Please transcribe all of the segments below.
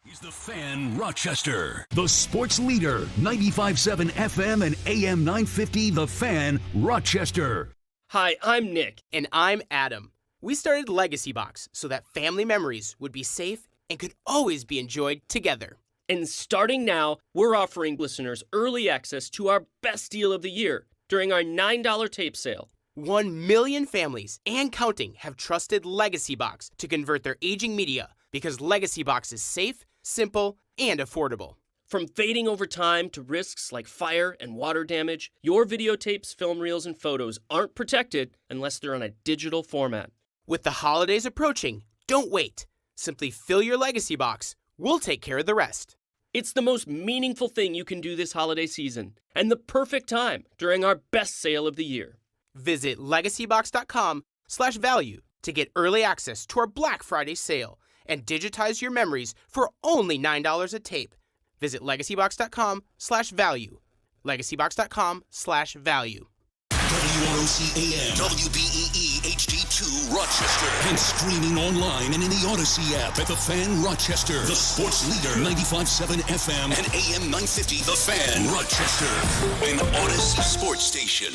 He's the Fan Rochester, the sports leader, 95.7 FM and AM 950, The Fan Rochester. Hi, I'm Nick. And I'm Adam. We started Legacy Box so that family memories would be safe and could always be enjoyed together. And starting now, we're offering listeners early access to our best deal of the year during our $9 tape sale. 1 million families and counting have trusted Legacy Box to convert their aging media because Legacy Box is safe, simple, and affordable. From fading over time to risks like fire and water damage, your videotapes, film reels, and photos aren't protected unless they're on a digital format. With the holidays approaching, don't wait. Simply fill your Legacy Box. We'll take care of the rest. It's the most meaningful thing you can do this holiday season, and the perfect time during our best sale of the year. Visit legacybox.com/value to get early access to our Black Friday sale and digitize your memories for only $9 a tape. Visit legacybox.com/value. legacybox.com/value. WROC-AM, WBEE HD2 Rochester, and streaming online and in the Odyssey app at The Fan Rochester, the sports leader, 95.7 FM and AM 950, The Fan Rochester, an Odyssey sports station.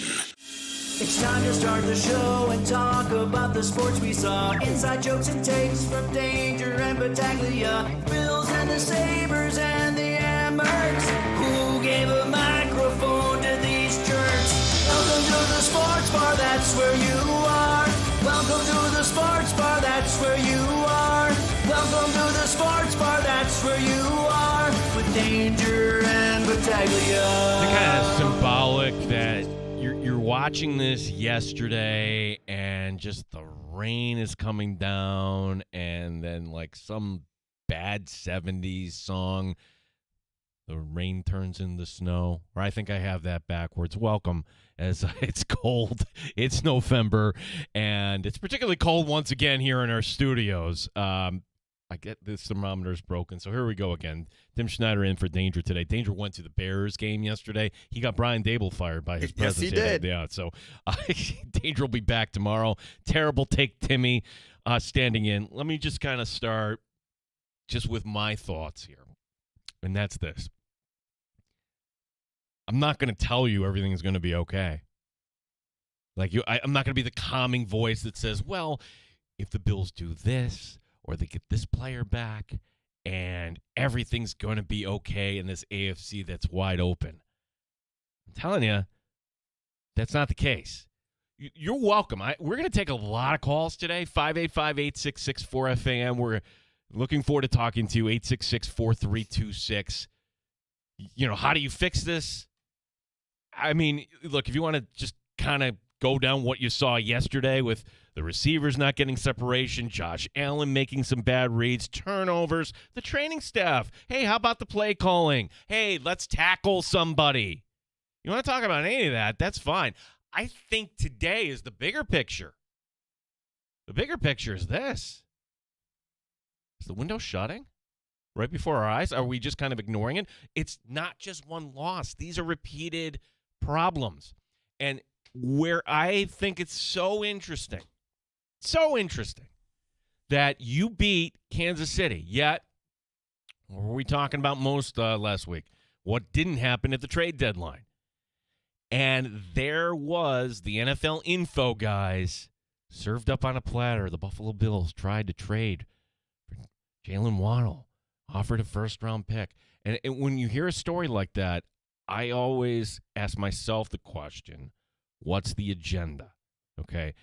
It's time to start the show and talk about the sports we saw. Inside jokes and takes from Danger and Battaglia. Bills and the Sabres and the Amherst. Who gave a microphone to these jerks? Welcome to the sports bar, that's where you are. Welcome to the sports bar, that's where you are. Welcome to the sports bar, that's where you are. With Danger and Battaglia. It's kind of symbolic that you're watching this yesterday and just the rain is coming down and then like some bad 70s song, the rain turns into snow. Or I think I have that backwards. Welcome, as it's cold. It's November, and it's particularly cold once again here in our studios. I get the thermometer's broken, so here we go again. Tim Schneider in for Danger today. Danger went to the Bears game yesterday. He got Brian Dable fired by his presence. Yes, he did. Yeah, so Danger will be back tomorrow. Terrible take, Timmy, standing in. Let me just kind of start just with my thoughts here, and that's this. I'm not going to tell you everything's going to be okay. I'm not going to be the calming voice that says, well, if the Bills do this, or they get this player back, and everything's going to be okay in this AFC that's wide open. I'm telling you, that's not the case. You're welcome. We're going to take a lot of calls today, 585-866-4FAM. We're looking forward to talking to you, 866-4326. How do you fix this? I mean, look, if you want to just kind of go down what you saw yesterday with the receivers not getting separation, Josh Allen making some bad reads, turnovers, the training staff. Hey, how about the play calling? Hey, let's tackle somebody. You want to talk about any of that, that's fine. I think today is the bigger picture. The bigger picture is this. Is the window shutting right before our eyes? Are we just kind of ignoring it? It's not just one loss. These are repeated problems. And where I think it's so interesting that you beat Kansas City. Yet, what were we talking about most last week? What didn't happen at the trade deadline? And there was the NFL info guys served up on a platter. The Buffalo Bills tried to trade for Jalen Waddle, offered a first-round pick. And when you hear a story like that, I always ask myself the question, what's the agenda? Okay,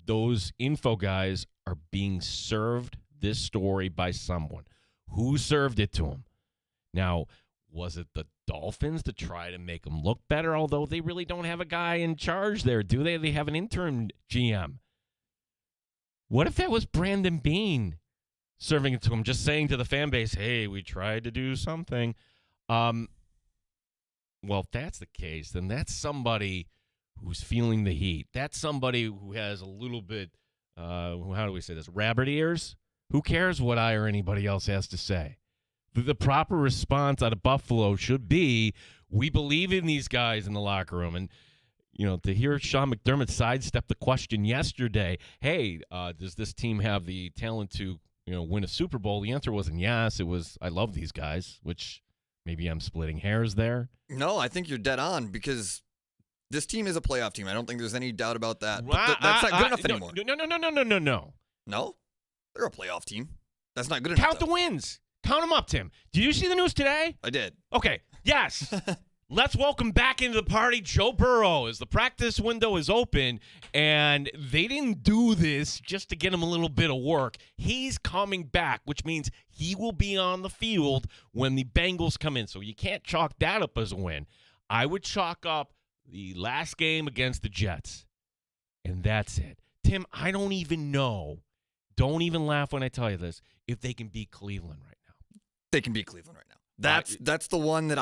those info guys are being served this story by someone. Who served it to them? Now, was it the Dolphins to try to make them look better, although they really don't have a guy in charge there, do they? They have an interim GM. What if that was Brandon Beane serving it to him, just saying to the fan base, hey, we tried to do something? Well, if that's the case, then that's somebody who's feeling the heat. That's somebody who has a little bit, how do we say this, rabbit ears? Who cares what I or anybody else has to say? The proper response out of Buffalo should be, we believe in these guys in the locker room. And, to hear Sean McDermott sidestep the question yesterday, hey, does this team have the talent to win a Super Bowl? The answer wasn't yes. It was, I love these guys, which maybe I'm splitting hairs there. No, I think you're dead on because this team is a playoff team. I don't think there's any doubt about that. But that's not good enough anymore. No. No? They're a playoff team. That's not good enough. Count the wins. Count them up, Tim. Did you see the news today? I did. Okay. Yes. Let's welcome back into the party Joe Burrow as the practice window is open, and they didn't do this just to get him a little bit of work. He's coming back, which means he will be on the field when the Bengals come in. So you can't chalk that up as a win. I would chalk up the last game against the Jets, and that's it. Tim, I don't even know. Don't even laugh when I tell you this, if they can beat Cleveland right now. They can beat Cleveland right now. That's the one that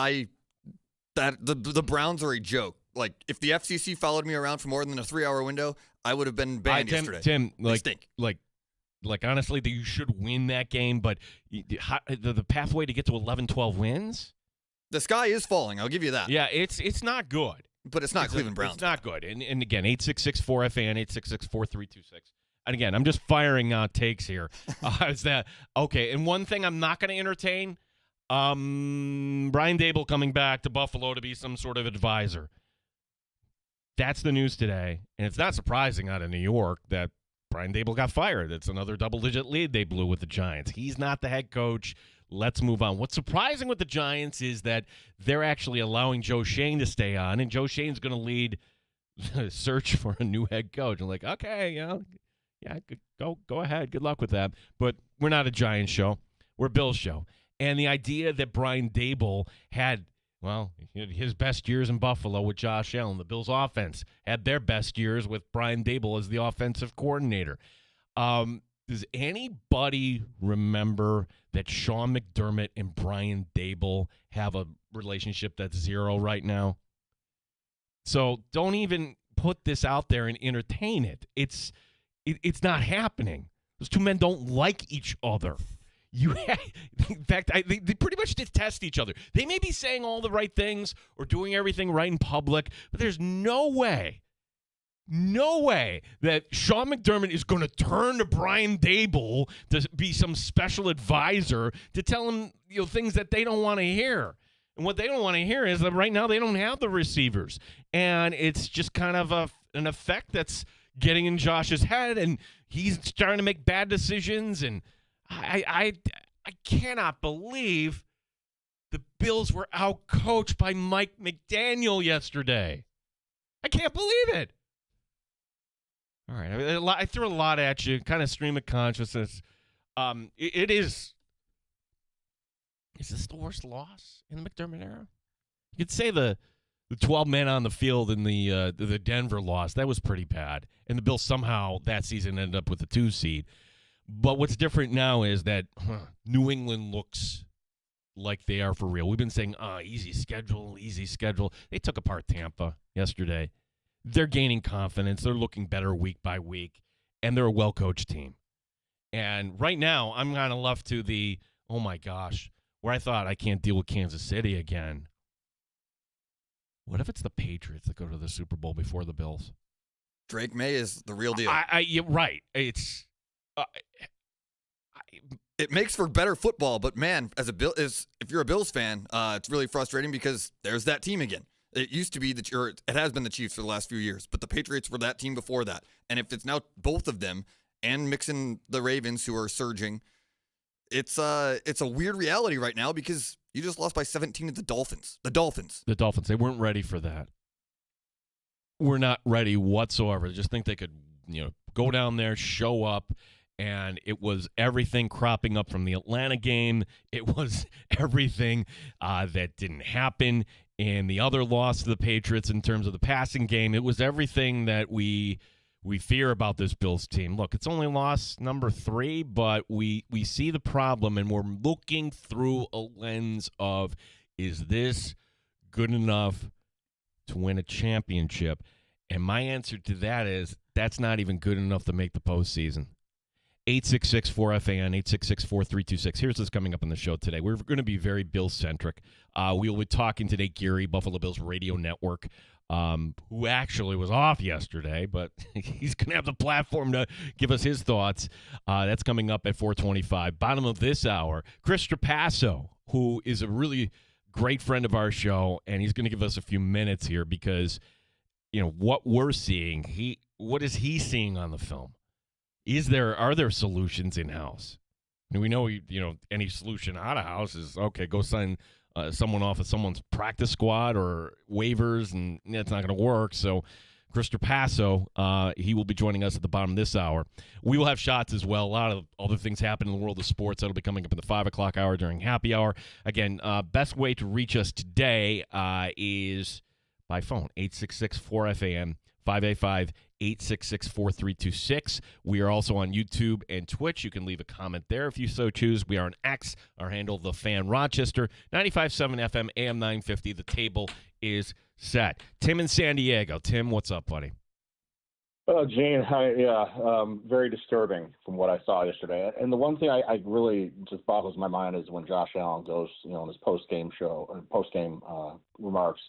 the Browns are a joke. Like, if the FCC followed me around for more than a 3-hour window, I would have been banned yesterday. Tim, they stink. like honestly, you should win that game, but the pathway to get to 11, 12 wins? The sky is falling, I'll give you that. Yeah, it's not good. But it's not Cleveland Browns. It's not good. And again, 866-4FAN, 866-4326. And again, I'm just firing out takes here. Is that okay? And one thing I'm not going to entertain, Brian Daboll coming back to Buffalo to be some sort of advisor. That's the news today, and it's not surprising out of New York that Brian Daboll got fired. It's another double-digit lead they blew with the Giants. He's not the head coach. Let's move on. What's surprising with the Giants is that they're actually allowing Joe Schoen to stay on, and Joe Schoen's going to lead the search for a new head coach. I'm like, okay, yeah, go ahead. Good luck with that. But we're not a Giants show. We're a Bills show. And the idea that Brian Daboll had, his best years in Buffalo with Josh Allen, the Bills offense had their best years with Brian Daboll as the offensive coordinator. Does anybody remember that Sean McDermott and Brian Daboll have a relationship that's 0 right now? So don't even put this out there and entertain it. It's not happening. Those two men don't like each other. In fact, they pretty much detest each other. They may be saying all the right things or doing everything right in public, but there's no way that Sean McDermott is going to turn to Brian Daboll to be some special advisor to tell him things that they don't want to hear. And what they don't want to hear is that right now they don't have the receivers. And it's just kind of an effect that's getting in Josh's head, and he's starting to make bad decisions. And I cannot believe the Bills were out-coached by Mike McDaniel yesterday. I can't believe it. All right, I threw a lot at you, kind of stream of consciousness. It is. Is this the worst loss in the McDermott era? You could say the 12 men on the field in the Denver loss, that was pretty bad. And the Bills somehow that season ended up with a 2 seed. But what's different now is that New England looks like they are for real. We've been saying, easy schedule. They took apart Tampa yesterday. They're gaining confidence. They're looking better week by week. And they're a well-coached team. And right now, I'm kind of left to the, oh my gosh, where I thought I can't deal with Kansas City again. What if it's the Patriots that go to the Super Bowl before the Bills? Drake May is the real deal. You're right. It's it makes for better football, but man, if you're a Bills fan, it's really frustrating because there's that team again. It used to be it has been the Chiefs for the last few years, but the Patriots were that team before that. And if it's now both of them and mixing the Ravens who are surging, it's a weird reality right now because you just lost by 17 to the Dolphins. The Dolphins. They weren't ready for that. We're not ready whatsoever. Just think they could, go down there, show up, and it was everything cropping up from the Atlanta game. It was everything that didn't happen in the other loss to the Patriots in terms of the passing game. It was everything that we fear about this Bills team. Look, it's only loss number 3, but we see the problem, and we're looking through a lens of, is this good enough to win a championship? And my answer to that is, that's not even good enough to make the postseason. 866-4FAN, 866-4326. Here's what's coming up on the show today. We're going to be very Bill-centric. We will be talking today, Gary, Buffalo Bills Radio Network, who actually was off yesterday, but he's going to have the platform to give us his thoughts. That's coming up at 4:25. Bottom of this hour, Chris Trapasso, who is a really great friend of our show, and he's going to give us a few minutes here because, what we're seeing, what is he seeing on the film? Are there solutions in-house? I mean, we know, any solution out of house is, okay, go sign someone off of someone's practice squad or waivers, and it's not going to work. So Chris Trapasso, he will be joining us at the bottom of this hour. We will have shots as well. A lot of other things happen in the world of sports. That'll be coming up in the 5 o'clock hour during happy hour. Again, best way to reach us today is by phone, 866-4FAN, 585-866-4326. We are also on YouTube and Twitch. You can leave a comment there if you so choose. We are on X, our handle, The Fan Rochester, 95.7 FM, AM 950. The table is set. Tim in San Diego. Tim, what's up, buddy? Oh, Gene, very disturbing from what I saw yesterday. And the one thing I really just boggles my mind is when Josh Allen goes, in his post-game remarks,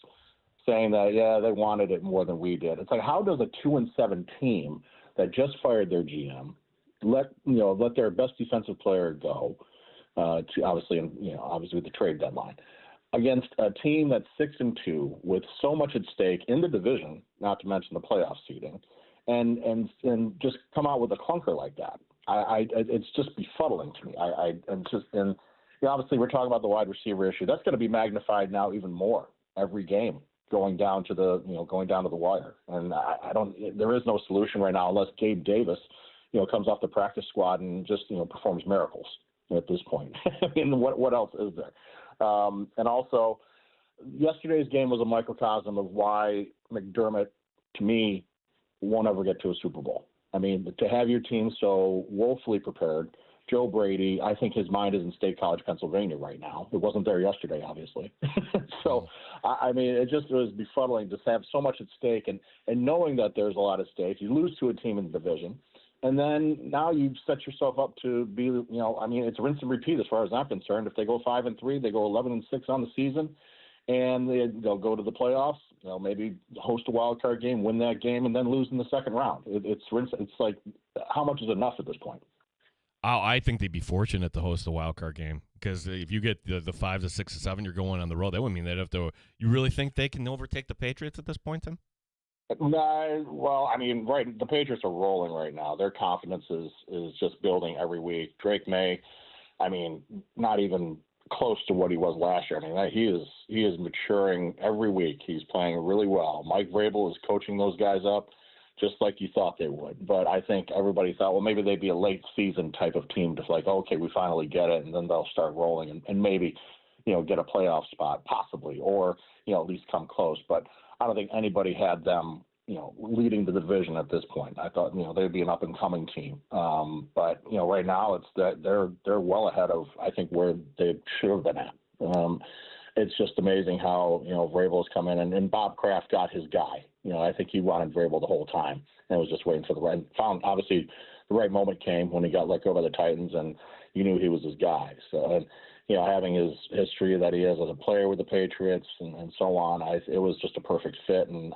saying that, they wanted it more than we did. It's like, how does a 2-7 team that just fired their GM let their best defensive player go to obviously with the trade deadline against a team that's 6-2 with so much at stake in the division, not to mention the playoff seeding, and just come out with a clunker like that? It's just befuddling to me. Obviously we're talking about the wide receiver issue. That's going to be magnified now even more every game, going down to the wire. And there is no solution right now unless Gabe Davis, comes off the practice squad and just, performs miracles at this point. I mean, what else is there? And also, yesterday's game was a microcosm of why McDermott, to me, won't ever get to a Super Bowl. I mean, to have your team so woefully prepared. Joe Brady, I think his mind is in State College, Pennsylvania right now. It wasn't there yesterday, obviously. So, I mean, it was befuddling to have so much at stake and knowing that there's a lot at stake. You lose to a team in the division, and then now you've set yourself up to be, it's rinse and repeat as far as I'm concerned. If they go 5-3, they go 11-6 on the season, and they'll go to the playoffs, maybe host a wild card game, win that game, and then lose in the second round. It's like, how much is enough at this point? I think they'd be fortunate to host a wild card game because if you get the 5 to 6 to 7, you're going on the road. That would mean they'd have to. You really think they can overtake the Patriots at this point, Tim? Well, I mean, right. The Patriots are rolling right now. Their confidence is just building every week. Drake May, I mean, not even close to what he was last year. I mean, he is maturing every week. He's playing really well. Mike Vrabel is coaching those guys up just like you thought they would. But I think everybody thought, well, maybe they'd be a late season type of team, just like, okay, we finally get it, and then they'll start rolling and maybe, get a playoff spot possibly, or, at least come close. But I don't think anybody had them, leading the division at this point. I thought, they'd be an up and coming team. But, right now it's that they're well ahead of, I think, where they should have been at. It's just amazing how, Vrabel's come in and Bob Kraft got his guy. I think he wanted Vrabel the whole time and was just waiting for obviously the right moment came when he got let go by the Titans, and you knew he was his guy. So, and, having his history that he has as a player with the Patriots and so on, it was just a perfect fit. And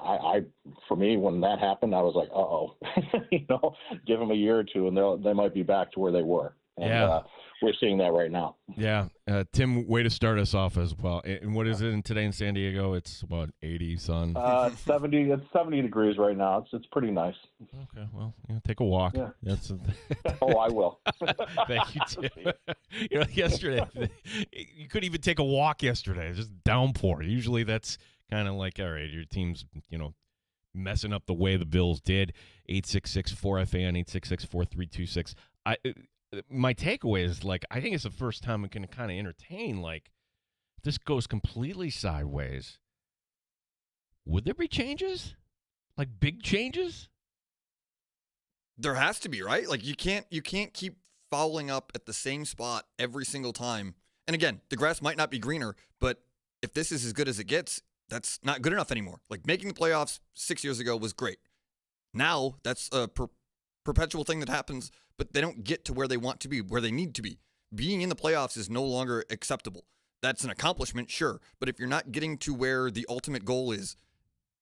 for me, when that happened, I was like, give them a year or two and they might be back to where they were. And, we're seeing that right now. Yeah. Tim, way to start us off as well. And what is it today in San Diego? It's what, 80, son? 70. It's 70 degrees right now. It's pretty nice. Okay. Well, take a walk. Yeah. Oh, I will. Thank you, Tim. Yesterday, you couldn't even take a walk yesterday. It's just downpour. Usually that's kind of like, all right, your team's, messing up the way the Bills did. 866-4FAN, 866-4326. My takeaway is, I think it's the first time we can kind of entertain, if this goes completely sideways, would there be changes? Big changes? There has to be, right? You can't keep fouling up at the same spot every single time. And again, the grass might not be greener, but if this is as good as it gets, that's not good enough anymore. Making the playoffs 6 years ago was great. Now that's a perpetual thing that happens, but they don't get to where they want to be, where they need to be. Being in the playoffs is no longer acceptable. That's an accomplishment, sure, but if you're not getting to where the ultimate goal is,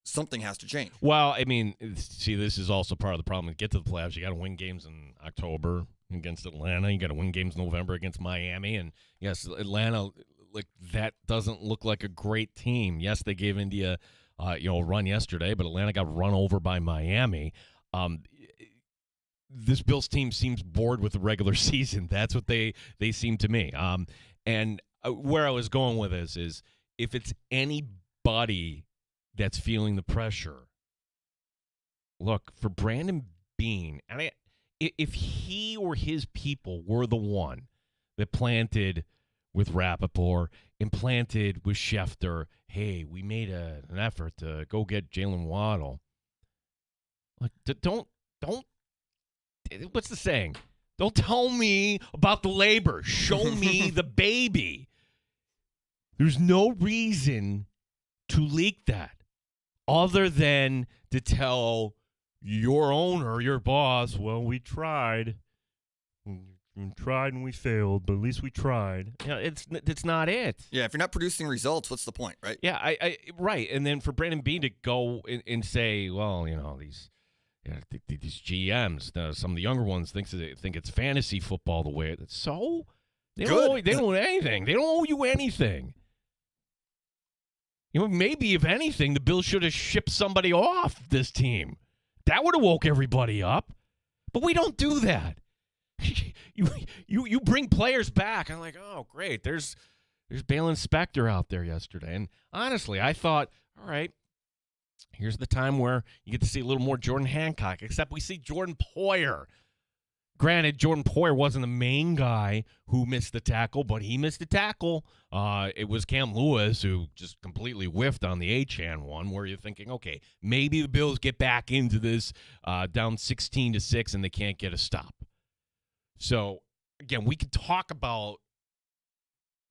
something has to change. Well, I mean, see, this is also part of the problem. To get to the playoffs, you got to win games in October against Atlanta. You got to win games in November against Miami. And, yes, Atlanta, like, that doesn't look like a great team. Yes, they gave India, a run yesterday, but Atlanta got run over by Miami. This Bills team seems bored with the regular season. That's what they seem to me. And where I was going with this is if it's anybody that's feeling the pressure, look, for Brandon Beane, and if he or his people were the one that planted with Rappaport and planted with Schefter, hey, we made an effort to go get Jalen Waddle. Like, don't, what's the saying? Don't tell me about the labor. Show me the baby. There's no reason to leak that other than to tell your owner, your boss, well, we tried. We tried and we failed, but at least we tried. Yeah, it's not it. Yeah, if you're not producing results, what's the point, right? Yeah, I right. And then for Brandon Beane to go and say, well, these GMs, some of the younger ones think it's fantasy football the way it. So they don't owe anything. They don't owe you anything. Maybe if anything, the Bills should have shipped somebody off this team. That would have woke everybody up. But we don't do that. You bring players back. I'm like, oh great, there's Balin Spector out there yesterday. And honestly, I thought, all right, here's the time where you get to see a little more Jordan Hancock, except we see Jordan Poyer. Granted, Jordan Poyer wasn't the main guy who missed the tackle, but he missed the tackle. It was Cam Lewis who just completely whiffed on the A-Chan one, where you're thinking, okay, maybe the Bills get back into this down 16-6 and they can't get a stop. So, again, we could talk about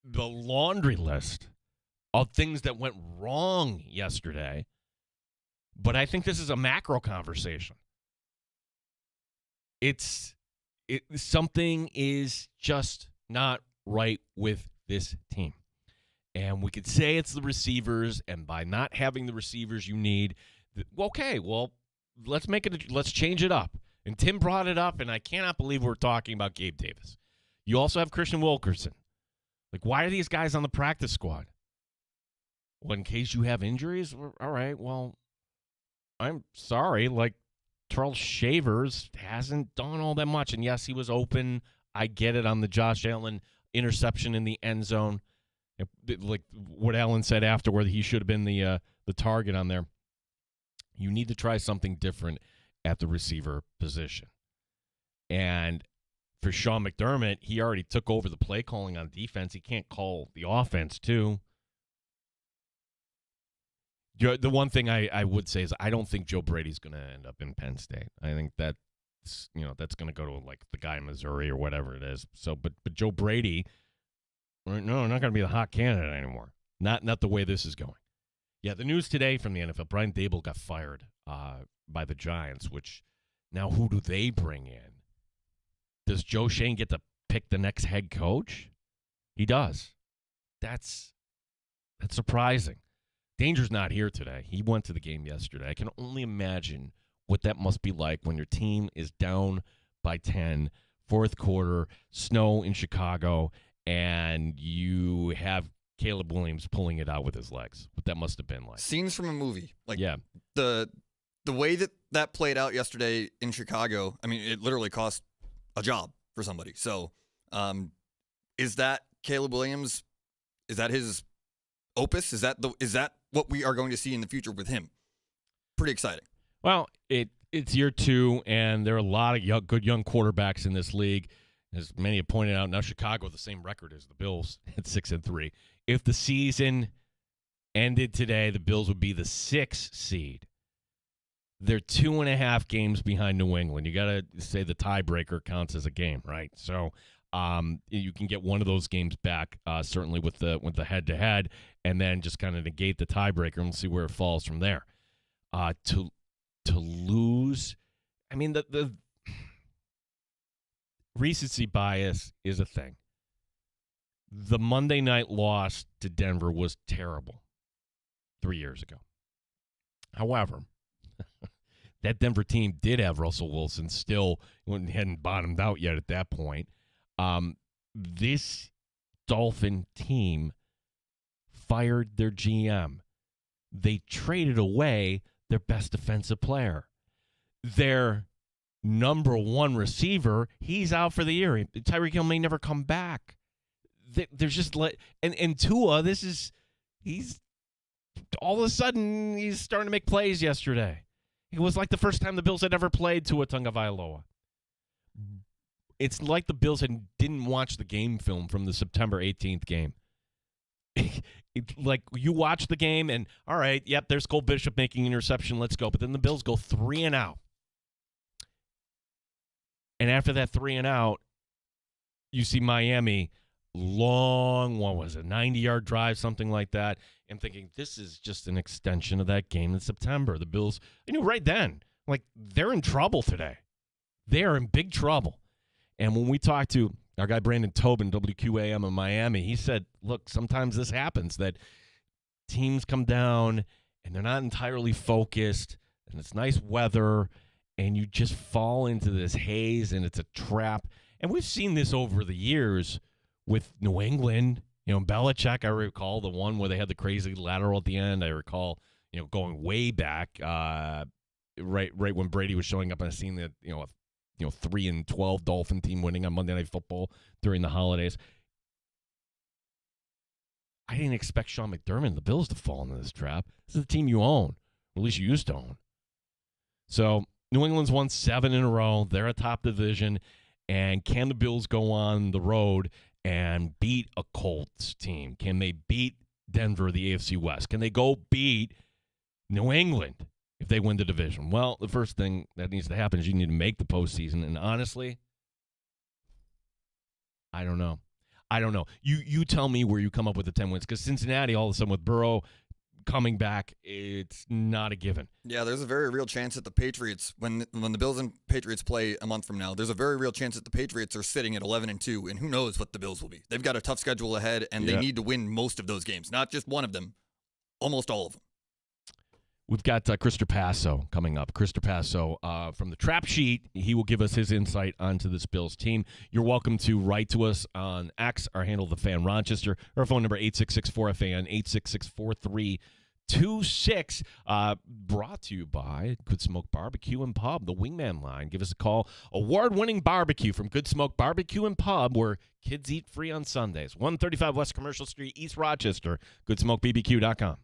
the laundry list of things that went wrong yesterday, but I think this is a macro conversation. Something is just not right with this team. And we could say it's the receivers, and by not having the receivers you need, okay, well, let's change it up. And Tim brought it up, and I cannot believe we're talking about Gabe Davis. You also have Christian Wilkerson. Like, why are these guys on the practice squad? Well, in case you have injuries? All right, well, I'm sorry. Like, Charles Shavers hasn't done all that much. And, yes, he was open. I get it on the Josh Allen interception in the end zone. Like what Allen said afterward, he should have been the target on there. You need to try something different at the receiver position. And for Sean McDermott, he already took over the play calling on defense. He can't call the offense, too. The one thing I would say is I don't think Joe Brady's going to end up in Penn State. I think that's going to go to like the guy in Missouri or whatever it is. So, but Joe Brady, no, not going to be the hot candidate anymore. Not the way this is going. Yeah, the news today from the NFL, Brian Daboll got fired by the Giants, which now who do they bring in? Does Joe Shane get to pick the next head coach? He does. That's surprising. Danger's not here today. He went to the game yesterday. I can only imagine what that must be like when your team is down by 10, fourth quarter, snow in Chicago, and you have Caleb Williams pulling it out with his legs. What that must have been like. Scenes from a movie. Like, yeah. The way that played out yesterday in Chicago, I mean, it literally cost a job for somebody. So, is that Caleb Williams? Is that his opus? Is that what we are going to see in the future with him? Pretty exciting. Well, it's year 2, and there are a lot of good young quarterbacks in this league. As many have pointed out, now Chicago with the same record as the Bills at 6-3. If the season ended today, the Bills would be the 6th seed. They're 2.5 games behind New England. You got to say the tiebreaker counts as a game, right? So you can get one of those games back, certainly with the head-to-head, and then just kind of negate the tiebreaker and see where it falls from there. To lose, I mean, recency bias is a thing. The Monday night loss to Denver was terrible 3 years ago. However, that Denver team did have Russell Wilson still hadn't bottomed out yet at that point. This Dolphin team fired their GM. They traded away their best defensive player. Their number one receiver, he's out for the year. Tyreek Hill may never come back. There's just and Tua, he's all of a sudden he's starting to make plays yesterday. It was like the first time the Bills had ever played Tua Tagovailoa. It's like the Bills didn't watch the game film from the September 18th game. Like you watch the game and, all right, yep, there's Cole Bishop making an interception, let's go. But then the Bills go 3 and out. And after that 3 and out, you see Miami long, 90-yard drive, something like that. I'm thinking this is just an extension of that game in September. The Bills, I knew right then, like they're in trouble today. They are in big trouble. And when we talked to our guy Brandon Tobin, WQAM in Miami, he said, look, sometimes this happens, that teams come down and they're not entirely focused, and it's nice weather, and you just fall into this haze, and it's a trap. And we've seen this over the years with New England. Belichick, I recall the one where they had the crazy lateral at the end. I recall, going way back, right when Brady was showing up on the scene, that, 3-12 Dolphin team winning on Monday Night Football during the holidays. I didn't expect Sean McDermott and the Bills to fall into this trap. This is the team you own, or at least you used to own. So New England's won 7 in a row. They're a top division. And can the Bills go on the road and beat a Colts team? Can they beat Denver, the AFC West? Can they go beat New England if they win the division? Well, the first thing that needs to happen is you need to make the postseason. And honestly, I don't know. You tell me where you come up with the 10 wins, because Cincinnati, all of a sudden with Burrow coming back, it's not a given. Yeah, there's a very real chance that the Patriots, when the Bills and Patriots play a month from now, there's a very real chance that the Patriots are sitting at 11-2, and who knows what the Bills will be. They've got a tough schedule ahead, and they need to win most of those games, not just one of them, almost all of them. We've got Chris Trapasso coming up. Chris Trapasso from the Trap Sheet. He will give us his insight onto this Bills team. You're welcome to write to us on X, our handle, The Fan Rochester. Our phone number, 866-4FAN, 866-4326. Brought to you by Good Smoke Barbecue and Pub, the Wingman Line. Give us a call. Award-winning barbecue from Good Smoke Barbecue and Pub, where kids eat free on Sundays. 135 West Commercial Street, East Rochester. GoodSmokeBBQ.com.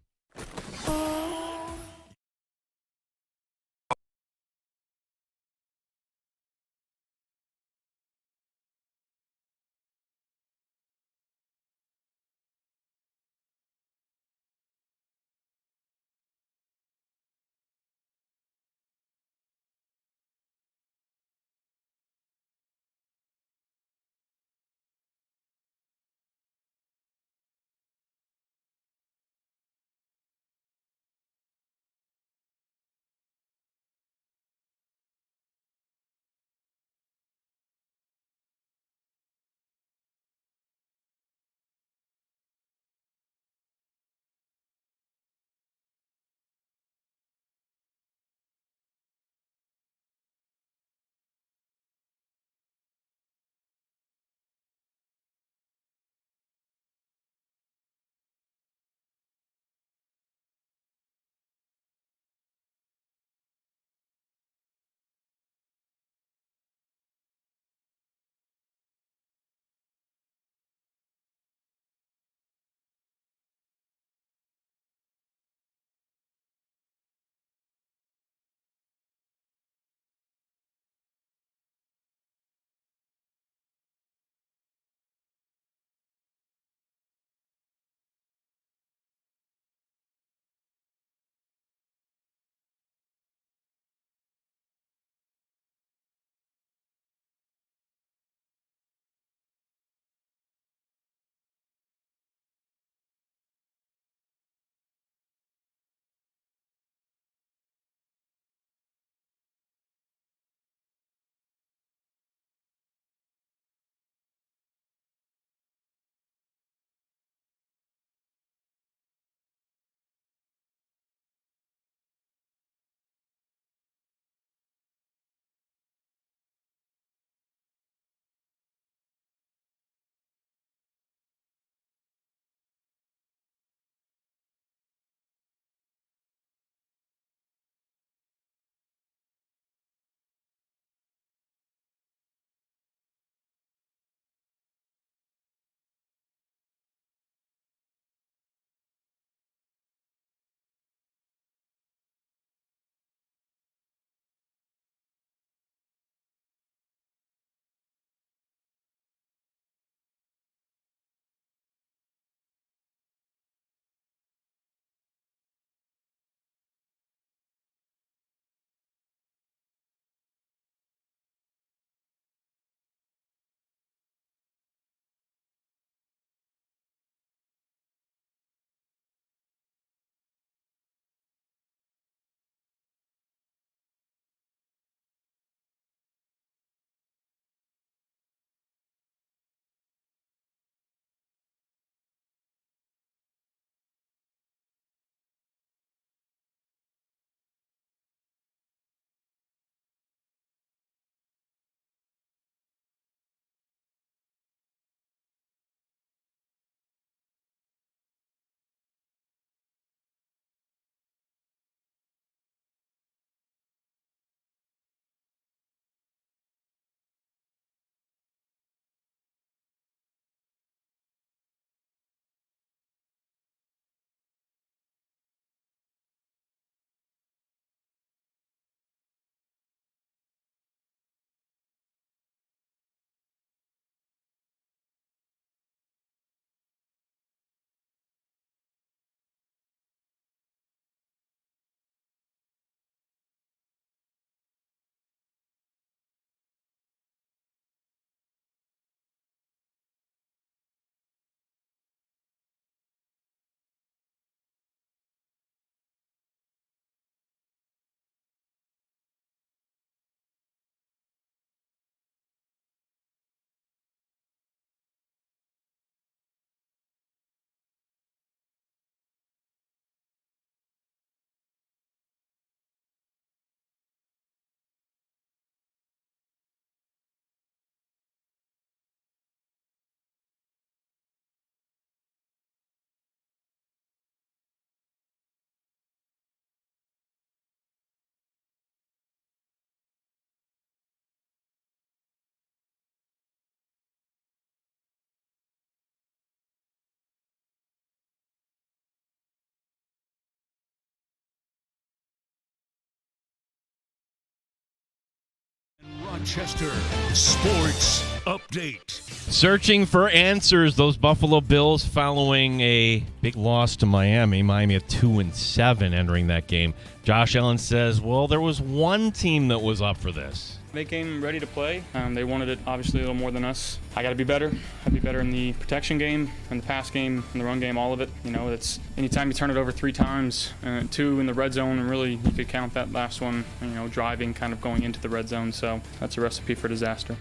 Rochester Sports Update. Searching for answers, those Buffalo Bills following a big loss to Miami. Miami at 2-7 entering that game. Josh Allen says, well, there was one team that was up for this. They came ready to play. They wanted it obviously a little more than us. I got to be better. I be better in the protection game, in the pass game, in the run game, all of it. It's anytime you turn it over 3 times, 2 in the red zone, and really you could count that last one, driving, kind of going into the red zone. So that's a recipe for disaster.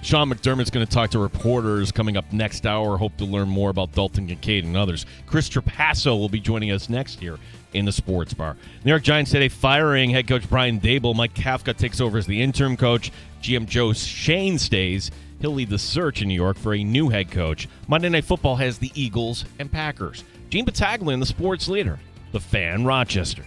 Sean McDermott's going to talk to reporters coming up next hour. Hope to learn more about Dalton Kincaid and others. Chris Trapasso will be joining us next year in the Sports Bar. New York Giants today firing head coach Brian Daboll. Mike Kafka takes over as the interim coach. GM Joe Shane stays. He'll lead the search in New York for a new head coach. Monday Night Football has the Eagles and Packers. Gene Battaglia, the sports leader, the Fan, Rochester.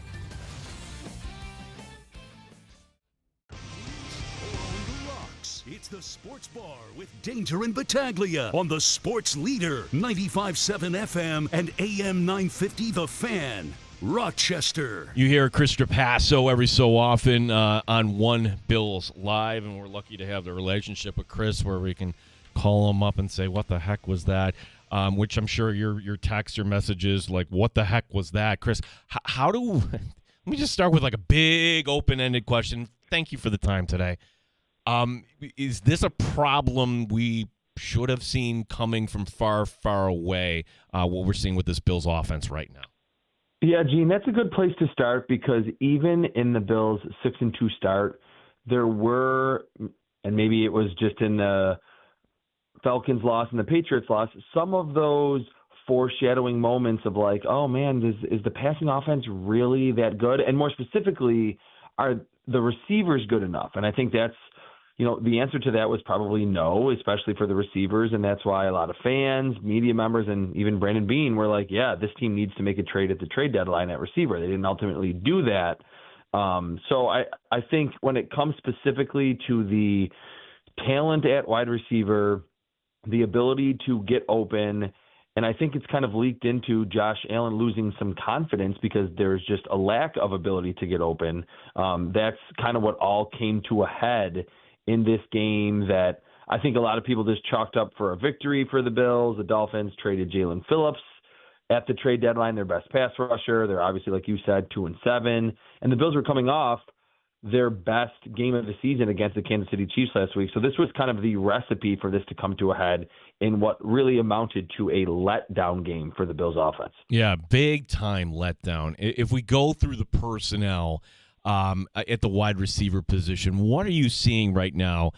It's the Sports Bar with Danger and Battaglia on the Sports Leader, 95.7 FM and AM 950 The Fan, Rochester. You hear Chris Trapasso every so often on One Bills Live, and we're lucky to have the relationship with Chris where we can call him up and say, what the heck was that? Which I'm sure your text or messages like, what the heck was that? Chris, let me just start with like a big open-ended question. Thank you for the time today. Is this a problem we should have seen coming from far, far away, what we're seeing with this Bills offense right now? Yeah, Gene, that's a good place to start because even in the Bills' 6-2 start, there were, and maybe it was just in the Falcons loss and the Patriots loss, some of those foreshadowing moments of like, oh man, is the passing offense really that good? And more specifically, are the receivers good enough? And I think that's, the answer to that was probably no, especially for the receivers. And that's why a lot of fans, media members, and even Brandon Beane were like, yeah, this team needs to make a trade at the trade deadline at receiver. They didn't ultimately do that. So I think when it comes specifically to the talent at wide receiver, the ability to get open, and I think it's kind of leaked into Josh Allen losing some confidence because there's just a lack of ability to get open. That's kind of what all came to a head in this game that I think a lot of people just chalked up for a victory for the Bills. The Dolphins traded Jalen Phillips at the trade deadline, their best pass rusher. They're obviously, like you said, 2-7. And the Bills were coming off their best game of the season against the Kansas City Chiefs last week. So this was kind of the recipe for this to come to a head in what really amounted to a letdown game for the Bills offense. Yeah, big time letdown. If we go through the personnel at the wide receiver position, what are you seeing right now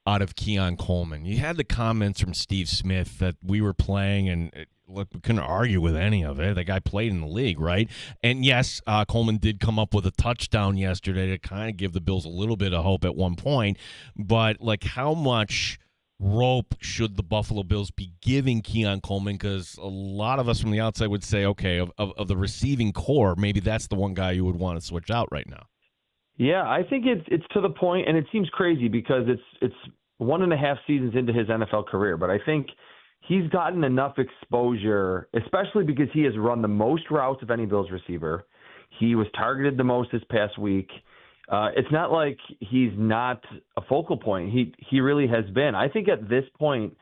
out of Keon Coleman? You had the comments from Steve Smith that we were playing, and look, we couldn't argue with any of it. The guy played in the league, right? And yes, Coleman did come up with a touchdown yesterday to kind of give the Bills a little bit of hope at one point. But like, how much rope should the Buffalo Bills be giving Keon Coleman? Because a lot of us from the outside would say, okay, of the receiving core, maybe that's the one guy you would want to switch out right now. Yeah, I think it's to the point, and it seems crazy because it's 1.5 seasons into his NFL career, but I think he's gotten enough exposure, especially because he has run the most routes of any Bills receiver. He was targeted the most this past week. It's not like he's not a focal point. He really has been. I think at this point,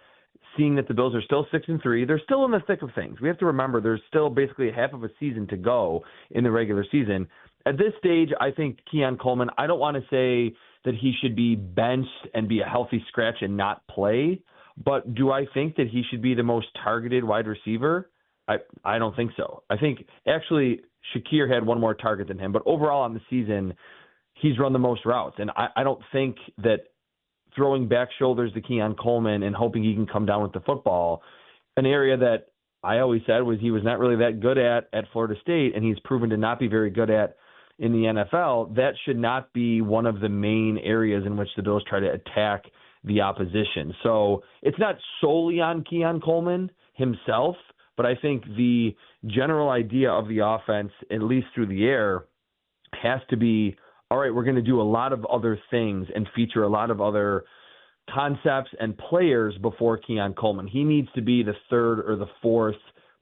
seeing that the Bills are still 6-3, they're still in the thick of things. We have to remember there's still basically half of a season to go in the regular season. At this stage, I think Keon Coleman, I don't want to say that he should be benched and be a healthy scratch and not play, but do I think that he should be the most targeted wide receiver? I don't think so. I think actually Shakir had one more target than him, but overall on the season, he's run the most routes. And I don't think that throwing back shoulders to Keon Coleman and hoping he can come down with the football, an area that I always said was he was not really that good at Florida State, and he's proven to not be very good at in the NFL, that should not be one of the main areas in which the Bills try to attack the opposition. So it's not solely on Keon Coleman himself, but I think the general idea of the offense, at least through the air, has to be, all right, we're going to do a lot of other things and feature a lot of other concepts and players before Keon Coleman. He needs to be the third or the fourth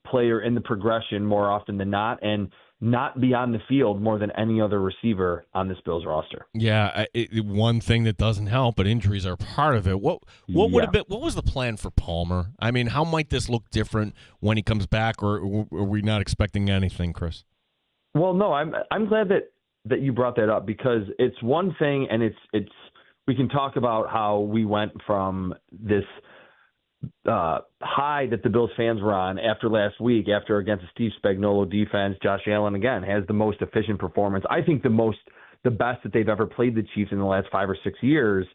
player in the progression more often than not. And not be on the field more than any other receiver on this Bills roster. Yeah, one thing that doesn't help, but injuries are part of it. What would have been? What was the plan for Palmer? I mean, how might this look different when he comes back, or are we not expecting anything, Chris? Well, no, I'm glad that you brought that up, because it's one thing, and it's we can talk about how we went from this high that the Bills fans were on after last week, after against the Steve Spagnuolo defense. Josh Allen, again, has the most efficient performance. I think the best that they've ever played the Chiefs in the last 5 or 6 years,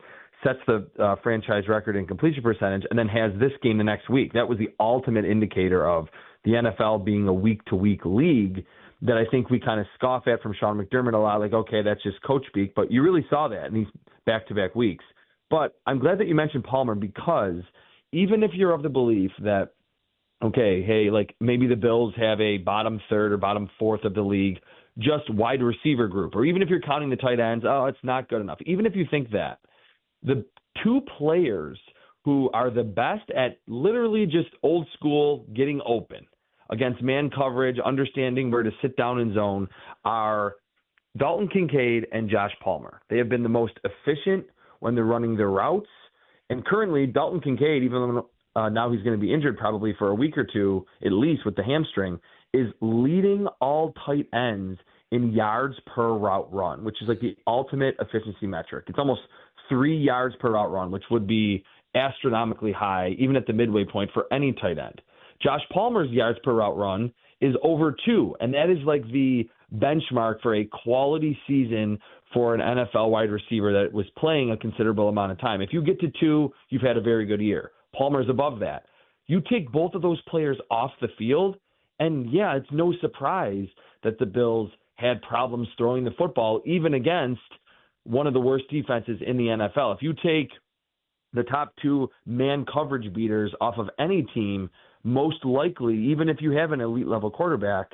sets the franchise record in completion percentage, and then has this game the next week. That was the ultimate indicator of the NFL being a week-to-week league that I think we kind of scoff at from Sean McDermott a lot, like, okay, that's just coach speak, but you really saw that in these back-to-back weeks. But I'm glad that you mentioned Palmer, because even if you're of the belief that, okay, hey, like maybe the Bills have a bottom third or bottom fourth of the league, just wide receiver group, or even if you're counting the tight ends, oh, it's not good enough. Even if you think that, the two players who are the best at literally just old school getting open against man coverage, understanding where to sit down in zone, are Dalton Kincaid and Josh Palmer. They have been the most efficient when they're running their routes. And currently, Dalton Kincaid, even though now he's going to be injured probably for a week or two, at least with the hamstring, is leading all tight ends in yards per route run, which is like the ultimate efficiency metric. It's almost 3 yards per route run, which would be astronomically high, even at the midway point for any tight end. Josh Palmer's yards per route run is over 2, and that is like the benchmark for a quality season for an NFL wide receiver that was playing a considerable amount of time. If you get to 2, you've had a very good year. Palmer's above that. You take both of those players off the field, and yeah, it's no surprise that the Bills had problems throwing the football, even against one of the worst defenses in the NFL. If you take the top 2 man coverage beaters off of any team, most likely, even if you have an elite level quarterback,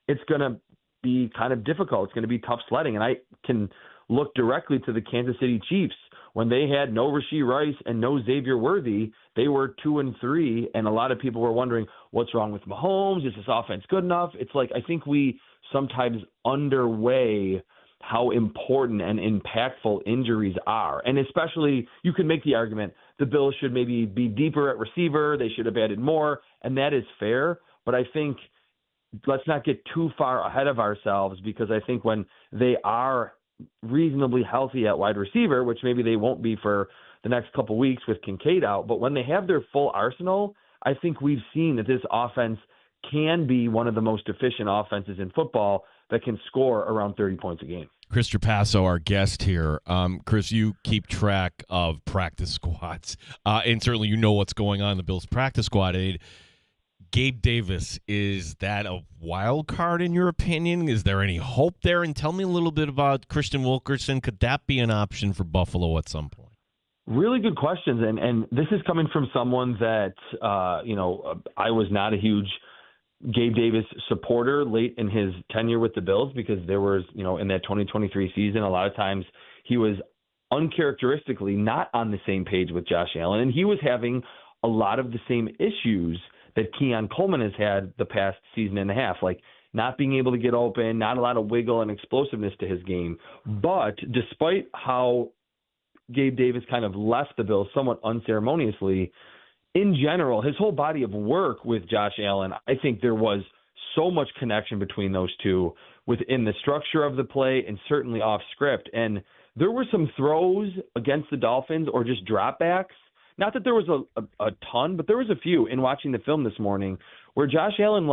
it's going to be kind of difficult. It's going to be tough sledding. And I can look directly to the Kansas City Chiefs. When they had no Rashee Rice and no Xavier Worthy, they were 2-3, and a lot of people were wondering, what's wrong with Mahomes? Is this offense good enough? It's like, I think we sometimes underweigh how important and impactful injuries are. And especially, you can make the argument the Bills should maybe be deeper at receiver. They should have added more, and that is fair. But I think let's not get too far ahead of ourselves, because I think when they are reasonably healthy at wide receiver, which maybe they won't be for the next couple weeks with Kincaid out, but when they have their full arsenal, I think we've seen that this offense can be one of the most efficient offenses in football that can score around 30 points a game. Chris Trapasso, our guest here. Chris, you keep track of practice squads, and certainly you know what's going on in the Bills practice squad. Gabe Davis, is that a wild card in your opinion? Is there any hope there? And tell me a little bit about Christian Wilkerson. Could that be an option for Buffalo at some point? Really good questions, and this is coming from someone that, I was not a huge Gabe Davis supporter late in his tenure with the Bills, because there was, in that 2023 season, a lot of times he was uncharacteristically not on the same page with Josh Allen, and he was having a lot of the same issues that Keon Coleman has had the past season and a half, like not being able to get open, not a lot of wiggle and explosiveness to his game. But despite how Gabe Davis kind of left the Bills somewhat unceremoniously, in general, his whole body of work with Josh Allen, I think there was so much connection between those two within the structure of the play and certainly off script. And there were some throws against the Dolphins or just dropbacks. Not that there was a ton, but there was a few in watching the film this morning where Josh Allen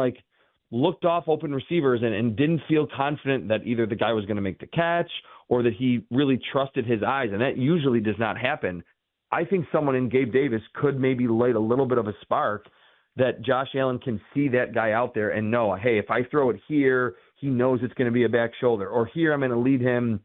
looked off open receivers and didn't feel confident that either the guy was going to make the catch or that he really trusted his eyes. And that usually does not happen. I think someone in Gabe Davis could maybe light a little bit of a spark that Josh Allen can see that guy out there and know, hey, if I throw it here, he knows it's going to be a back shoulder, or here I'm going to lead him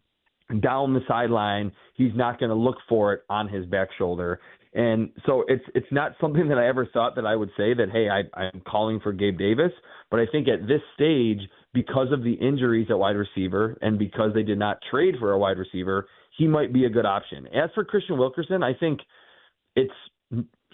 down the sideline. He's not going to look for it on his back shoulder. And so it's not something that I ever thought that I would say that, hey, I'm calling for Gabe Davis. But I think at this stage, because of the injuries at wide receiver and because they did not trade for a wide receiver, he might be a good option. As for Christian Wilkerson, I think it's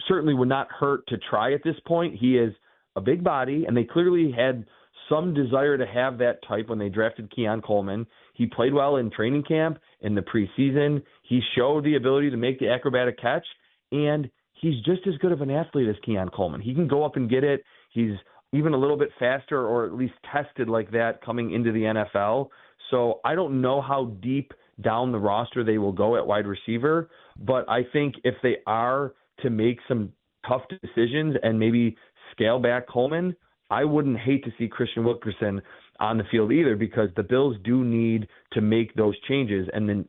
certainly would not hurt to try at this point. He is a big body, and they clearly had some desire to have that type when they drafted Keon Coleman. He played well in training camp, in the preseason. He showed the ability to make the acrobatic catch, and he's just as good of an athlete as Keon Coleman. He can go up and get it. He's even a little bit faster, or at least tested like that coming into the NFL. So I don't know how deep down the roster they will go at wide receiver, but I think if they are to make some tough decisions and maybe scale back Coleman, I wouldn't hate to see Christian Wilkerson on the field either, because the Bills do need to make those changes, and then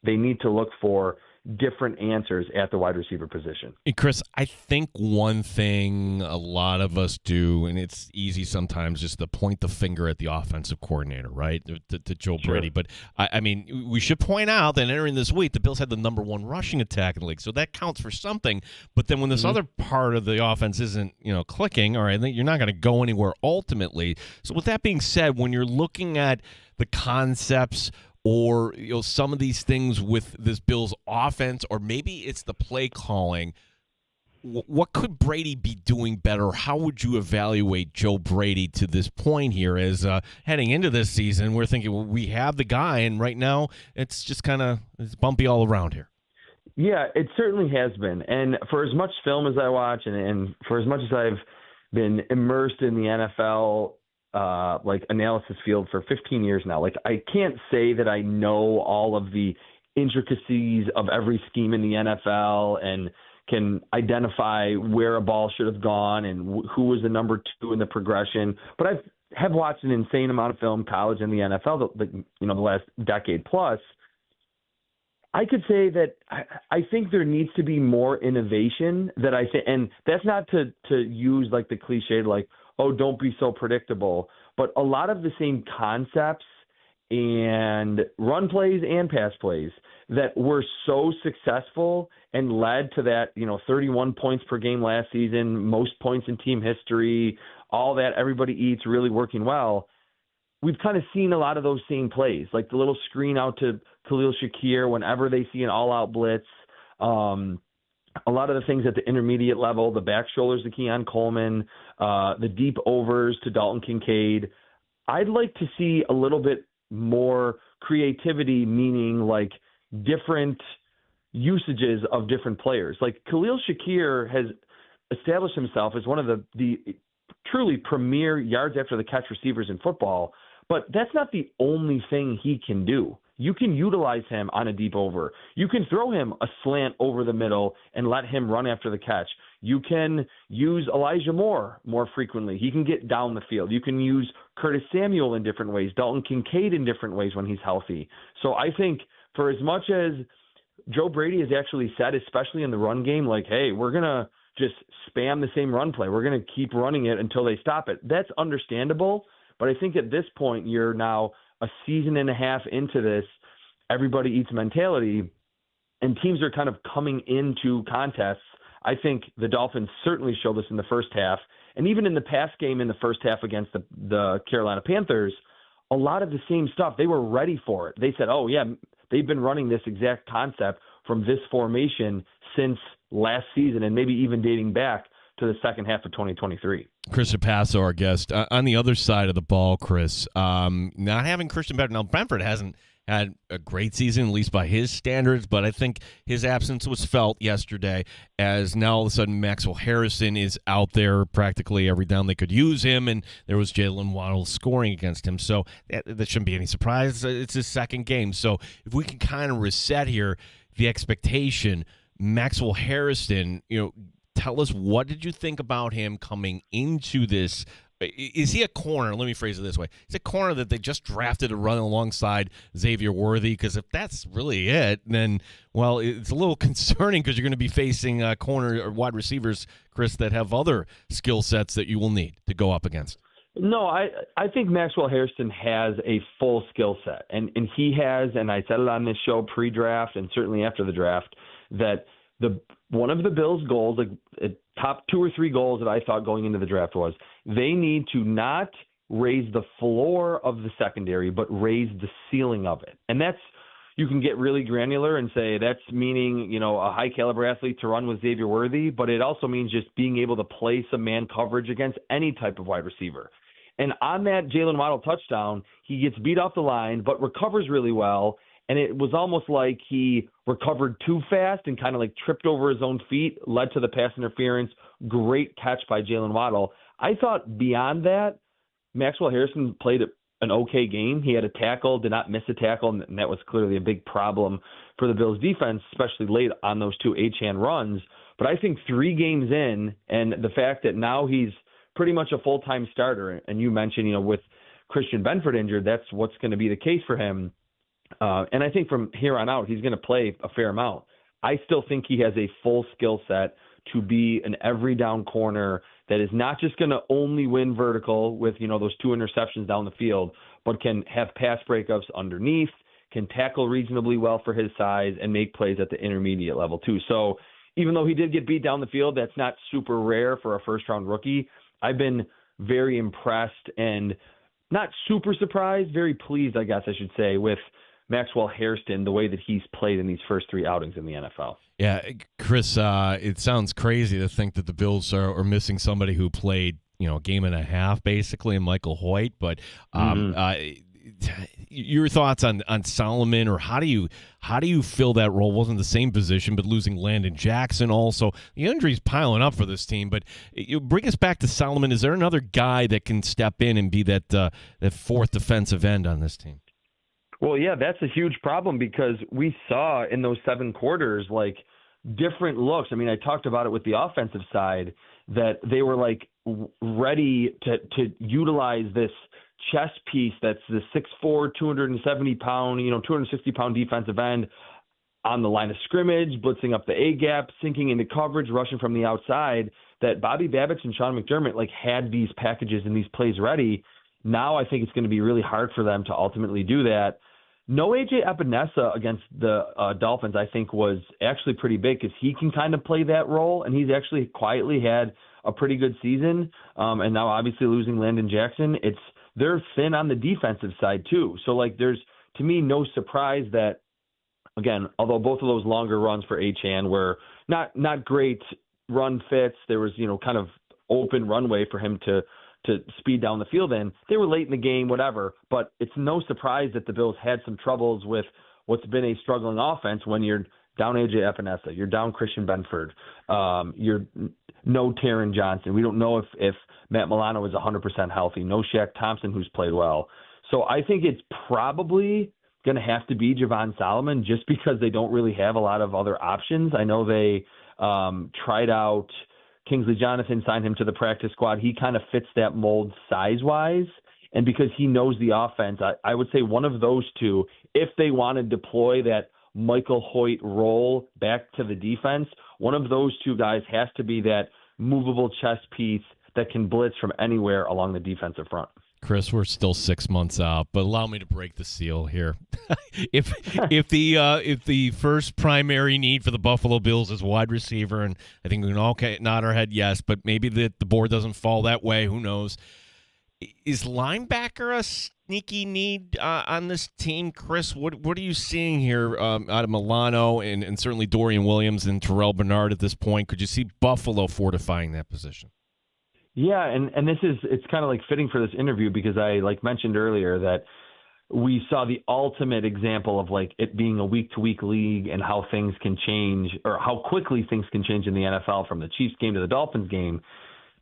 they need to look for different answers at the wide receiver position. Hey, Chris, I think one thing a lot of us do, and it's easy sometimes, just to point the finger at the offensive coordinator, right, to Joe Brady. But, I mean, we should point out that entering this week, the Bills had the number 1 rushing attack in the league, so that counts for something. But then when this other part of the offense isn't, clicking, all right, you're not going to go anywhere ultimately. So with that being said, when you're looking at the concepts or some of these things with this Bills offense, or maybe it's the play calling, what could Brady be doing better? How would you evaluate Joe Brady to this point here as heading into this season? We're thinking, well, we have the guy, and right now it's just it's bumpy all around here. Yeah, it certainly has been. And for as much film as I watch, and for as much as I've been immersed in the NFL analysis field for 15 years now, I can't say that I know all of the intricacies of every scheme in the NFL and can identify where a ball should have gone and who was the number 2 in the progression. But I have watched an insane amount of film, college and the NFL, the last decade plus. I could say that I think there needs to be more innovation that I think, and that's not to use the cliche, oh, don't be so predictable. But a lot of the same concepts and run plays and pass plays that were so successful and led to that, 31 points per game last season, most points in team history, all that everybody eats really working well. We've kind of seen a lot of those same plays, like the little screen out to Khalil Shakir whenever they see an all-out blitz. A lot of the things at the intermediate level, the back shoulders to Keon Coleman, the deep overs to Dalton Kincaid. I'd like to see a little bit more creativity, meaning different usages of different players. Khalil Shakir has established himself as one of the truly premier yards after the catch receivers in football, but that's not the only thing he can do. You can utilize him on a deep over. You can throw him a slant over the middle and let him run after the catch. You can use Elijah Moore more frequently. He can get down the field. You can use Curtis Samuel in different ways, Dalton Kincaid in different ways when he's healthy. So I think for as much as Joe Brady has actually said, especially in the run game, hey, we're going to just spam the same run play. We're going to keep running it until they stop it. That's understandable. But I think at this point, you're now a season and a half into this everybody eats mentality, and teams are kind of coming into contests. I think the Dolphins certainly showed this in the first half, and even in the pass game in the first half against the Carolina Panthers, a lot of the same stuff. They were ready for it. They said, oh, yeah, they've been running this exact concept from this formation since last season, and maybe even dating back to the second half of 2023. Chris Passo, our guest. On the other side of the ball, Chris, not having Christian Benford. Now, Benford hasn't had a great season, at least by his standards, but I think his absence was felt yesterday as now all of a sudden Maxwell Harrison is out there practically every down they could use him, and there was Jalen Waddle scoring against him. So that shouldn't be any surprise. It's his second game. So if we can kind of reset here the expectation, Maxwell Harrison, tell us, what did you think about him coming into this? Is he a corner? Let me phrase it this way. He's a corner that they just drafted to run alongside Xavier Worthy, because if that's really it, then, well, it's a little concerning because you're going to be facing corner or wide receivers, Chris, that have other skill sets that you will need to go up against. No, I think Maxwell Harrison has a full skill set, and he has, and I said it on this show pre-draft and certainly after the draft, that one of the Bills' goals, top 2 or 3 goals that I thought going into the draft was they need to not raise the floor of the secondary, but raise the ceiling of it. And that's, you can get really granular and say that's meaning, a high caliber athlete to run with Xavier Worthy, but it also means just being able to play some man coverage against any type of wide receiver. And on that Jalen Waddle touchdown, he gets beat off the line, but recovers really well. And it was almost like he recovered too fast and kind of like tripped over his own feet, led to the pass interference. Great catch by Jalen Waddle. I thought beyond that, Maxwell Harrison played an okay game. He had a tackle, did not miss a tackle, and that was clearly a big problem for the Bills defense, especially late on those two Achane runs. But I think 3 games in, and the fact that now he's pretty much a full-time starter, and you mentioned, with Christian Benford injured, that's what's going to be the case for him. And I think from here on out, he's going to play a fair amount. I still think he has a full skill set to be an every down corner that is not just going to only win vertical with, those 2 interceptions down the field, but can have pass breakups underneath, can tackle reasonably well for his size, and make plays at the intermediate level too. So even though he did get beat down the field, that's not super rare for a first-round rookie. I've been very impressed and not super surprised, very pleased, I guess I should say, with Maxwell Hairston, the way that he's played in these first 3 outings in the NFL. Yeah, Chris, it sounds crazy to think that the Bills are missing somebody who played, a game and a half basically, in Michael Hoyt. But your thoughts on Solomon, or how do you fill that role? Wasn't the same position, but losing Landon Jackson also. The injuries piling up for this team. But you bring us back to Solomon. Is there another guy that can step in and be that fourth defensive end on this team? Well, yeah, that's a huge problem because we saw in those 7 quarters, like, different looks. I mean, I talked about it with the offensive side, that they were, like, ready to utilize this chess piece that's the 6'4", 270-pound, 260-pound defensive end on the line of scrimmage, blitzing up the A-gap, sinking into coverage, rushing from the outside, that Bobby Babich and Sean McDermott, like, had these packages and these plays ready. Now I think it's going to be really hard for them to ultimately do that. No A.J. Epinesa against the Dolphins, I think, was actually pretty big because he can kind of play that role, and he's actually quietly had a pretty good season. And now obviously losing Landon Jackson, they're thin on the defensive side too. So, like, there's, to me, no surprise that, again, although both of those longer runs for Achane were not great run fits, there was, kind of open runway for him to speed down the field in. They were late in the game, whatever, but it's no surprise that the Bills had some troubles with what's been a struggling offense when you're down A.J. Epinesa, you're down Christian Benford, you're no Taron Johnson. We don't know if Matt Milano is 100% healthy, no Shaq Thompson, who's played well. So I think it's probably going to have to be Javon Solomon just because they don't really have a lot of other options. I know they tried out Kingsley Jonathan, signed him to the practice squad. He kind of fits that mold size-wise, and because he knows the offense, I would say one of those two, if they want to deploy that Michael Hoyt role back to the defense, one of those two guys has to be that movable chess piece that can blitz from anywhere along the defensive front. Chris, we're still 6 months out, but allow me to break the seal here. if the first primary need for the Buffalo Bills is wide receiver, and I think we can all nod our head yes, but maybe the board doesn't fall that way. Who knows? Is linebacker a sneaky need on this team, Chris? What are you seeing here out of Milano and certainly Dorian Williams and Terrell Bernard at this point? Could you see Buffalo fortifying that position? Yeah, and it's kind of like fitting for this interview because I mentioned earlier that we saw the ultimate example of like it being a week-to-week league and how things can change or how quickly things can change in the NFL from the Chiefs game to the Dolphins game.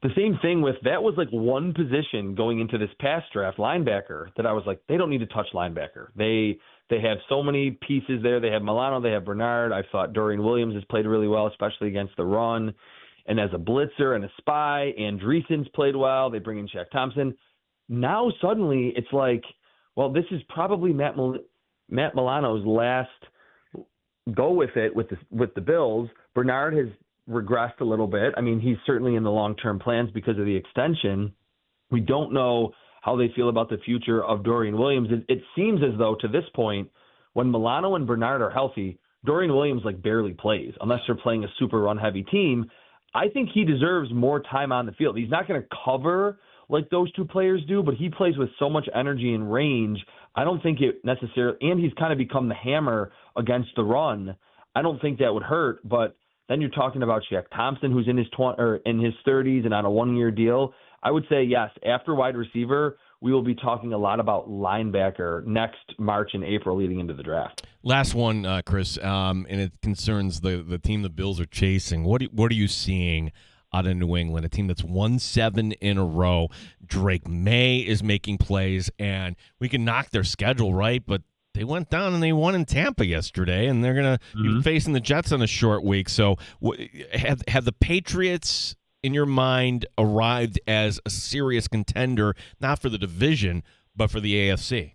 The same thing with that was like one position going into this past draft, linebacker, that I was like, they don't need to touch linebacker. They have so many pieces there. They have Milano, they have Bernard. I thought Dorian Williams has played really well, especially against the run. And as a blitzer and a spy, Andreessen's played well. They bring in Shaq Thompson. Now suddenly it's like, well, this is probably Matt Milano's last go with it with the Bills. Bernard has regressed a little bit. I mean, he's certainly in the long-term plans because of the extension. We don't know how they feel about the future of Dorian Williams. It seems as though to this point, when Milano and Bernard are healthy, Dorian Williams barely plays unless they're playing a super run-heavy team. I think he deserves more time on the field. He's not going to cover like those two players do, but he plays with so much energy and range. I don't think it necessarily, and he's kind of become the hammer against the run. I don't think that would hurt, but then you're talking about Shaq Thompson, who's in his 30s and on a one-year deal. I would say, yes, after wide receiver, we will be talking a lot about linebacker next March and April leading into the draft. Last one, Chris, and it concerns the team the Bills are chasing. What are you seeing out of New England, a team that's won 7 in a row? Drake May is making plays, and we can knock their schedule, right? But they went down and they won in Tampa yesterday, and they're going to be facing the Jets on a short week. So have the Patriots, in your mind, arrived as a serious contender, not for the division, but for the AFC?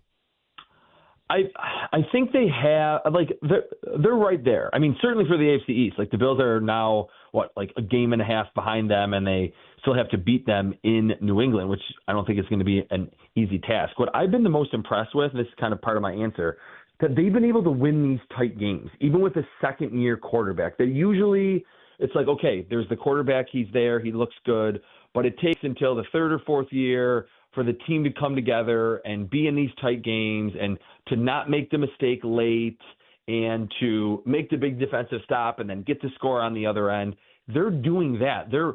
I think they have, like, they're right there. I mean, certainly for the AFC East, like the Bills are now like a game and a half behind them, and they still have to beat them in New England, which I don't think is going to be an easy task. What I've been the most impressed with, and this is kind of part of my answer, that they've been able to win these tight games, even with a second-year quarterback. That usually it's like, okay, there's the quarterback, he's there, he looks good, but it takes until the third or fourth year for the team to come together and be in these tight games and to not make the mistake late and to make the big defensive stop and then get the score on the other end. They're doing that. They're,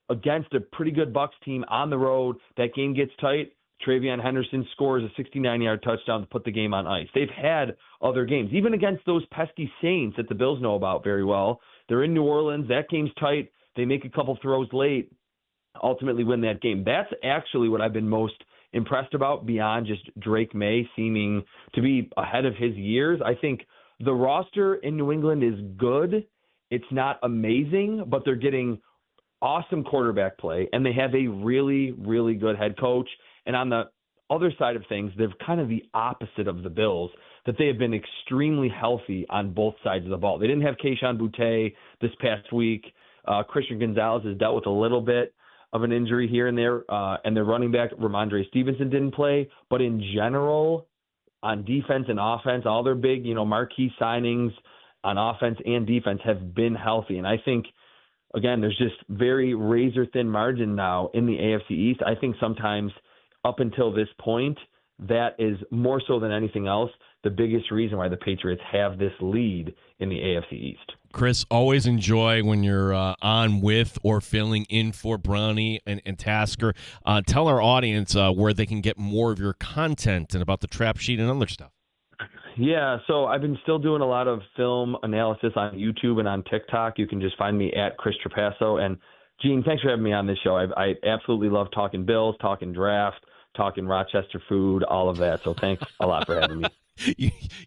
against a pretty good Bucs team on the road. That game gets tight. Travion Henderson scores a 69-yard touchdown to put the game on ice. They've had other games, even against those pesky Saints that the Bills know about very well. They're in New Orleans. That game's tight. They make a couple throws late, ultimately win that game. That's actually what I've been most impressed about beyond just Drake May seeming to be ahead of his years. I think the roster in New England is good. It's not amazing, but they're getting awesome quarterback play, and they have a really, really good head coach. And on the other side of things, they're kind of the opposite of the Bills, that they have been extremely healthy on both sides of the ball. They didn't have Kayshon Boutte this past week. Christian Gonzalez has dealt with a little bit of an injury here and there, and their running back, Ramondre Stevenson, didn't play. But in general, on defense and offense, all their big, marquee signings on offense and defense have been healthy. And I think, again, there's just very razor-thin margin now in the AFC East. I think sometimes up until this point, that is more so than anything else the biggest reason why the Patriots have this lead in the AFC East. Chris, always enjoy when you're on with or filling in for Brownie and Tasker. Tell our audience where they can get more of your content and about the trap sheet and other stuff. Yeah, so I've been still doing a lot of film analysis on YouTube and on TikTok. You can just find me at Chris Trapasso. And, Gene, thanks for having me on this show. I absolutely love talking Bills, talking draft, talking Rochester food, all of that. So thanks a lot for having me.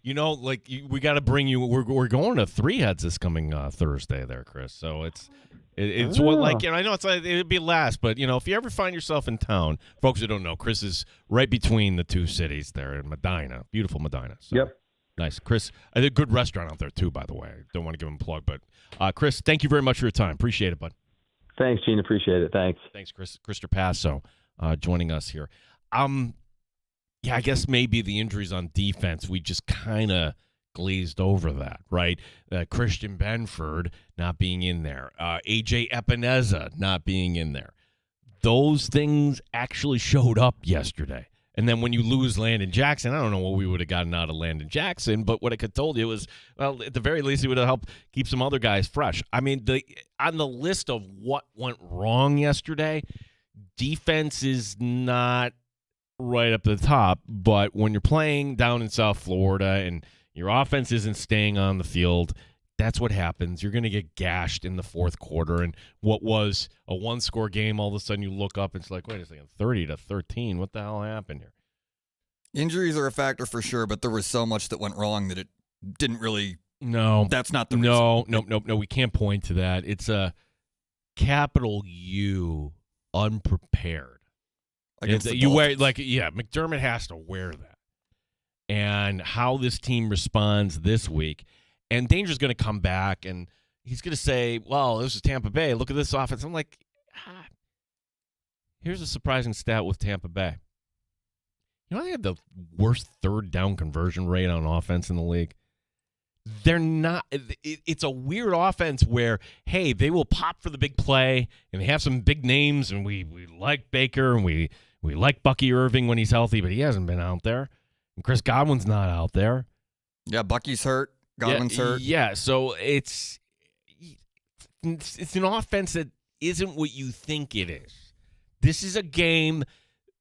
We got to bring you. We're going to Three Heads this coming Thursday, there, Chris. So it's I know it'd be last, but if you ever find yourself in town, folks who don't know, Chris is right between the two cities there in Medina, beautiful Medina. So, yep. Nice, Chris. A good restaurant out there too, by the way. Don't want to give him a plug, but Chris, thank you very much for your time. Appreciate it, bud. Thanks, Gene. Appreciate it. Thanks, Chris Trapasso, joining us here. Yeah, I guess maybe the injuries on defense, we just kind of glazed over that, right? Christian Benford not being in there. A.J. Epineza not being in there. Those things actually showed up yesterday. And then when you lose Landon Jackson, I don't know what we would have gotten out of Landon Jackson, but what I could told you was, well, at the very least, it would have helped keep some other guys fresh. I mean, on the list of what went wrong yesterday, defense is not right up to the top, but when you're playing down in South Florida and your offense isn't staying on the field, that's what happens. You're going to get gashed in the fourth quarter, and what was a one-score game, all of a sudden you look up and it's like, wait a second, 30-13, what the hell happened here? Injuries are a factor for sure, but there was so much that went wrong that it didn't really. No, that's not the reason. No. We can't point to that. It's a capital U, unprepared. McDermott has to wear that. And how this team responds this week, and Danger's going to come back and he's going to say, well, this is Tampa Bay. Look at this offense. I'm like, here's a surprising stat with Tampa Bay. They have the worst third down conversion rate on offense in the league. They're not. It's a weird offense where, hey, they will pop for the big play, and they have some big names, and we like Baker, and we like Bucky Irving when he's healthy, but he hasn't been out there. And Chris Godwin's not out there. Yeah, Bucky's hurt. Godwin's hurt. Yeah, so it's an offense that isn't what you think it is. This is a game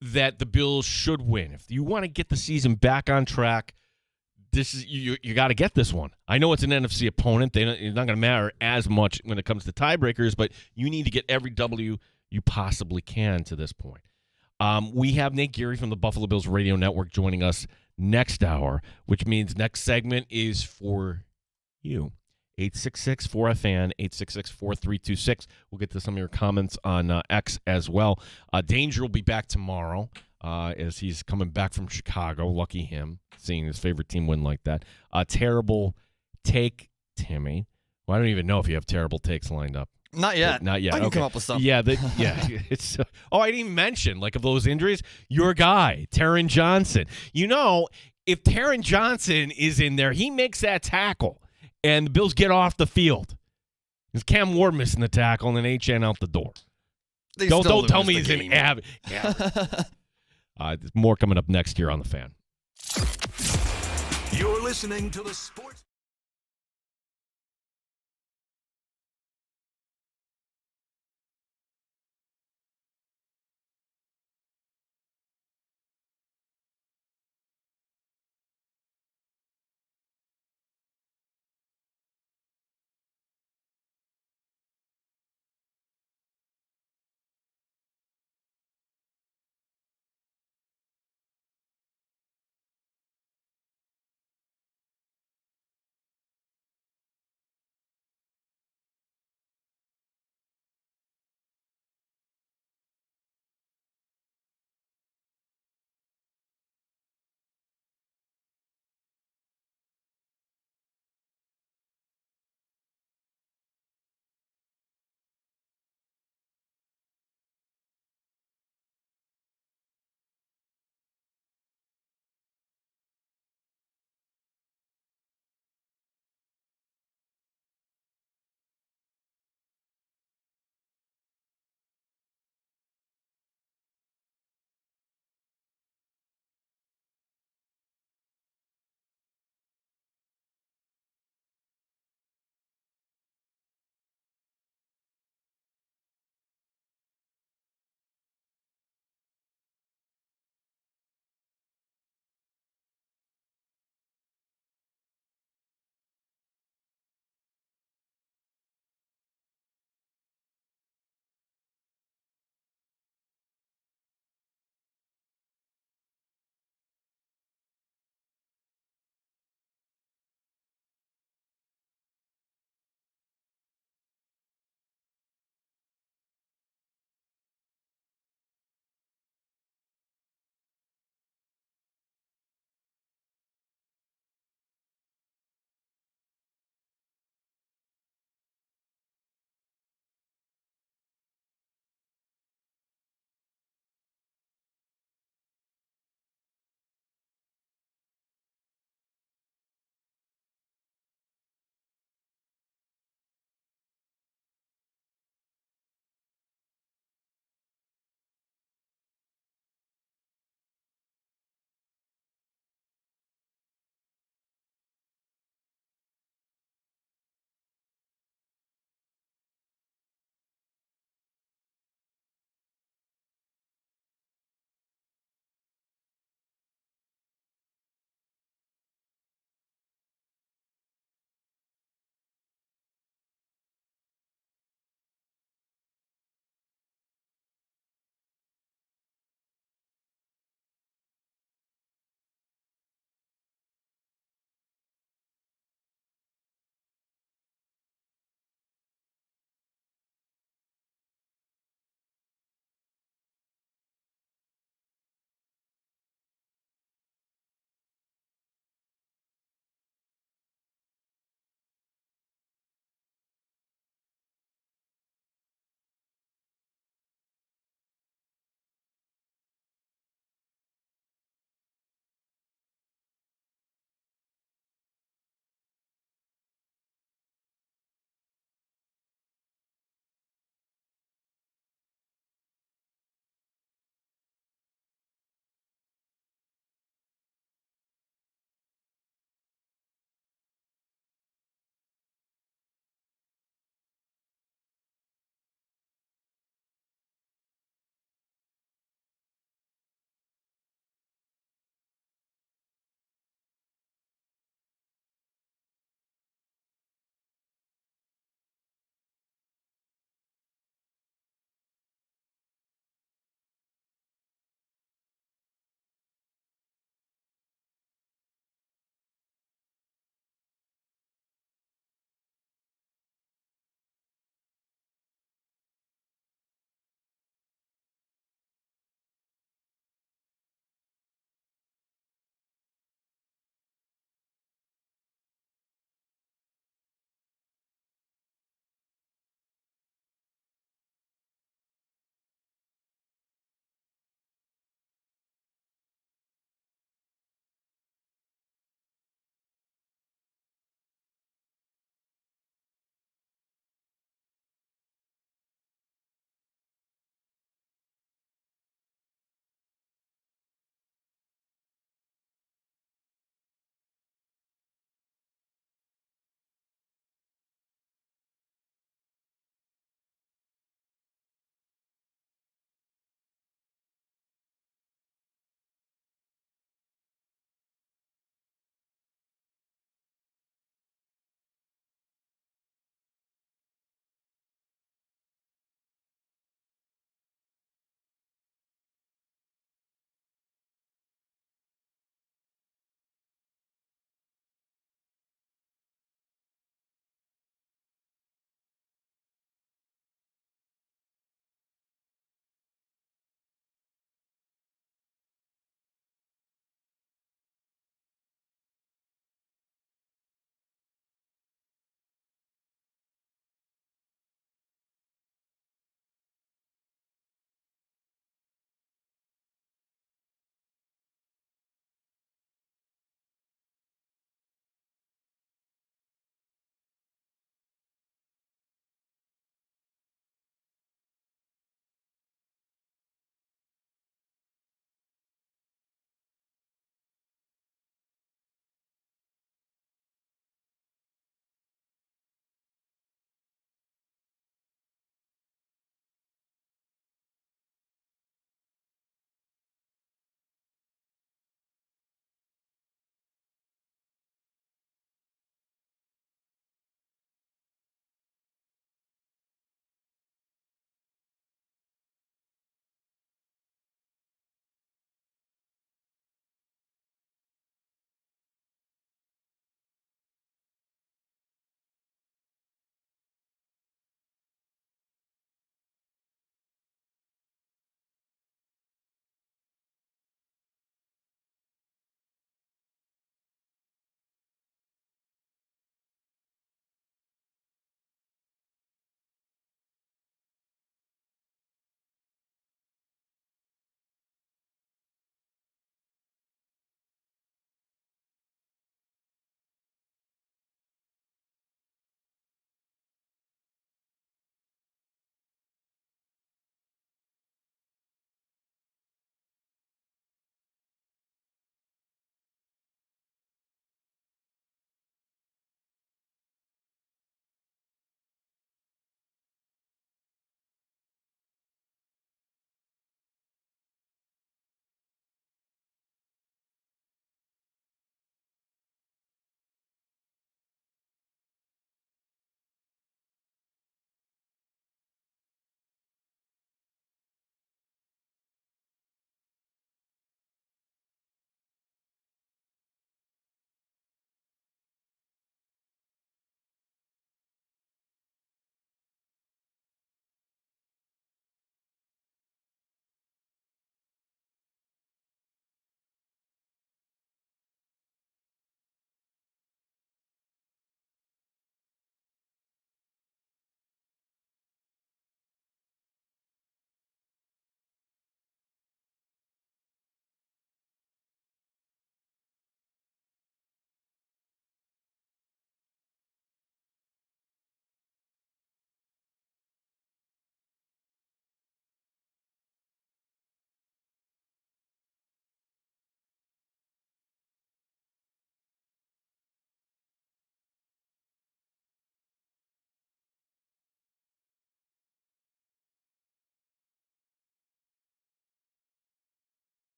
that the Bills should win. If you want to get the season back on track, this is you got to get this one. I know it's an NFC opponent. It's not going to matter as much when it comes to tiebreakers, but you need to get every W you possibly can to this point. We have Nate Geary from the Buffalo Bills Radio Network joining us next hour, which means next segment is for you. 866-4FAN, 866-4326. We'll get to some of your comments on X as well. Danger will be back tomorrow as he's coming back from Chicago. Lucky him, seeing his favorite team win like that. Terrible take, Timmy. Well, I don't even know if you have terrible takes lined up. Not yet. Not yet. I can Okay. come up with some. Yeah, it's. I didn't even mention, like, of those injuries, your guy, Taron Johnson. You know, if Taron Johnson is in there, he makes that tackle, and the Bills get off the field. It's Cam Ward missing the tackle, and then HN out the door. Don't tell me he's an avid. Yeah. There's more coming up next year on The Fan. You're listening to the Sports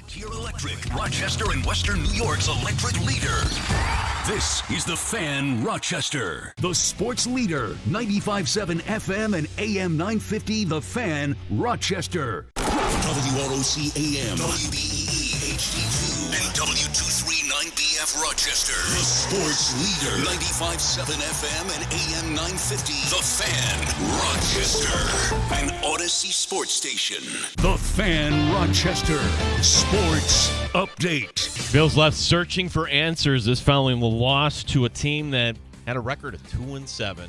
Frontier Electric, Rochester and Western New York's electric leader. This is The Fan Rochester, the sports leader, 95.7 FM and AM 950, The Fan Rochester. WROC AM, WBEE HD2, and W239BF Rochester. The sports leader, 95.7 FM and AM 950, The Fan Rochester. An Odyssey sports station. The Fan Rochester Sports Update. Bills left searching for answers this following the loss to a team that had a record of 2-7.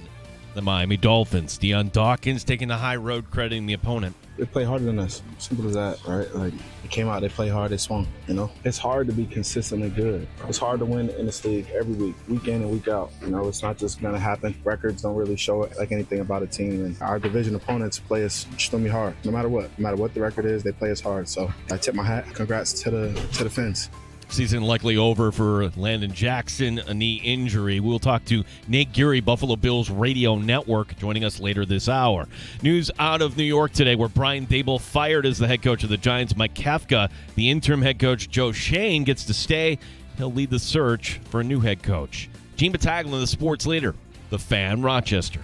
The Miami Dolphins. Deion Dawkins taking the high road, crediting the opponent. They play harder than us. Simple as that, right? Like, they came out, they play hard, they swung, you know? It's hard to be consistently good. It's hard to win in this league every week, week in and week out. You know, it's not just going to happen. Records don't really show it like anything about a team. And our division opponents play us extremely hard, no matter what. No matter what the record is, they play us hard. So I tip my hat. Congrats to the Fins. Season likely over for Landon Jackson, a knee injury. We'll talk to Nate Geary, Buffalo Bills Radio Network, joining us later this hour. News out of New York today, where Brian Daboll fired as the head coach of the Giants. Mike Kafka, the interim head coach Joe Shane, gets to stay. He'll lead the search for a new head coach. Gene Battaglia, the sports leader, The Fan Rochester.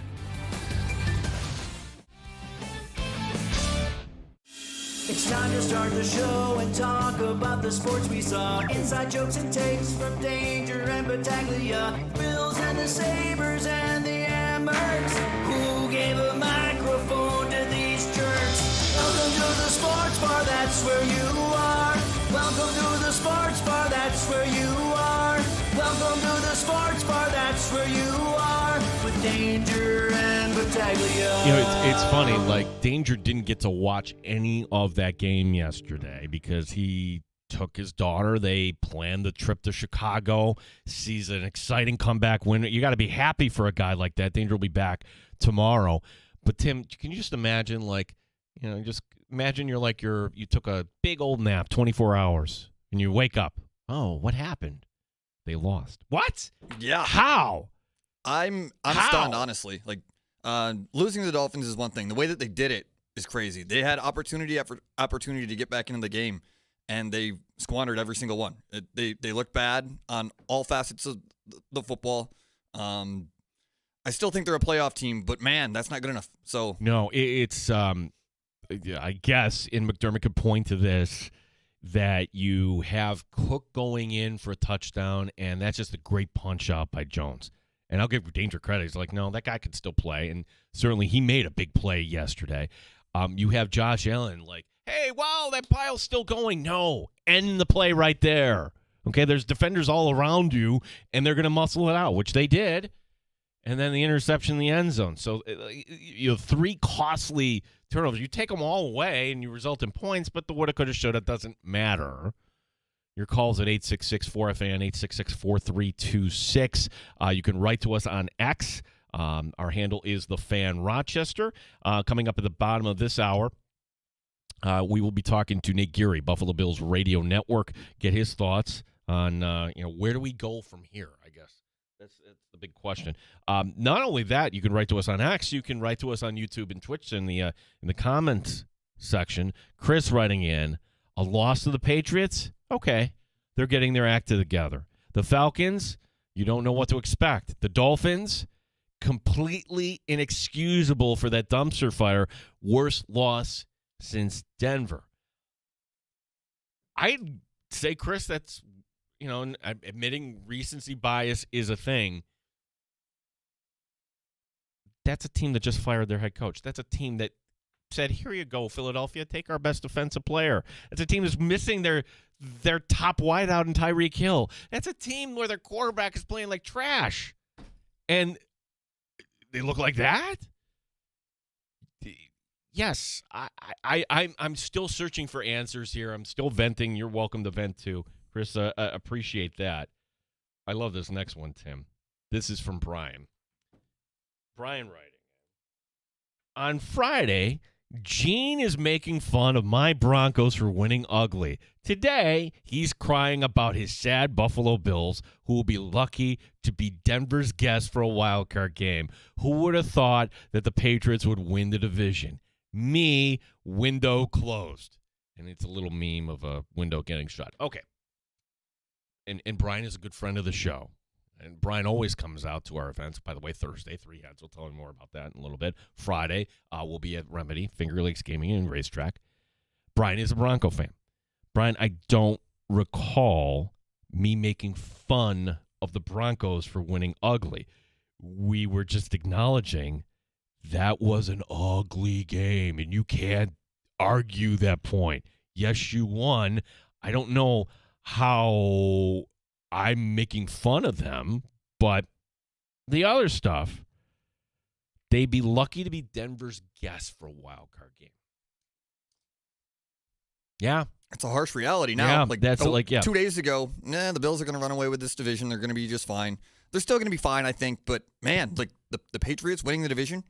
It's time to start the show and talk about the sports we saw. Inside jokes and takes from Danger and Battaglia. Bills and the Sabres and the Amherst. Who gave a microphone to these jerks? Welcome to the sports bar, that's where you are. Welcome to the sports bar, that's where you are. Welcome to the sports bar, that's where you are. With Danger and Battaglia. You know, it's funny, like, Danger didn't get to watch any of that game yesterday because he took his daughter. They planned the trip to Chicago, sees an exciting comeback win. You got to be happy for a guy like that. Danger will be back tomorrow. But, Tim, can you just imagine, like, you know, just imagine you took a big old nap, 24 hours, and you wake up. Oh, what happened? They lost. What? Yeah. How? I'm stunned, honestly. Like, losing the Dolphins is one thing. The way that they did it is crazy. They had opportunity after opportunity to get back into the game, and they squandered every single one. They looked bad on all facets of the football. I still think they're a playoff team, but man, that's not good enough. So no, it's I guess, and McDermott could point to this, that you have Cook going in for a touchdown, and that's just a great punch out by Jones. And I'll give Danger credit. He's like, no, that guy could still play. And certainly he made a big play yesterday. You have Josh Allen like, hey, wow, that pile's still going. No, end the play right there. Okay, there's defenders all around you, and they're going to muscle it out, which they did. And then the interception in the end zone. So you have three costly turnovers. You take them all away, and you result in points, but the woulda, coulda, shoulda doesn't matter. Your calls at 866-4FAN, 866-4326. You can write to us on X. Our handle is The Fan Rochester. Coming up at the bottom of this hour, we will be talking to Nate Geary, Buffalo Bills Radio Network, get his thoughts on where do we go from here, I guess. That's the big question. Not only that, you can write to us on X. You can write to us on YouTube and Twitch in the comments section. Chris writing in, a loss to the Patriots? Okay, they're getting their act together. The Falcons, you don't know what to expect. The Dolphins, completely inexcusable for that dumpster fire. Worst loss since Denver. I'd say, Chris, that's, admitting recency bias is a thing. That's a team that just fired their head coach. That's a team that said, here you go, Philadelphia, take our best defensive player. It's a team that's missing their top wideout in Tyreek Hill. That's a team where their quarterback is playing like trash. And they look like that? Yes, I'm still searching for answers here. I'm still venting. You're welcome to vent too. Chris, appreciate that. I love this next one, Tim. This is from Brian. Brian writing. On Friday, Gene is making fun of my Broncos for winning ugly. Today, he's crying about his sad Buffalo Bills, who will be lucky to be Denver's guest for a wild card game. Who would have thought that the Patriots would win the division? Me, window closed. And it's a little meme of a window getting shut. Okay. And Brian is a good friend of the show. And Brian always comes out to our events. By the way, Thursday, 3 Heads. We'll tell you more about that in a little bit. Friday, we'll be at Remedy, Finger Lakes Gaming and Racetrack. Brian is a Bronco fan. Brian, I don't recall me making fun of the Broncos for winning ugly. We were just acknowledging that was an ugly game, and you can't argue that point. Yes, you won. I don't know how I'm making fun of them, but the other stuff, they'd be lucky to be Denver's guest for a wild card game. Yeah. It's a harsh reality now. Yeah, like that's 2 days ago, the Bills are going to run away with this division. They're going to be just fine. They're still going to be fine, I think. But, man, like the Patriots winning the division,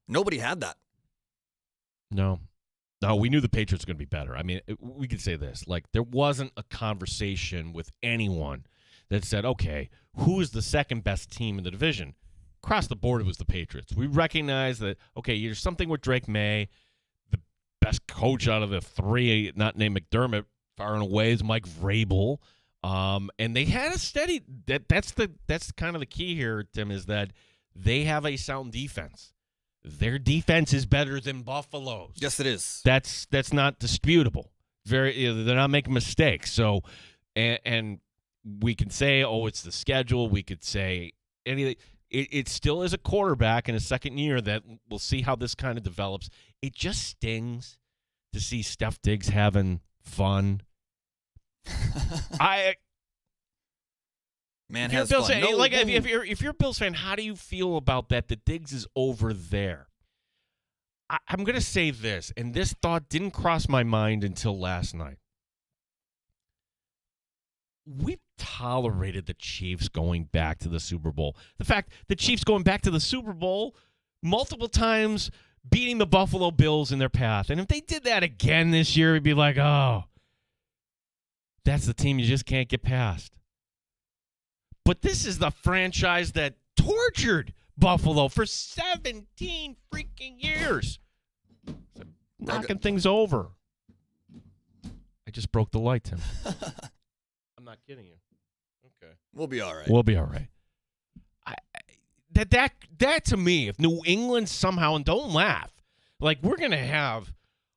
nobody had that. No, we knew the Patriots were going to be better. I mean, we could say this. Like, there wasn't a conversation with anyone that said, okay, who is the second best team in the division? Across the board, it was the Patriots. We recognize that, okay, there's something with Drake May. The best coach out of the three, not named McDermott, far and away, is Mike Vrabel. And they had a steady that's kind of the key here, Tim, is that they have a sound defense. Their defense is better than Buffalo's. Yes, it is. That's not disputable. They're not making mistakes. So, and we can say, oh, it's the schedule. We could say anything. It still is a quarterback in his second year that we'll see how this kind of develops. It just stings to see Steph Diggs having fun. Man if you're has a Bills fun. fan, if you're a Bills fan, how do you feel about that? That Diggs is over there. I'm going to say this, and this thought didn't cross my mind until last night. We've tolerated the Chiefs going back to the Super Bowl. The fact the Chiefs going back to the Super Bowl multiple times, beating the Buffalo Bills in their path. And if they did that again this year, we'd be like, oh, that's the team you just can't get past. But this is the franchise that tortured Buffalo for 17 freaking years. So knocking things over. I just broke the light, Tim. I'm not kidding you. Okay. We'll be all right. We'll be all right. That to me, if New England somehow, and don't laugh, like we're going to have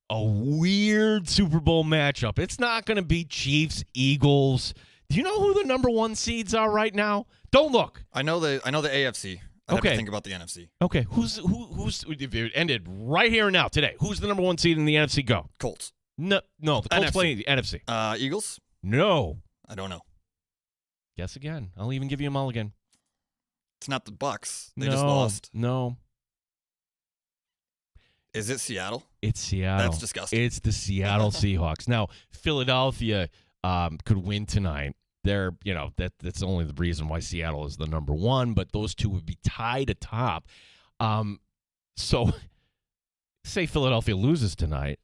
a weird Super Bowl matchup. It's not going to be Chiefs, Eagles. Do you know who the number one seeds are right now? Don't look. I know the AFC. I have to think about the NFC. Okay, who's if it ended right here and now today? Who's the number one seed in the NFC? Go. Colts. No, the Colts playing the NFC. Eagles? No. I don't know. Guess again. I'll even give you a mulligan. It's not the Bucks. They just lost. No. Is it Seattle? It's Seattle. That's disgusting. It's the Seattle Seahawks. Now, Philadelphia could win tonight. They're, that's only the reason why Seattle is the number one, but those two would be tied atop. So, say Philadelphia loses tonight.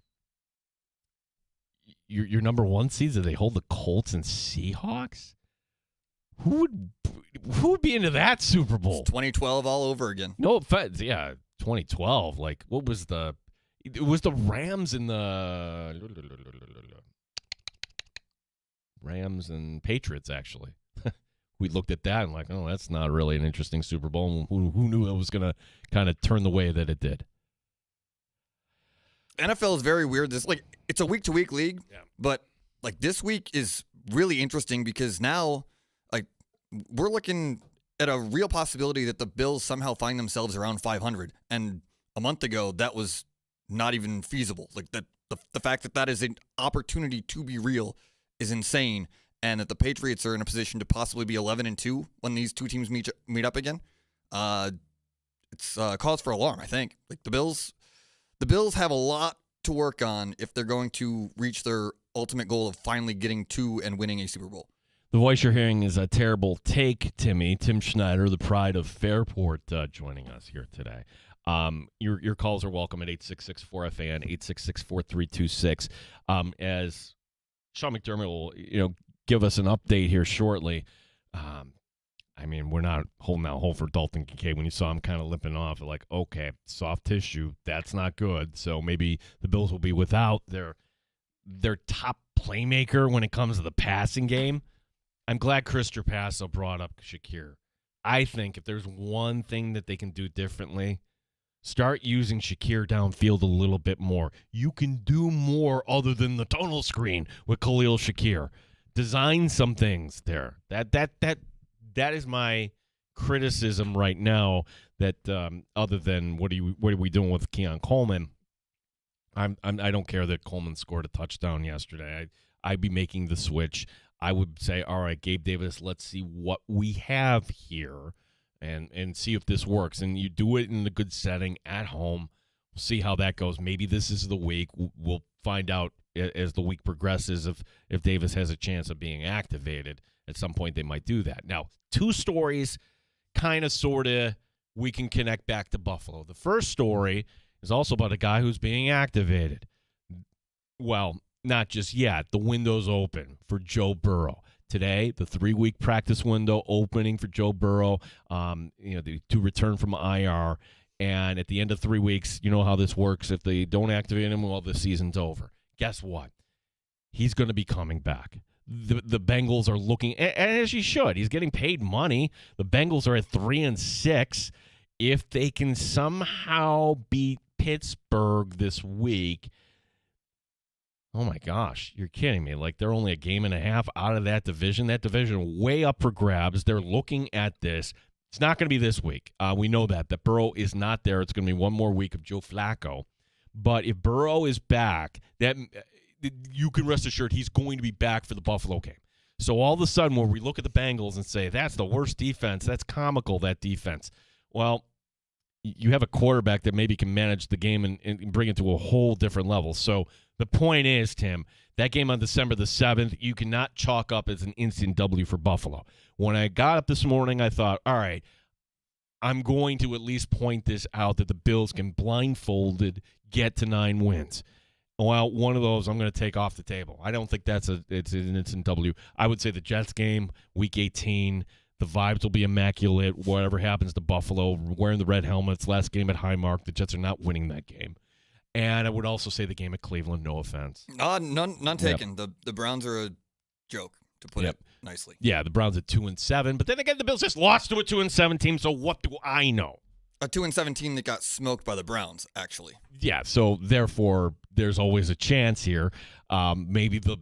Your number one seeds, do they hold the Colts and Seahawks? Who would be into that Super Bowl? It's 2012 all over again. No offense, 2012. Like, what was the? It was the Rams and the Rams and Patriots. Actually, we looked at that and like, oh, that's not really an interesting Super Bowl. Who knew it was going to kind of turn the way that it did? NFL is very weird. It's a week-to-week league, yeah. But like this week is really interesting because now, like, we're looking at a real possibility that the Bills somehow find themselves around 500. And a month ago, that was not even feasible. Like the fact that is an opportunity to be real is insane, and that the Patriots are in a position to possibly be 11-2 when these two teams meet up again. It's cause for alarm. I think like the Bills have a lot to work on if they're going to reach their ultimate goal of finally getting to and winning a Super Bowl. The voice you're hearing is a terrible take, Timmy. Tim Schneider, the pride of Fairport, joining us here today. Your calls are welcome at 866-4FAN, 866-4326. As Sean McDermott will, give us an update here shortly. I mean, we're not holding out hope for Dalton Kincaid. When you saw him kind of limping off, like, okay, soft tissue, that's not good. So maybe the Bills will be without their their top playmaker when it comes to the passing game. I'm glad Chris Trapasso brought up Shakir. I think if there's one thing that they can do differently, start using Shakir downfield a little bit more. You can do more other than the tunnel screen with Khalil Shakir. Design some things there. That is my criticism right now. That other than what are we doing with Keon Coleman? I don't care that Coleman scored a touchdown yesterday. I'd be making the switch. I would say, all right, Gabe Davis, let's see what we have here and see if this works. And you do it in a good setting at home. We'll see how that goes. Maybe this is the week. We'll find out as the week progresses if Davis has a chance of being activated. At some point, they might do that. Now, two stories kind of, sort of, we can connect back to Buffalo. The first story is also about a guy who's being activated. Well, not just yet. The window's open for Joe Burrow. Today, the 3-week practice window opening for Joe Burrow, to return from IR. And at the end of 3 weeks, you know how this works. If they don't activate him, well, the season's over. Guess what? He's going to be coming back. The Bengals are looking, and as he should. He's getting paid money. The Bengals are at 3-6. If they can somehow beat Pittsburgh this week, oh my gosh, you're kidding me. Like, they're only a game and a half out of that division. That division way up for grabs. They're looking at this. It's not going to be this week. We know that Burrow is not there. It's going to be one more week of Joe Flacco. But if Burrow is back, that you can rest assured he's going to be back for the Buffalo game. So all of a sudden, when we look at the Bengals and say, that's the worst defense, that's comical, that defense. Well, you have a quarterback that maybe can manage the game and bring it to a whole different level. So the point is, Tim, that game on December the 7th, you cannot chalk up as an instant W for Buffalo. When I got up this morning, I thought, all right, I'm going to at least point this out that the Bills can blindfolded get to 9 wins. Well, one of those I'm going to take off the table. I don't think it's an instant W. I would say the Jets game, Week 18, the vibes will be immaculate. Whatever happens to Buffalo, wearing the red helmets, last game at Highmark, the Jets are not winning that game. And I would also say the game at Cleveland, no offense. None taken. Yep. The Browns are a joke, to put it nicely. Yeah, the Browns at 2-7. But then again, the Bills just lost to a 2-7 team, so what do I know? A 2-7 team that got smoked by the Browns, actually. Yeah, so therefore, there's always a chance here. Maybe the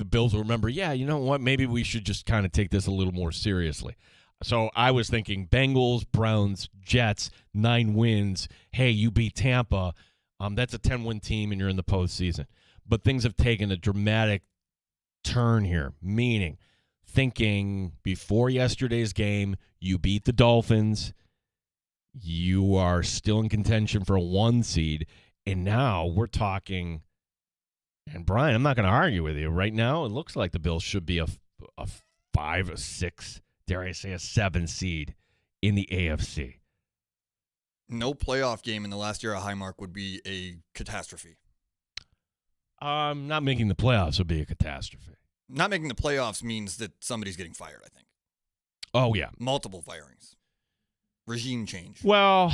Bills will remember, yeah, you know what? Maybe we should just kind of take this a little more seriously. So I was thinking Bengals, Browns, Jets, 9 wins. Hey, you beat Tampa. That's a 10-win team, and you're in the postseason. But things have taken a dramatic turn here, meaning thinking before yesterday's game, you beat the Dolphins. You are still in contention for a 1 seed. And now we're talking, and Brian, I'm not going to argue with you. Right now, it looks like the Bills should be a 5, a 6, dare I say a 7 seed in the AFC. No playoff game in the last year at Highmark would be a catastrophe. Not making the playoffs would be a catastrophe. Not making the playoffs means that somebody's getting fired, I think. Oh, yeah. Multiple firings. Regime change. Well,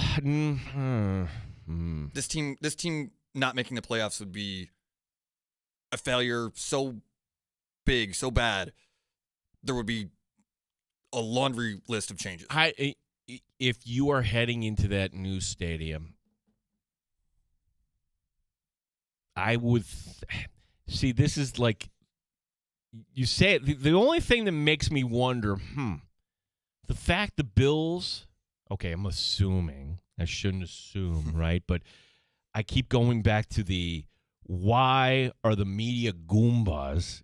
This team not making the playoffs would be a failure so big, so bad, there would be a laundry list of changes. If you are heading into that new stadium, I would see. This is like you say it. The only thing that makes me wonder, the fact the Bills. Okay, I'm assuming. I shouldn't assume, right? But I keep going back to the why are the media Goombas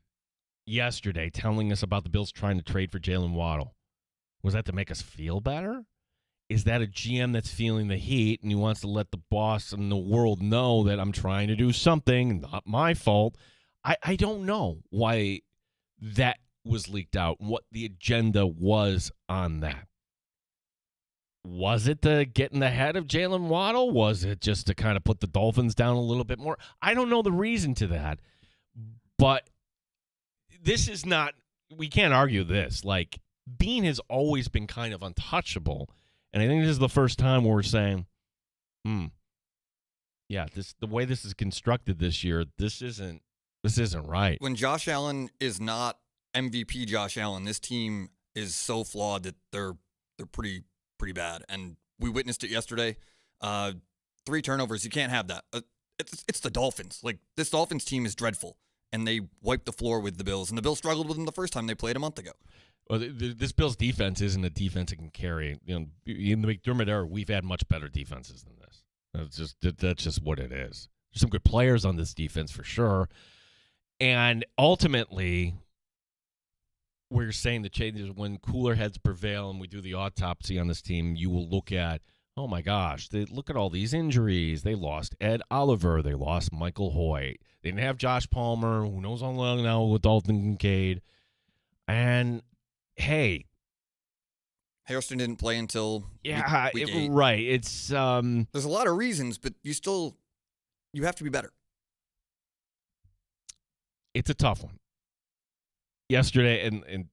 yesterday telling us about the Bills trying to trade for Jalen Waddle? Was that to make us feel better? Is that a GM that's feeling the heat and he wants to let the boss and the world know that I'm trying to do something, not my fault? I don't know why that was leaked out and what the agenda was on that. Was it to get in the head of Jalen Waddle? Was it just to kind of put the Dolphins down a little bit more? I don't know the reason to that, but this is not, we can't argue this. Like, Bean has always been kind of untouchable, and I think this is the first time where we're saying, Yeah, the way this is constructed this year, this isn't right. When Josh Allen is not MVP Josh Allen, this team is so flawed that they're pretty bad. And we witnessed it yesterday. 3 turnovers, you can't have that. It's the Dolphins. Like, this Dolphins team is dreadful, and they wiped the floor with the Bills. And the Bills struggled with them the first time they played a month ago. Well, this Bills defense isn't a defense that can carry. In the McDermott era, we've had much better defenses than this. That's just what it is. There's some good players on this defense for sure. And ultimately, we're saying the changes when cooler heads prevail and we do the autopsy on this team, you will look at, oh my gosh, look at all these injuries. They lost Ed Oliver. They lost Michael Hoyt. They didn't have Josh Palmer. Who knows how long now with Dalton Kincaid. And, hey. Hairston didn't play until week 8. Right. It's there's a lot of reasons, but you have to be better. It's a tough one. Yesterday, and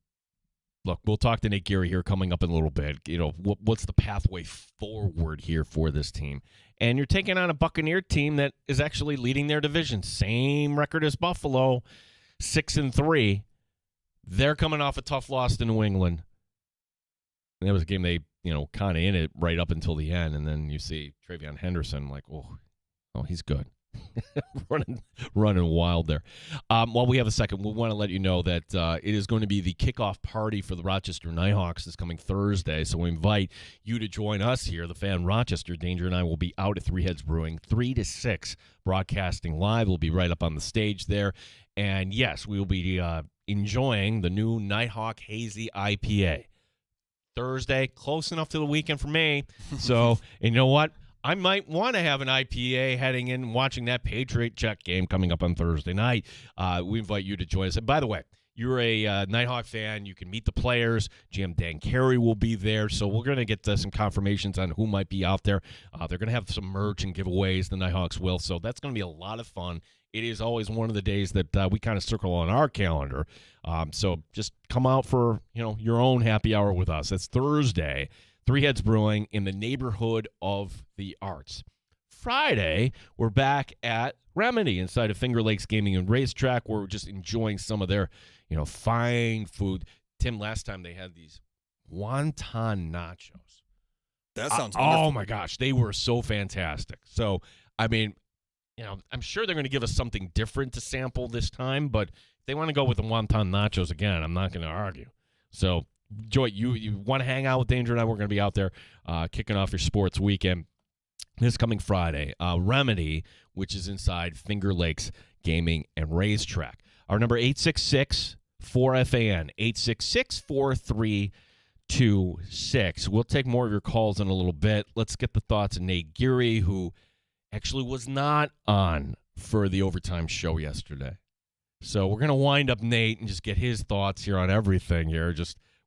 look, we'll talk to Nate Geary here coming up in a little bit. You know, what's the pathway forward here for this team? And you're taking on a Buccaneer team that is actually leading their division. Same record as Buffalo, 6-3. They're coming off a tough loss to New England. And that was a game they, kind of in it right up until the end. And then you see Travion Henderson like, oh, he's good. running wild there. While we have a second, we want to let you know that it is going to be the kickoff party for the Rochester Nighthawks this coming Thursday. So we invite you to join us here, the Fan Rochester. Danger and I will be out at Three Heads Brewing, 3 to 6, broadcasting live. We'll be right up on the stage there. And yes, we will be enjoying the new Nighthawk Hazy IPA. Thursday, close enough to the weekend for me. So, and you know what? I might want to have an IPA heading in and watching that Patriot Jet game coming up on Thursday night. We invite you to join us. And by the way, you're a Nighthawk fan. You can meet the players. GM Dan Carey will be there. So we're going to get some confirmations on who might be out there. They're going to have some merch and giveaways. The Nighthawks will. So that's going to be a lot of fun. It is always one of the days that we kind of circle on our calendar. So just come out for your own happy hour with us. That's Thursday. Three Heads Brewing in the neighborhood of the arts. Friday, we're back at Remedy inside of Finger Lakes Gaming and Racetrack, where we're just enjoying some of their, fine food. Tim, last time they had these wonton nachos. That sounds wonderful. Oh, my gosh. They were so fantastic. So, I mean, I'm sure they're going to give us something different to sample this time, but if they want to go with the wonton nachos again, I'm not going to argue. So, Joy, you want to hang out with Danger and I? We're going to be out there kicking off your sports weekend this coming Friday. Remedy, which is inside Finger Lakes Gaming and Racetrack. Our number 866-4FAN, 866-4326. We'll take more of your calls in a little bit. Let's get the thoughts of Nate Geary, who actually was not on for the overtime show yesterday. So we're going to wind up Nate and just get his thoughts here on everything here.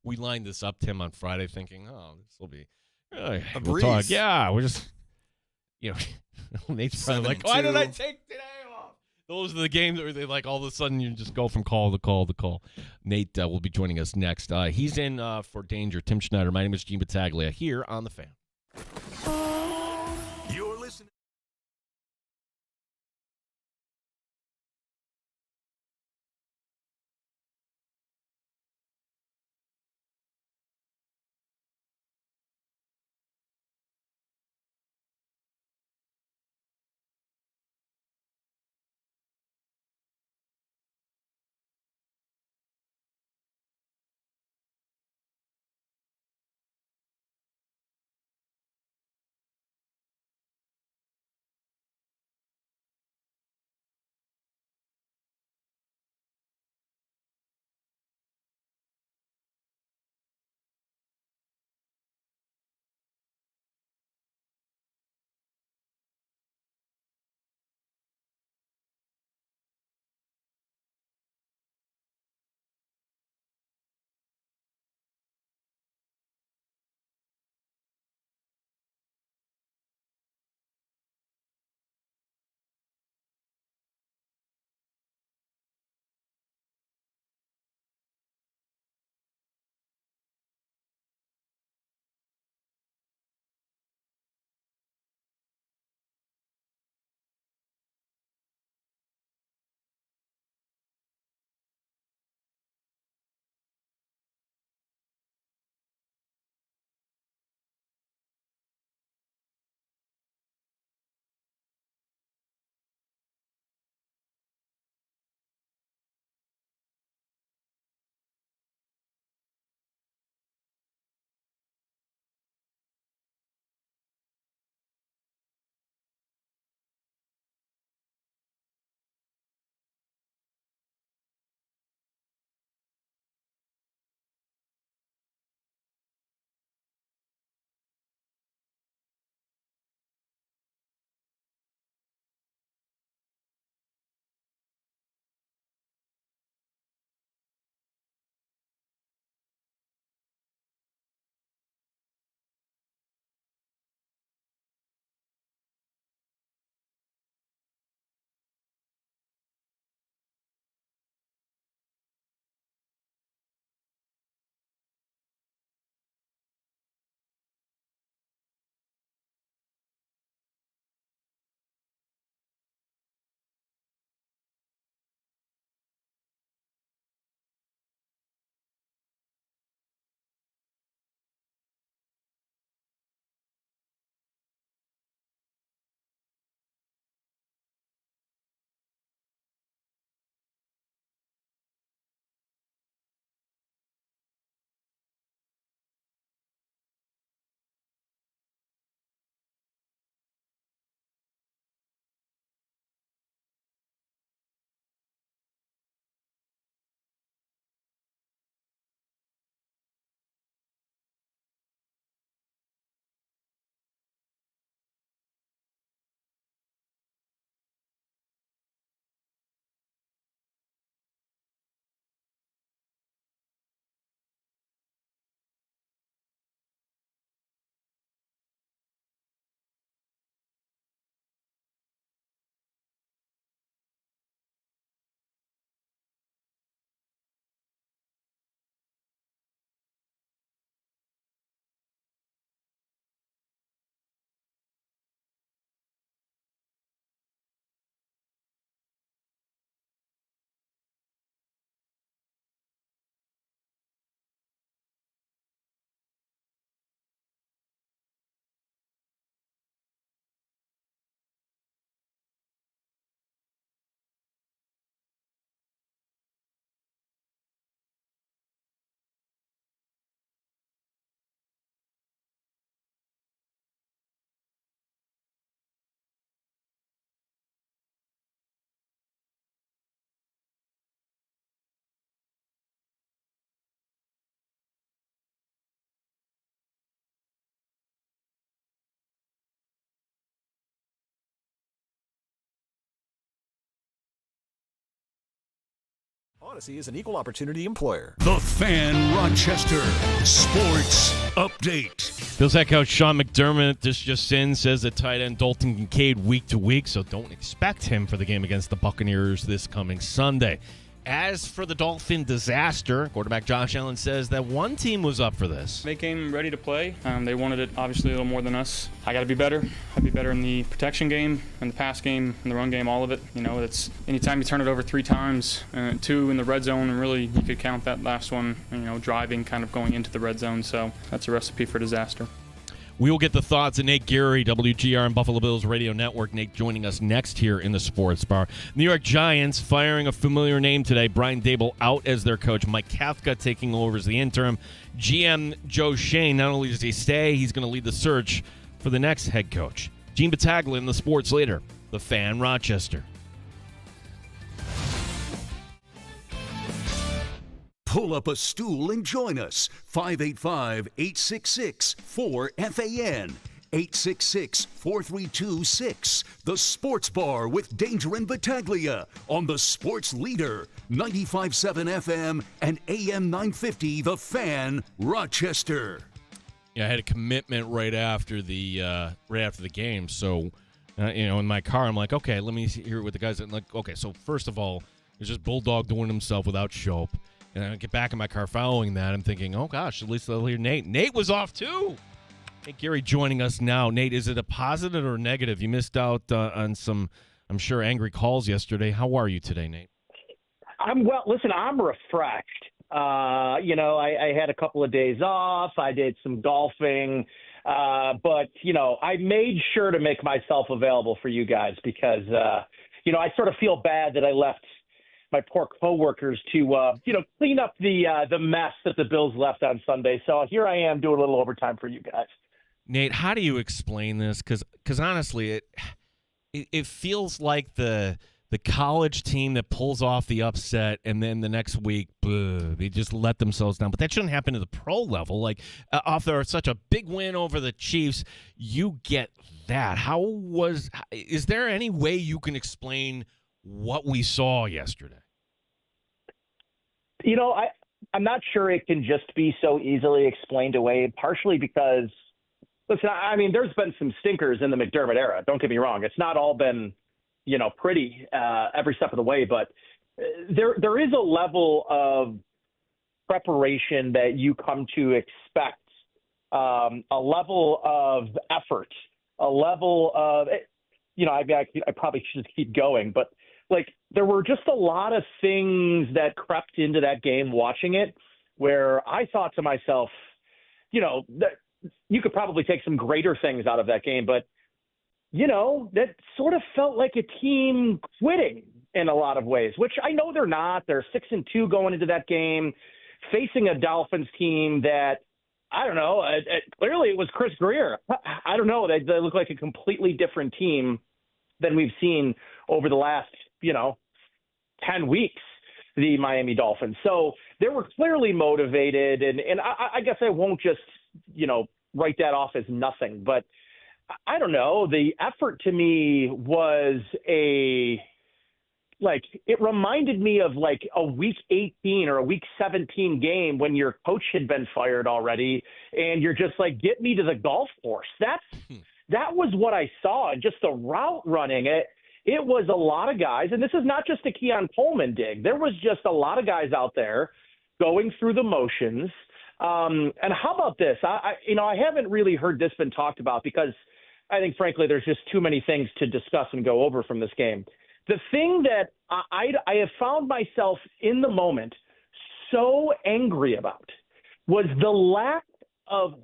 We lined this up, Tim, on Friday thinking, this will be a breeze. breeze. We're just, Nate's probably like, why did I take today off? Those are the games where they all of a sudden you just go from call to call to call. Nate will be joining us next. He's in for Danger. Tim Schneider. My name is Gene Battaglia here on The Fan. Odyssey is an equal opportunity employer. The Fan Rochester Sports Update. Bills head coach Sean McDermott just in says that tight end Dalton Kincaid week to week, so don't expect him for the game against the Buccaneers this coming Sunday. As for the Dolphin disaster, quarterback Josh Allen says that one team was up for this. They came ready to play. They wanted it obviously a little more than us. I got to be better. I'd be better in the protection game, in the pass game, in the run game, all of it. You know, it's anytime you turn it over 3 times, 2 in the red zone, and really you could count that last one, you know, driving, kind of going into the red zone. So that's a recipe for disaster. We will get the thoughts of Nate Geary, WGR and Buffalo Bills Radio Network. Nate joining us next here in the Sports Bar. New York Giants firing a familiar name today. Brian Daboll out as their coach. Mike Kafka taking over as the interim. GM Joe Shane, not only does he stay, he's going to lead the search for the next head coach. Gene Battaglia in the Sports Leader, the Fan Rochester. Pull up a stool and join us. 585-866-4FAN. 866-432-6. The Sports Bar with Danger and Battaglia on the Sports Leader. 95.7 FM and AM 950, The Fan, Rochester. Yeah, I had a commitment right after the game. So, in my car, I'm like, okay, let me hear what the guys are like. Okay, so first of all, there's just Bulldog doing himself without Shope. And I get back in my car following that. I'm thinking, oh, gosh, at least they'll hear Nate. Nate was off, too. Hey, Gary joining us now. Nate, is it a positive or negative? You missed out on some, I'm sure, angry calls yesterday. How are you today, Nate? Well, listen, I'm refreshed. I had a couple of days off. I did some golfing. But I made sure to make myself available for you guys because, I sort of feel bad that I left my poor coworkers to, clean up the mess that the Bills left on Sunday. So here I am doing a little overtime for you guys. Nate, how do you explain this? Because honestly, it feels like the college team that pulls off the upset and then the next week, they just let themselves down. But that shouldn't happen to the pro level. Like, after such a big win over the Chiefs, you get that. Is there any way you can explain what we saw yesterday? I'm not sure it can just be so easily explained away, partially because, listen, I mean, there's been some stinkers in the McDermott era. Don't get me wrong. It's not all been, pretty every step of the way, but there is a level of preparation that you come to expect, a level of effort, a level of, I probably should just keep going, but there were just a lot of things that crept into that game watching it where I thought to myself, that you could probably take some greater things out of that game, but, that sort of felt like a team quitting in a lot of ways, which I know they're not. They're 6-2 going into that game, facing a Dolphins team that, I don't know, clearly it was Chris Greer. I don't know. They look like a completely different team than we've seen over the last 10 weeks, the Miami Dolphins. So they were clearly motivated, and I guess I won't just, write that off as nothing. But I don't know. The effort to me was it reminded me of like a week 18 or a week 17 game when your coach had been fired already, and you're just like, get me to the golf course. That was what I saw, and just the route running it. It was a lot of guys, and this is not just a Keon Coleman dig. There was just a lot of guys out there going through the motions. And how about this? I haven't really heard this been talked about because I think, frankly, there's just too many things to discuss and go over from this game. The thing that I have found myself in the moment so angry about was the lack of,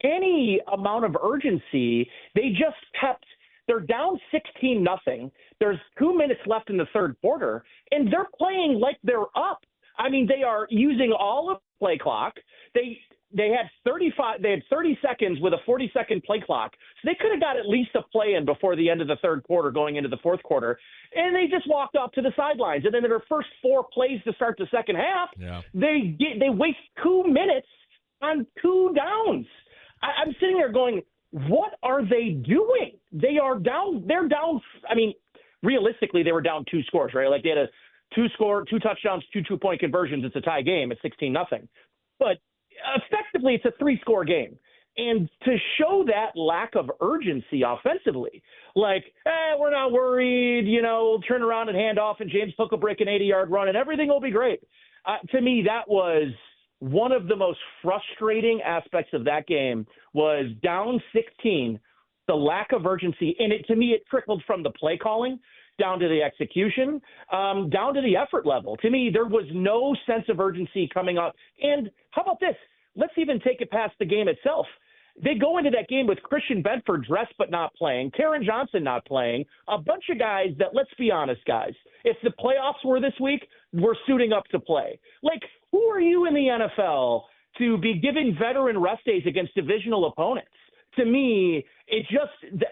any amount of urgency. They just kept – they're down 16-0. There's 2 minutes left in the third quarter, and they're playing like they're up. I mean, they are using all of the play clock. They had 30 seconds with a 40-second play clock. So they could have got at least a play in before the end of the third quarter going into the fourth quarter. And they just walked off to the sidelines. And then in their first 4 plays to start the second half, they waste 2 minutes on 2 downs. I'm sitting there going, what are they doing? They're down. I mean, realistically, they were down 2 scores, right? Like they had a two touchdowns, two 2-point conversions. It's a tie game. It's 16-0. But effectively, it's a 3-score game. And to show that lack of urgency offensively, like, we're not worried, turn around and hand off, and James Cook will break an 80-yard run, and everything will be great. To me, that was one of the most frustrating aspects of that game was down 16, the lack of urgency. And to me, it trickled from the play calling down to the execution, down to the effort level. To me, there was no sense of urgency coming up. And how about this? Let's even take it past the game itself. They go into that game with Christian Bedford dressed but not playing, Taron Johnson not playing, a bunch of guys that, let's be honest, guys, if the playoffs were this week, we're suiting up to play. Like, who are you in the NFL to be giving veteran rest days against divisional opponents? To me,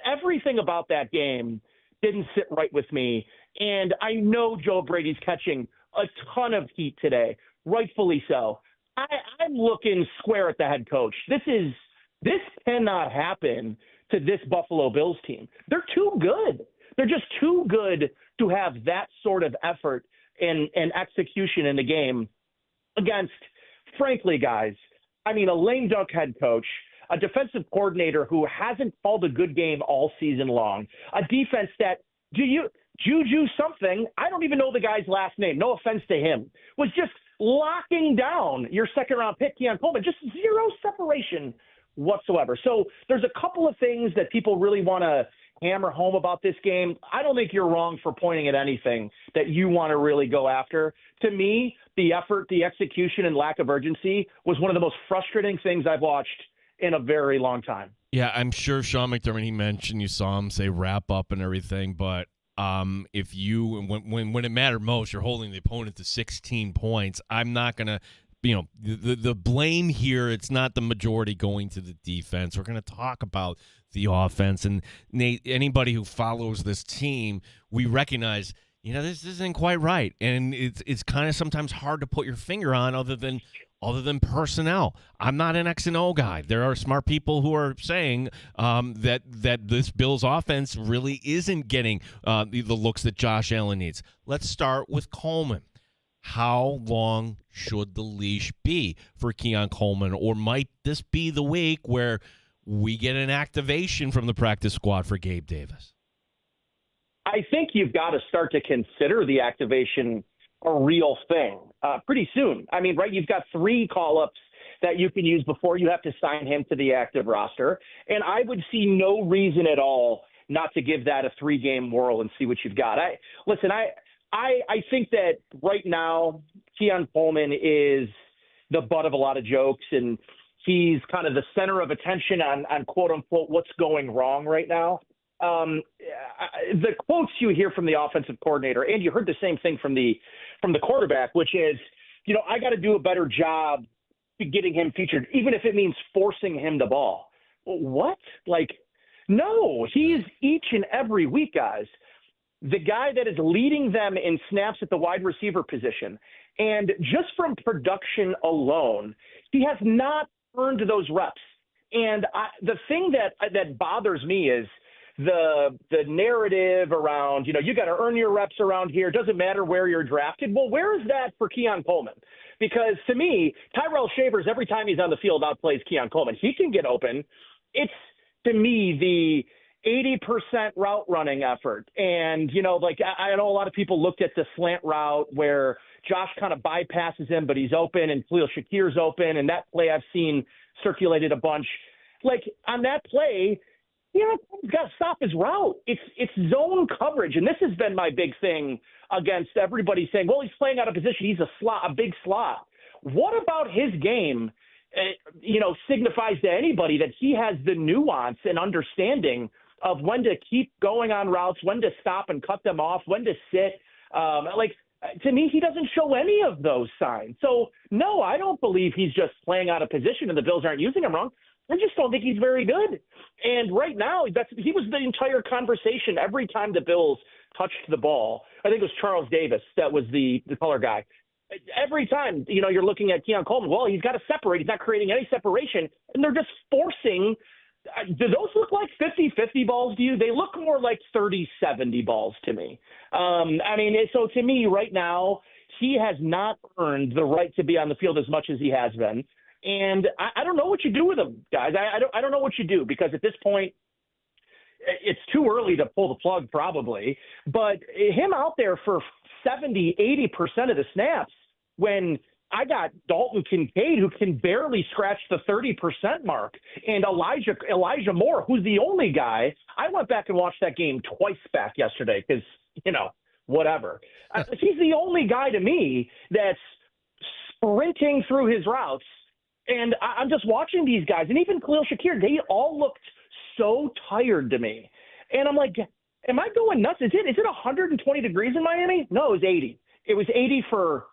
everything about that game didn't sit right with me. And I know Joe Brady's catching a ton of heat today, rightfully so. I'm looking square at the head coach. This cannot happen to this Buffalo Bills team. They're too good. They're just too good to have that sort of effort and execution in the game against, frankly, guys, a lame duck head coach, a defensive coordinator who hasn't called a good game all season long, a defense that, Juju something, I don't even know the guy's last name, no offense to him, was just locking down your second-round pick, Keon Coleman, just zero separation whatsoever. So there's a couple of things that people really want to hammer home about this game. I don't think you're wrong for pointing at anything that you want to really go after. To me, the effort, the execution, and lack of urgency was one of the most frustrating things I've watched in a very long time. Yeah, I'm sure Sean McDermott, he mentioned you saw him say wrap up and everything, but if you, when it mattered most, you're holding the opponent to 16 points, I'm not going to, the blame here, it's not the majority going to the defense. We're going to talk about the offense. And Nate, anybody who follows this team, we recognize, this isn't quite right. And it's kind of sometimes hard to put your finger on other than personnel. I'm not an X and O guy. There are smart people who are saying that this Bills offense really isn't getting the looks that Josh Allen needs. Let's start with Coleman. How long should the leash be for Keon Coleman? Or might this be the week where we get an activation from the practice squad for Gabe Davis? I think you've got to start to consider the activation a real thing pretty soon. Right, you've got 3 call-ups that you can use before you have to sign him to the active roster. And I would see no reason at all not to give that a 3-game whirl and see what you've got. I think that right now, Keon Coleman is the butt of a lot of jokes, and he's kind of the center of attention on quote-unquote what's going wrong right now. The quotes you hear from the offensive coordinator, and you heard the same thing from the quarterback, which is, I got to do a better job getting him featured, even if it means forcing him the ball. What? No, he's each and every week, guys, the guy that is leading them in snaps at the wide receiver position. And just from production alone, he has not earned those reps. And the thing that bothers me is the narrative around, you got to earn your reps around here. It doesn't matter where you're drafted. Well, where is that for Keon Coleman? Because to me, Tyrell Shavers, every time he's on the field, outplays Keon Coleman. He can get open. It's, to me, the 80% route running effort. And, I know a lot of people looked at the slant route where Josh kind of bypasses him, but he's open, and Khalil Shakir's open. And that play I've seen circulated a bunch. On that play, he's got to stop his route. It's zone coverage. And this has been my big thing against everybody saying, well, he's playing out of position. He's a big slot. What about his game, signifies to anybody that he has the nuance and understanding of when to keep going on routes, when to stop and cut them off, when to sit. To me, he doesn't show any of those signs. So, no, I don't believe he's just playing out of position and the Bills aren't using him wrong. I just don't think he's very good. And right now, he was the entire conversation every time the Bills touched the ball. I think it was Charles Davis that was the color guy. Every time, you're looking at Keon Coleman, well, he's got to separate. He's not creating any separation. And they're just forcing Do those look like 50-50 balls to you? They look more like 30-70 balls to me. So to me right now, he has not earned the right to be on the field as much as he has been. And I don't know what you do with him, guys. I don't know what you do, because at this point, it's too early to pull the plug probably. But him out there for 70-80% of the snaps when I got Dalton Kincaid, who can barely scratch the 30% mark, and Elijah Moore, who's the only guy. I went back and watched that game twice back yesterday because, whatever. He's the only guy to me that's sprinting through his routes. And I'm just watching these guys, and even Khalil Shakir, they all looked so tired to me. And I'm like, am I going nuts? Is it 120 degrees in Miami? No, it was 80. It was 80 for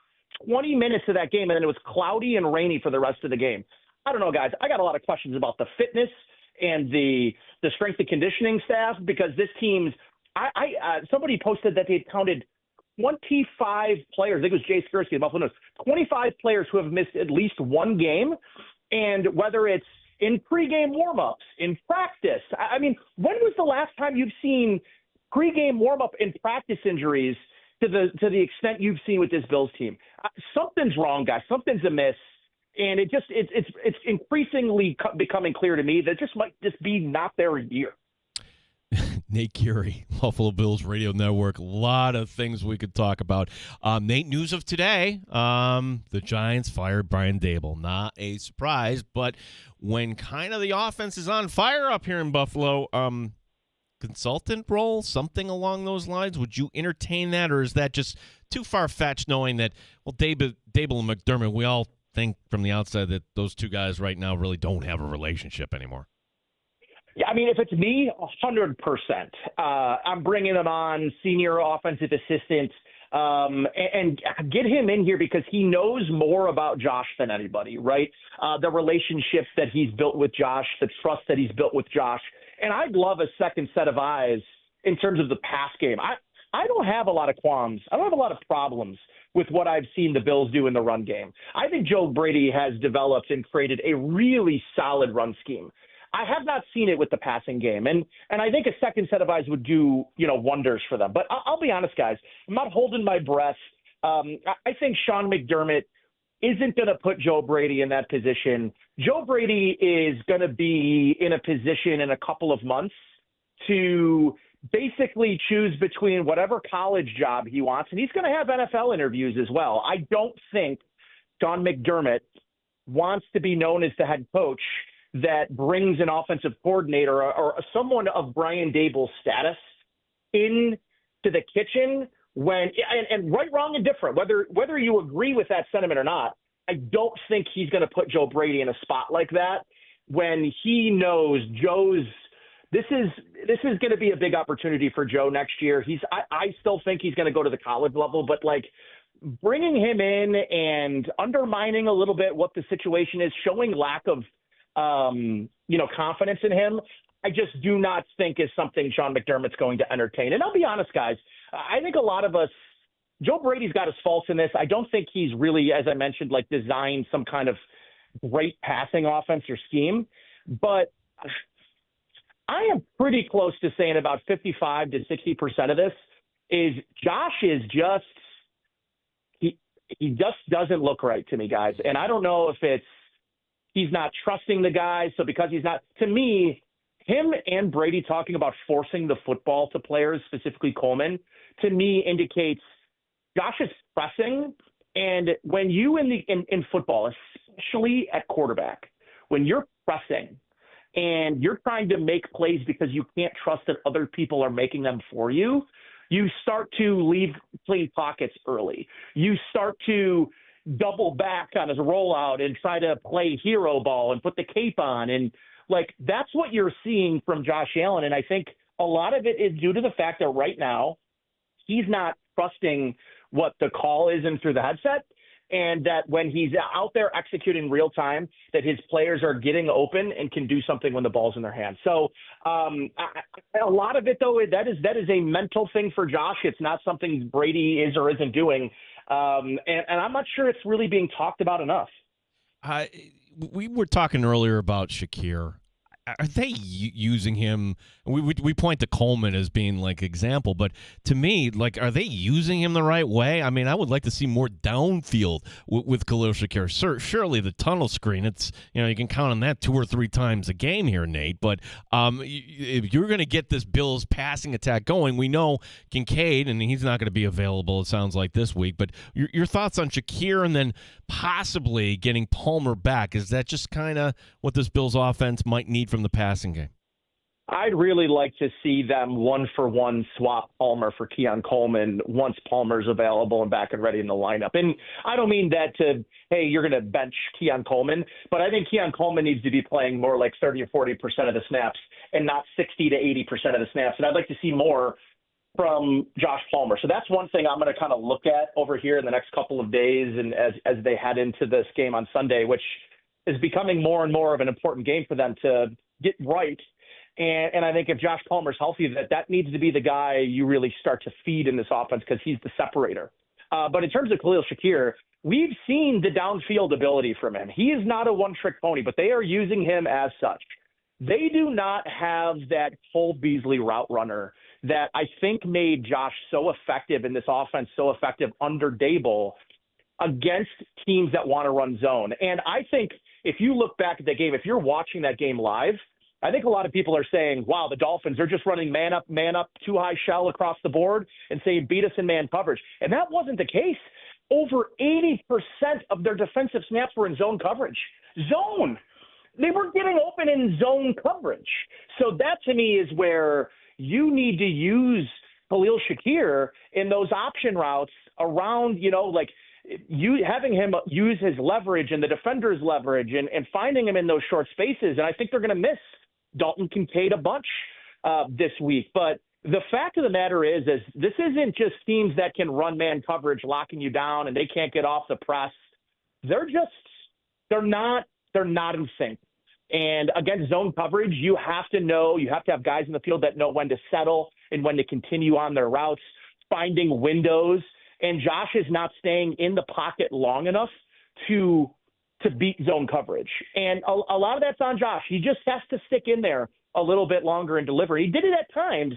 20 minutes of that game, and then it was cloudy and rainy for the rest of the game. I don't know, guys. I got a lot of questions about the fitness and the strength and conditioning staff, because this team's somebody posted that they counted 25 players. I think it was Jay Skursky of Buffalo News. 25 players who have missed at least one game, and whether it's in pregame warmups, in practice. I mean, when was the last time you've seen pregame warmup and practice injuries to the extent you've seen with this Bills team? Something's wrong, guys. Something's amiss, and it's increasingly becoming clear to me that just might just be not their year. Nate Curie, Buffalo Bills Radio Network. A lot of things we could talk about. Nate, news of today, the Giants fired Brian Daboll. Not a surprise, but when kind of the offense is on fire up here in Buffalo, consultant role, something along those lines, would you entertain that, or is that just too far-fetched, knowing that, well, Daboll and McDermott, we all think from the outside that those two guys right now really don't have a relationship anymore? Yeah, I mean, if it's me, 100%. I'm bringing him on, senior offensive assistant, and get him in here because he knows more about Josh than anybody, right? The relationship that he's built with Josh, the trust that he's built with Josh. And I'd love a second set of eyes in terms of the pass game. I don't have a lot of qualms. I don't have a lot of problems with what I've seen the Bills do in the run game. I think Joe Brady has developed and created a really solid run scheme. I have not seen it with the passing game, and I think a second set of eyes would do wonders for them. But I'll be honest, guys, I'm not holding my breath. I think Sean McDermott isn't going to put Joe Brady in that position. Joe Brady is going to be in a position in a couple of months to basically choose between whatever college job he wants, and he's going to have NFL interviews as well. I don't think Sean McDermott wants to be known as the head coach that brings an offensive coordinator or someone of Brian Daboll's status into the kitchen when and right, wrong, and different, whether you agree with that sentiment or not. I don't think he's going to put Joe Brady in a spot like that when he knows this is going to be a big opportunity for Joe next year. I still think he's going to go to the college level, but like bringing him in and undermining a little bit what the situation is, showing lack of confidence in him, I just do not think is something Sean McDermott's going to entertain. And I'll be honest, guys, I think a lot of us, Joe Brady's got his faults in this. I don't think he's really, as I mentioned, like designed some kind of great passing offense or scheme. But I am pretty close to saying about 55 to 60% of this is Josh is just, he just doesn't look right to me, guys. And I don't know if it's, he's not trusting the guys. So because he's not, to me, him and Brady talking about forcing the football to players, specifically Coleman, to me indicates Josh is pressing. And when you in football, especially at quarterback, when you're pressing and you're trying to make plays because you can't trust that other people are making them for you, you start to leave clean pockets early. You start to double back on his rollout and try to play hero ball and put the cape on. And like, that's what you're seeing from Josh Allen. And I think a lot of it is due to the fact that right now he's not trusting what the call is in through the headset. And that when he's out there executing real time, that his players are getting open and can do something when the ball's in their hands. So a lot of it, though, that is a mental thing for Josh. It's not something Brady is or isn't doing. And I'm not sure it's really being talked about enough. We were talking earlier about Shakir. are they using him? We point to Coleman as being like example, but to me, like, are they using him the right way? I mean, I would like to see more downfield with Khalil Shakir. Surely the tunnel screen, it's, you can count on that 2 or 3 times a game here, Nate. But if you're going to get this Bills passing attack going, we know Kincaid, and he's not going to be available, it sounds like, this week. But your thoughts on Shakir and then possibly getting Palmer back, is that just kind of what this Bills offense might need from the passing game? I'd really like to see them 1-for-1 swap Palmer for Keon Coleman once Palmer's available and back and ready in the lineup. And I don't mean that to, hey, you're going to bench Keon Coleman, but I think Keon Coleman needs to be playing more like 30 or 40% of the snaps and not 60 to 80% of the snaps. And I'd like to see more from Josh Palmer. So that's one thing I'm going to kind of look at over here in the next couple of days, and as they head into this game on Sunday, which is becoming more and more of an important game for them to get right. And I think if Josh Palmer's healthy, that needs to be the guy you really start to feed in this offense because he's the separator. But in terms of Khalil Shakir, we've seen the downfield ability from him. He is not a one-trick pony, but they are using him as such. They do not have that Cole Beasley route runner that I think made Josh so effective in this offense, so effective under Dable against teams that want to run zone. And I think if you look back at that game, if you're watching that game live, I think a lot of people are saying, wow, the Dolphins are just running man up, too high shell across the board and saying beat us in man coverage. And that wasn't the case. Over 80% of their defensive snaps were in zone coverage. Zone. They weren't getting open in zone coverage. So that to me is where you need to use Khalil Shakir in those option routes around, having him use his leverage and the defender's leverage and finding him in those short spaces. And I think they're going to miss Dalton Kincaid a bunch this week. But the fact of the matter is this isn't just teams that can run man coverage locking you down and they can't get off the press. They're not in sync. And against zone coverage, you have to have guys in the field that know when to settle and when to continue on their routes, finding windows. And Josh is not staying in the pocket long enough to beat zone coverage. And a lot of that's on Josh. He just has to stick in there a little bit longer and deliver. He did it at times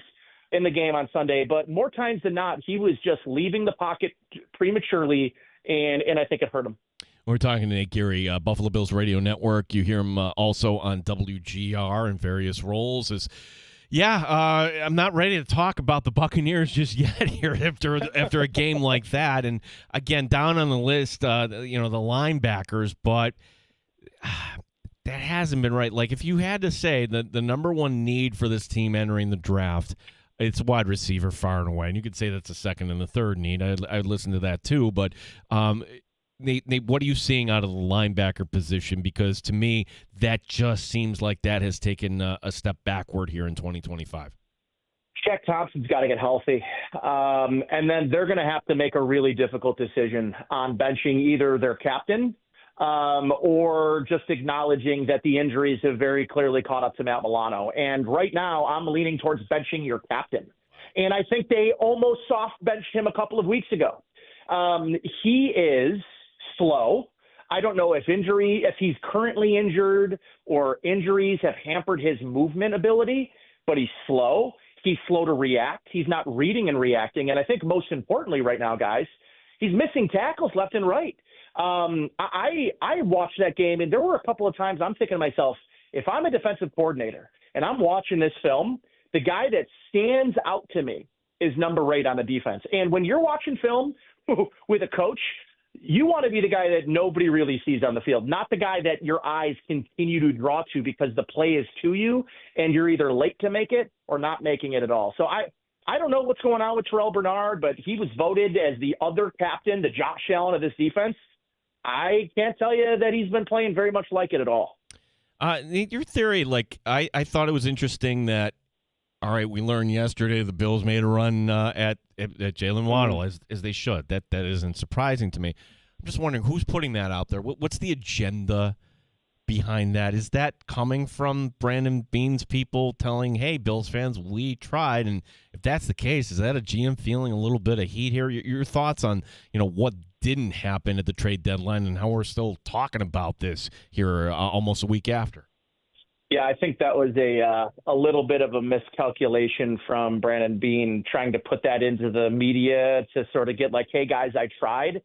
in the game on Sunday, but more times than not, he was just leaving the pocket prematurely, and I think it hurt him. We're talking to Nate Geary, Buffalo Bills Radio Network. You hear him also on WGR in various roles. I'm not ready to talk about the Buccaneers just yet here after a game like that. And again, down on the list, the linebackers, but that hasn't been right. Like, if you had to say that the number one need for this team entering the draft, it's wide receiver far and away. And you could say that's the second and the third need. I'd listen to that too, but Nate, what are you seeing out of the linebacker position? Because to me, that just seems like that has taken a step backward here in 2025. Shaq Thompson's got to get healthy. And then they're going to have to make a really difficult decision on benching either their captain or just acknowledging that the injuries have very clearly caught up to Matt Milano. And right now, I'm leaning towards benching your captain. And I think they almost soft benched him a couple of weeks ago. He is slow. I don't know if he's currently injured or injuries have hampered his movement ability, but he's slow. He's slow to react. He's not reading and reacting. And I think most importantly right now, guys, he's missing tackles left and right. I watched that game, and there were a couple of times I'm thinking to myself, if I'm a defensive coordinator and I'm watching this film, the guy that stands out to me is number 8 on the defense. And when you're watching film with a coach, you want to be the guy that nobody really sees on the field, not the guy that your eyes continue to draw to because the play is to you and you're either late to make it or not making it at all. So I don't know what's going on with Terrell Bernard, but he was voted as the other captain, the Josh Allen of this defense. I can't tell you that he's been playing very much like it at all. Your theory, I thought it was interesting that, all right, we learned yesterday the Bills made a run at Jalen Waddle, as they should. That isn't surprising to me. I'm just wondering who's putting that out there. What's the agenda behind that? Is that coming from Brandon Beane's people telling, hey, Bills fans, we tried? And if that's the case, is that a GM feeling a little bit of heat here? Your thoughts on what didn't happen at the trade deadline and how we're still talking about this here almost a week after? Yeah, I think that was a little bit of a miscalculation from Brandon Beane trying to put that into the media to sort of get like, hey, guys, I tried.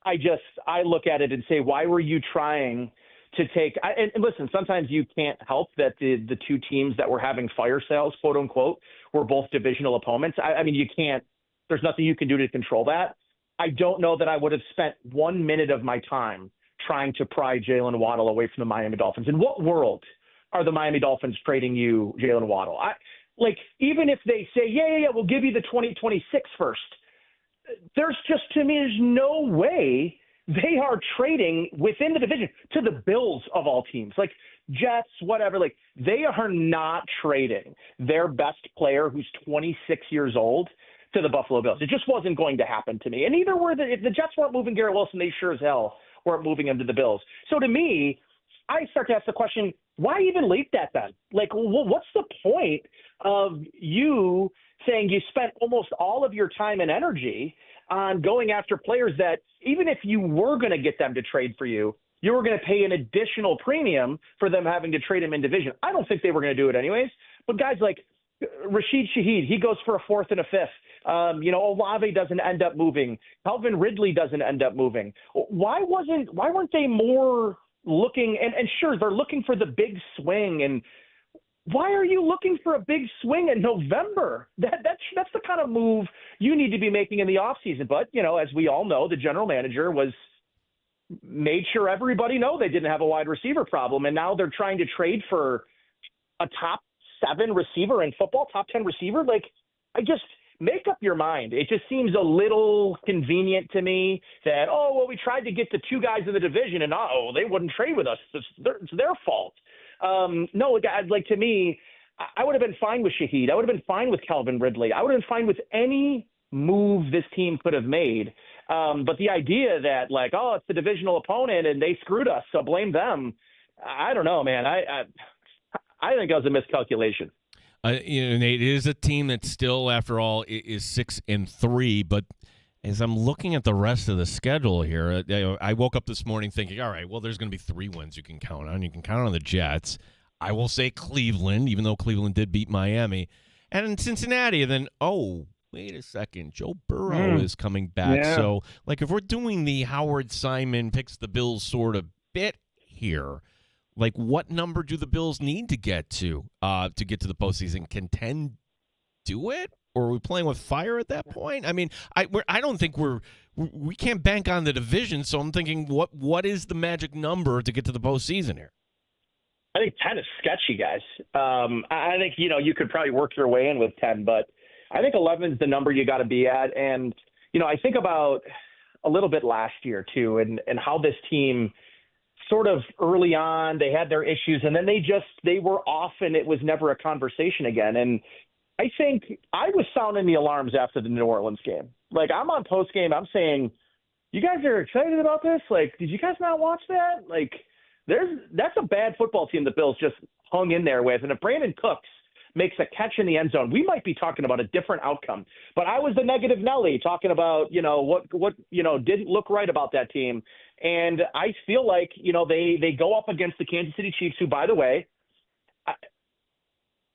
I look at it and say, why were you trying to take – and listen, sometimes you can't help that the two teams that were having fire sales, quote unquote, were both divisional opponents. I mean, you can't – there's nothing you can do to control that. I don't know that I would have spent 1 minute of my time trying to pry Jalen Waddle away from the Miami Dolphins. In what world – are the Miami Dolphins trading you Jalen Waddle? Even if they say, yeah, we'll give you the 2026 first, there's just, to me, there's no way they are trading within the division to the Bills of all teams, like Jets, whatever. Like, they are not trading their best player who's 26 years old to the Buffalo Bills. It just wasn't going to happen to me. And neither were if the Jets weren't moving Garrett Wilson, they sure as hell weren't moving him to the Bills. So to me, I start to ask the question, why even leak that then? Like, what's the point of you saying you spent almost all of your time and energy on going after players that even if you were going to get them to trade for you, you were going to pay an additional premium for them having to trade him in division? I don't think they were going to do it anyways. But guys like Rashid Shaheed, he goes for a fourth and a fifth. Olave doesn't end up moving. Calvin Ridley doesn't end up moving. Why weren't they more looking, and sure, they're looking for the big swing, and why are you looking for a big swing in November? That's the kind of move you need to be making in the offseason. But, as we all know, the general manager made sure everybody know they didn't have a wide receiver problem, and now they're trying to trade for a top 7 receiver in football, top 10 receiver. Like, make up your mind. It just seems a little convenient to me that, we tried to get the 2 guys in the division and they wouldn't trade with us. It's their fault. No, guys, like, to me, I would have been fine with Shaheed. I would have been fine with Calvin Ridley. I would have been fine with any move this team could have made. But the idea that it's the divisional opponent and they screwed us, so blame them. I don't know, man. I think that was a miscalculation. Nate, it is a team that still, after all, is 6-3. But as I'm looking at the rest of the schedule here, I woke up this morning thinking, all right, well, there's going to be 3 wins you can count on. You can count on the Jets. I will say Cleveland, even though Cleveland did beat Miami. And in Cincinnati, and then, wait a second, Joe Burrow is coming back. Yeah. So, if we're doing the Howard Simon picks the Bills sort of bit here, what number do the Bills need to get to get to the postseason? Can 10 do it, or are we playing with fire at that point? I mean, I don't think we can't bank on the division. So I'm thinking, what is the magic number to get to the postseason here? I think 10 is sketchy, guys. I think you could probably work your way in with 10, but I think 11 is the number you got to be at. And I think about a little bit last year too, and how this team sort of early on, they had their issues, and then they were off, and it was never a conversation again. And I think I was sounding the alarms after the New Orleans game. I'm on post game, I'm saying, you guys are excited about this? Did you guys not watch that? That's a bad football team the Bills just hung in there with. And if Brandon Cooks makes a catch in the end zone, we might be talking about a different outcome. But I was the negative Nelly talking about, what didn't look right about that team. And I feel like, they go up against the Kansas City Chiefs, who, by the way,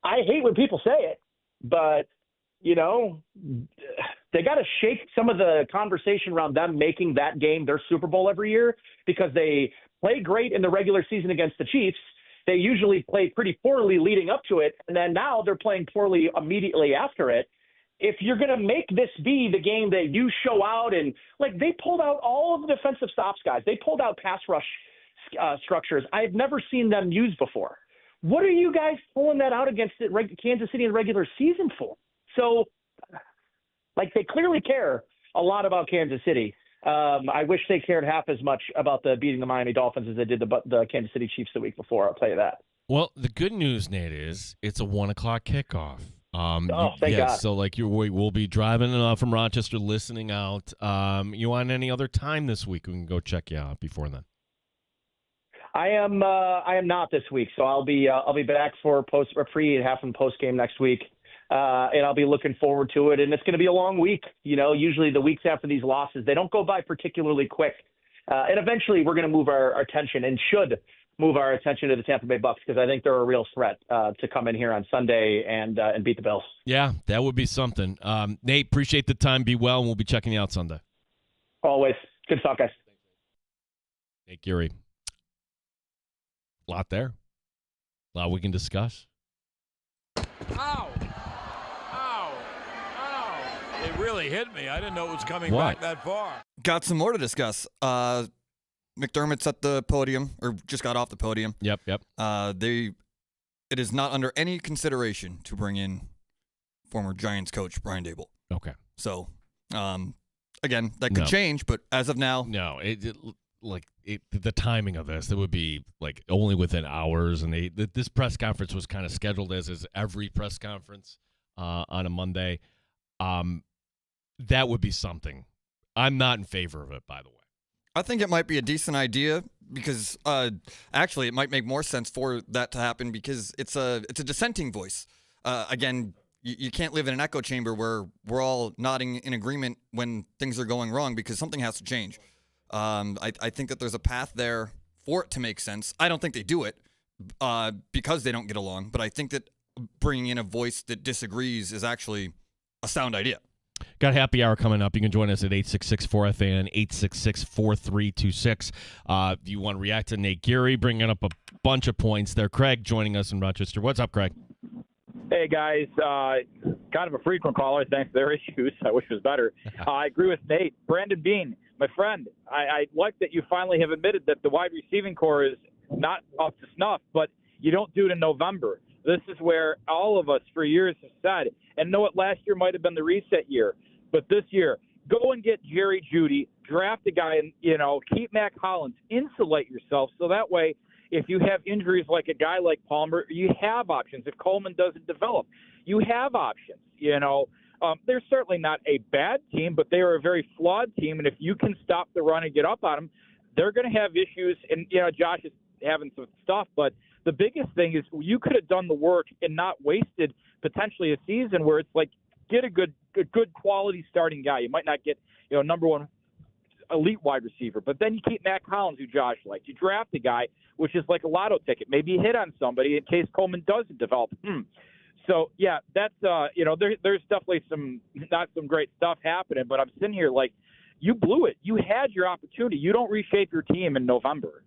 I hate when people say it, but, they got to shake some of the conversation around them making that game their Super Bowl every year, because they play great in the regular season against the Chiefs. They usually play pretty poorly leading up to it, and then now they're playing poorly immediately after it. If you're going to make this be the game that you show out, and they pulled out all of the defensive stops, guys. They pulled out pass rush structures I've never seen them use before. What are you guys pulling that out against Kansas City in the regular season for? So, they clearly care a lot about Kansas City. I wish they cared half as much about beating the Miami Dolphins as they did the Kansas City Chiefs the week before. I'll tell you that. Well, the good news, Nate, is it's a 1:00 kickoff. Thank God. So we'll be driving from Rochester, listening out. You on any other time this week? We can go check you out before then. I am not this week, so I'll be back for pre and half and post game next week, and I'll be looking forward to it. And it's going to be a long week. Usually the weeks after these losses, they don't go by particularly quick, and eventually we're going to move our attention, and should move our attention to the Tampa Bay Bucks because I think they're a real threat to come in here on Sunday and beat the Bills. Yeah, that would be something. Nate, appreciate the time. Be well, and we'll be checking you out Sunday. Always. Good talk, guys. Nate Geary. A lot there. A lot we can discuss. Ow! Ow! Ow! It really hit me. I didn't know it was coming back that far. Got some more to discuss. McDermott's at the podium, or just got off the podium. Yep. It is not under any consideration to bring in former Giants coach Brian Daboll. Okay. So, again, that could change, but as of now, no. The timing of this, it would be like only within hours, and this press conference was kind of scheduled as is every press conference on a Monday. That would be something. I'm not in favor of it, by the way. I think it might be a decent idea because actually it might make more sense for that to happen because it's a dissenting voice. Again, you can't live in an echo chamber where we're all nodding in agreement when things are going wrong because something has to change. I think that there's a path there for it to make sense. I don't think they do it because they don't get along, but I think that bringing in a voice that disagrees is actually a sound idea. Got happy hour coming up. You can join us at 866-4FAN, 866-4326. If you want to react to Nate Geary, bringing up a bunch of points there. Craig joining us in Rochester. What's up, Craig? Hey, guys. Kind of a frequent caller. Thanks to their issues. I wish it was better. I agree with Nate. Brandon Beane, my friend, I like that you finally have admitted that the wide receiving core is not up to snuff, but you don't do it in November. This is where all of us for years have said, and know what, last year might have been the reset year, but this year, go and get Jerry Jeudy, draft a guy, and, keep Mac Hollins, insulate yourself so that way if you have injuries like a guy like Palmer, you have options. If Coleman doesn't develop, you have options, They're certainly not a bad team, but they are a very flawed team, and if you can stop the run and get up on them, they're going to have issues. And, Josh is having some stuff, but the biggest thing is you could have done the work and not wasted potentially a season where it's like get a good quality starting guy. You might not get, number one elite wide receiver, but then you keep Mac Hollins, who Josh likes. You draft a guy, which is like a lotto ticket. Maybe you hit on somebody in case Coleman doesn't develop. So, yeah, that's, there's definitely not some great stuff happening, but I'm sitting here like, you blew it. You had your opportunity. You don't reshape your team in November.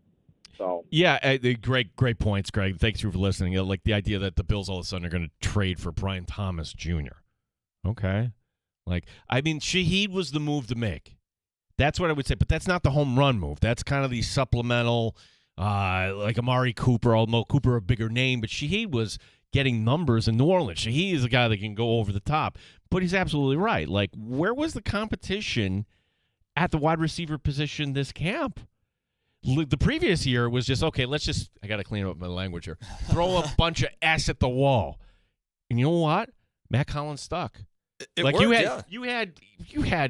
So yeah, great points, Greg. Thanks for listening. Like the idea that the Bills all of a sudden are going to trade for Brian Thomas Jr. Okay. Shaheed was the move to make. That's what I would say, but that's not the home run move. That's kind of the supplemental, like Amari Cooper, although Cooper a bigger name, but Shaheed was getting numbers in New Orleans. Shaheed is a guy that can go over the top, but he's absolutely right. Like, where was the competition at the wide receiver position this camp? The previous year was just, okay, I got to clean up my language here. Throw a bunch of S at the wall. And you know what? Matt Collins stuck. It worked, you had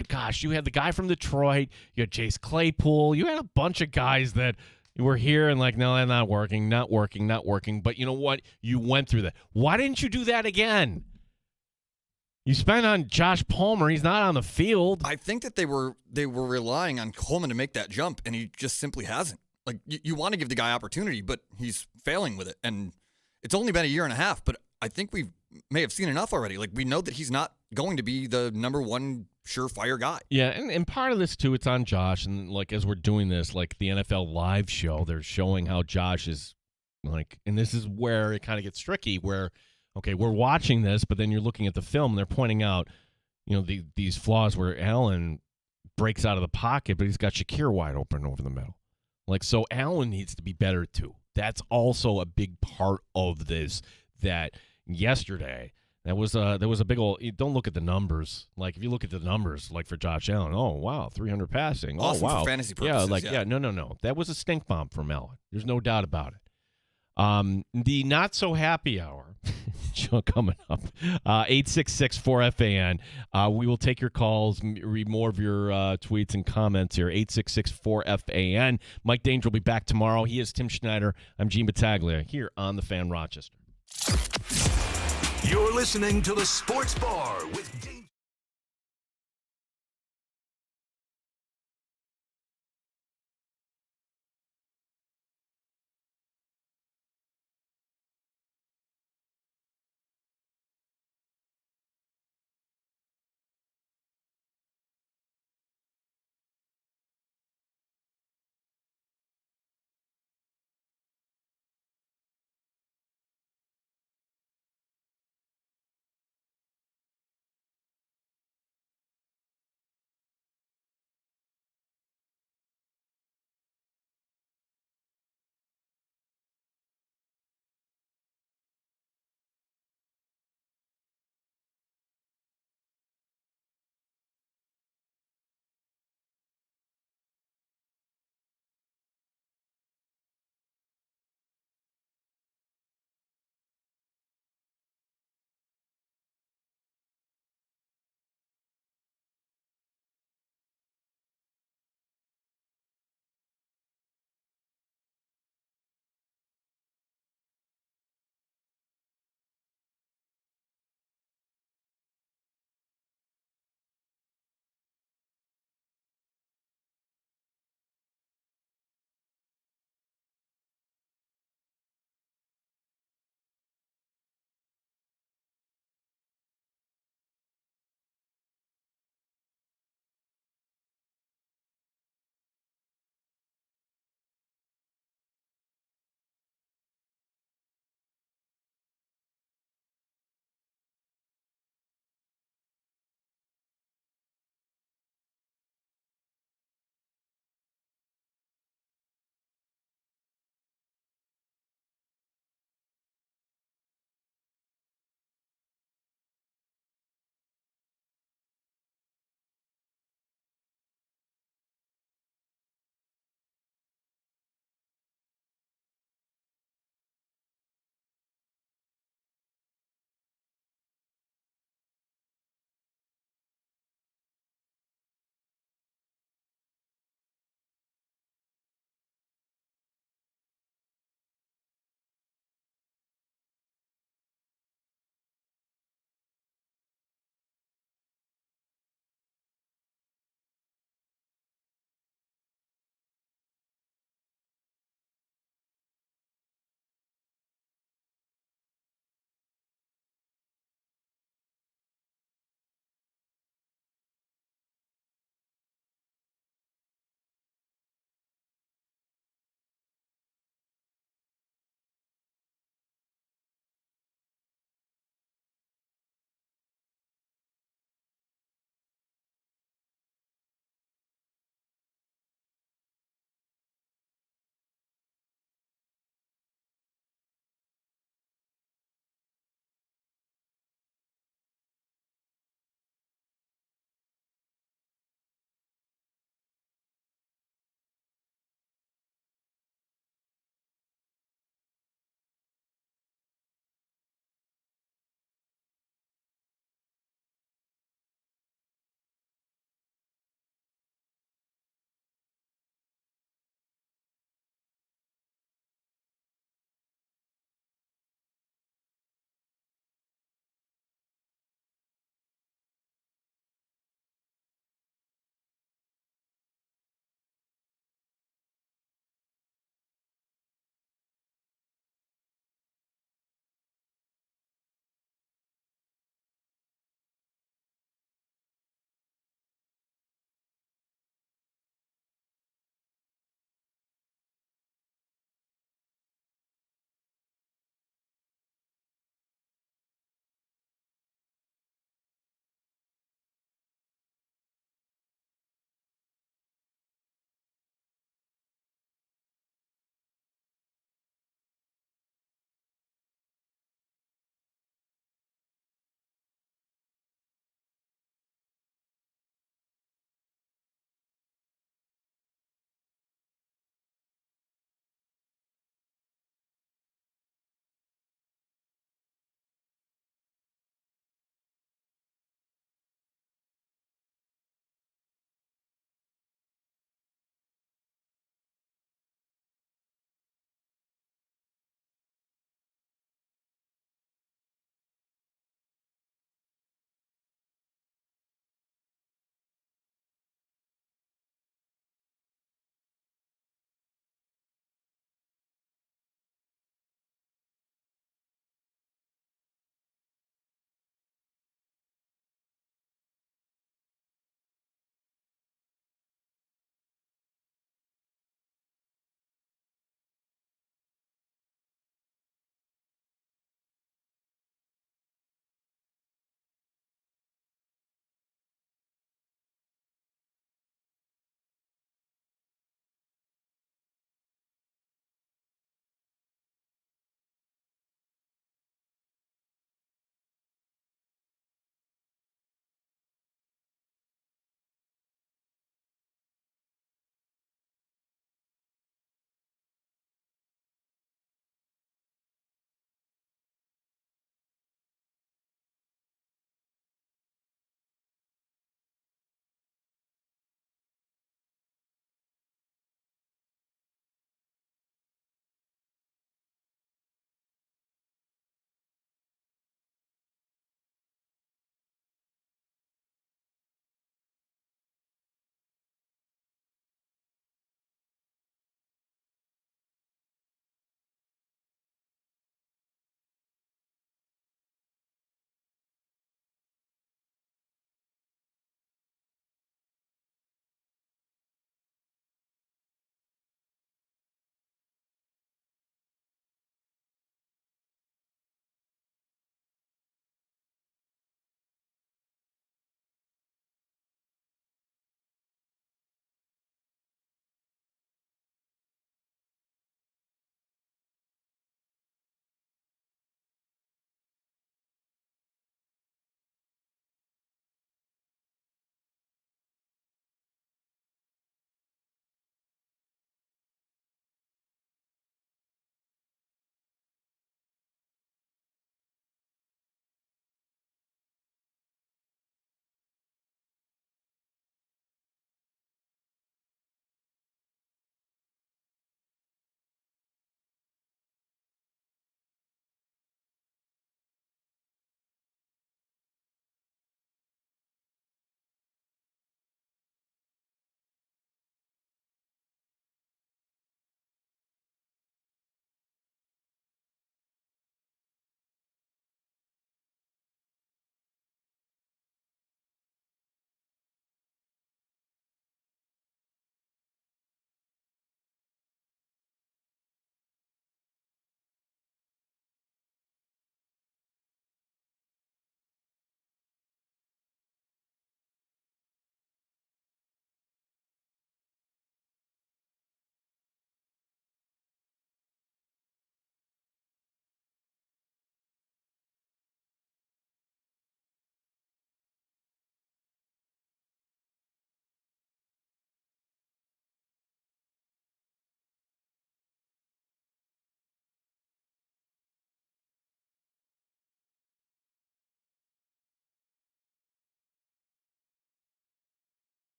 the guy from Detroit, you had Chase Claypool, you had a bunch of guys that were here and like, no, not working. But you know what? You went through that. Why didn't you do that again? You spent on Josh Palmer. He's not on the field. I think that they were relying on Coleman to make that jump, and he just simply hasn't. Like, you want to give the guy opportunity, but he's failing with it. And it's only been a year and a half, but I think we may have seen enough already. Like, we know that he's not going to be the number one surefire guy. Yeah, and part of this, too, it's on Josh. And, like, as we're doing this, like, the NFL Live show, they're showing how Josh is, like, and this is where it kind of gets tricky, where – okay, we're watching this, but then you're looking at the film, and they're pointing out, these flaws where Allen breaks out of the pocket, but he's got Shakir wide open over the middle. Like, so Allen needs to be better, too. That's also a big part of this, that yesterday, there was a big old – don't look at the numbers. Like, if you look at the numbers, like for Josh Allen, oh, wow, 300 passing. Awesome, oh, wow. For fantasy purposes, no. That was a stink bomb from Allen. There's no doubt about it. The not-so-happy hour coming up, 866-4FAN. We will take your calls, read more of your tweets and comments here, 866-4FAN. Mike Danger will be back tomorrow. He is Tim Schneider. I'm Gene Battaglia here on The Fan Rochester. You're listening to The Sports Bar with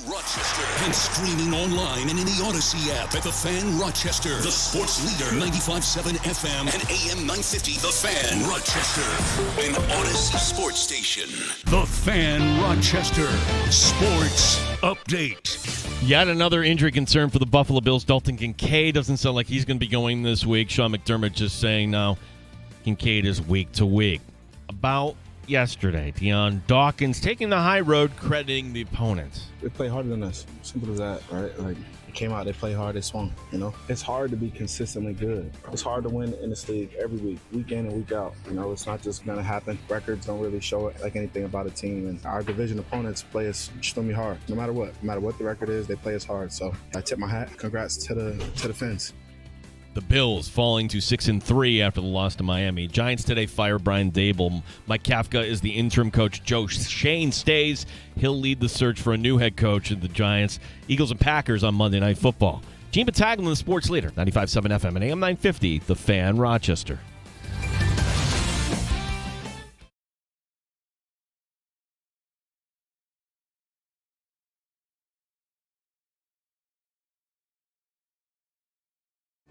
Rochester. And streaming online and in the Odyssey app at The Fan Rochester. The sports leader, 95.7 FM and AM 950. The Fan Rochester. An Odyssey sports station. The Fan Rochester. Sports update. Yet another injury concern for the Buffalo Bills. Dalton Kincaid doesn't sound like he's going to be going this week. Sean McDermott just saying now Kincaid is week to week. About yesterday, Deion Dawkins taking the high road, crediting the opponents. They play harder than us. Simple as that, right? Like, they came out, they play hard, they swung, you know? It's hard to be consistently good. It's hard to win in this league every week in and week out. You know, it's not just going to happen. Records don't really show it like anything about a team. And our division opponents play us extremely hard, no matter what. No matter what the record is, they play us hard. So I tip my hat. Congrats to the Fins. The Bills falling to 6-3 after the loss to Miami. Giants today fire Brian Dable. Mike Kafka is the interim coach. Joe Shane stays. He'll lead the search for a new head coach at the Giants. Eagles and Packers on Monday Night Football. Gene Battaglin, the sports leader, 95.7 FM and AM 950, The Fan Rochester.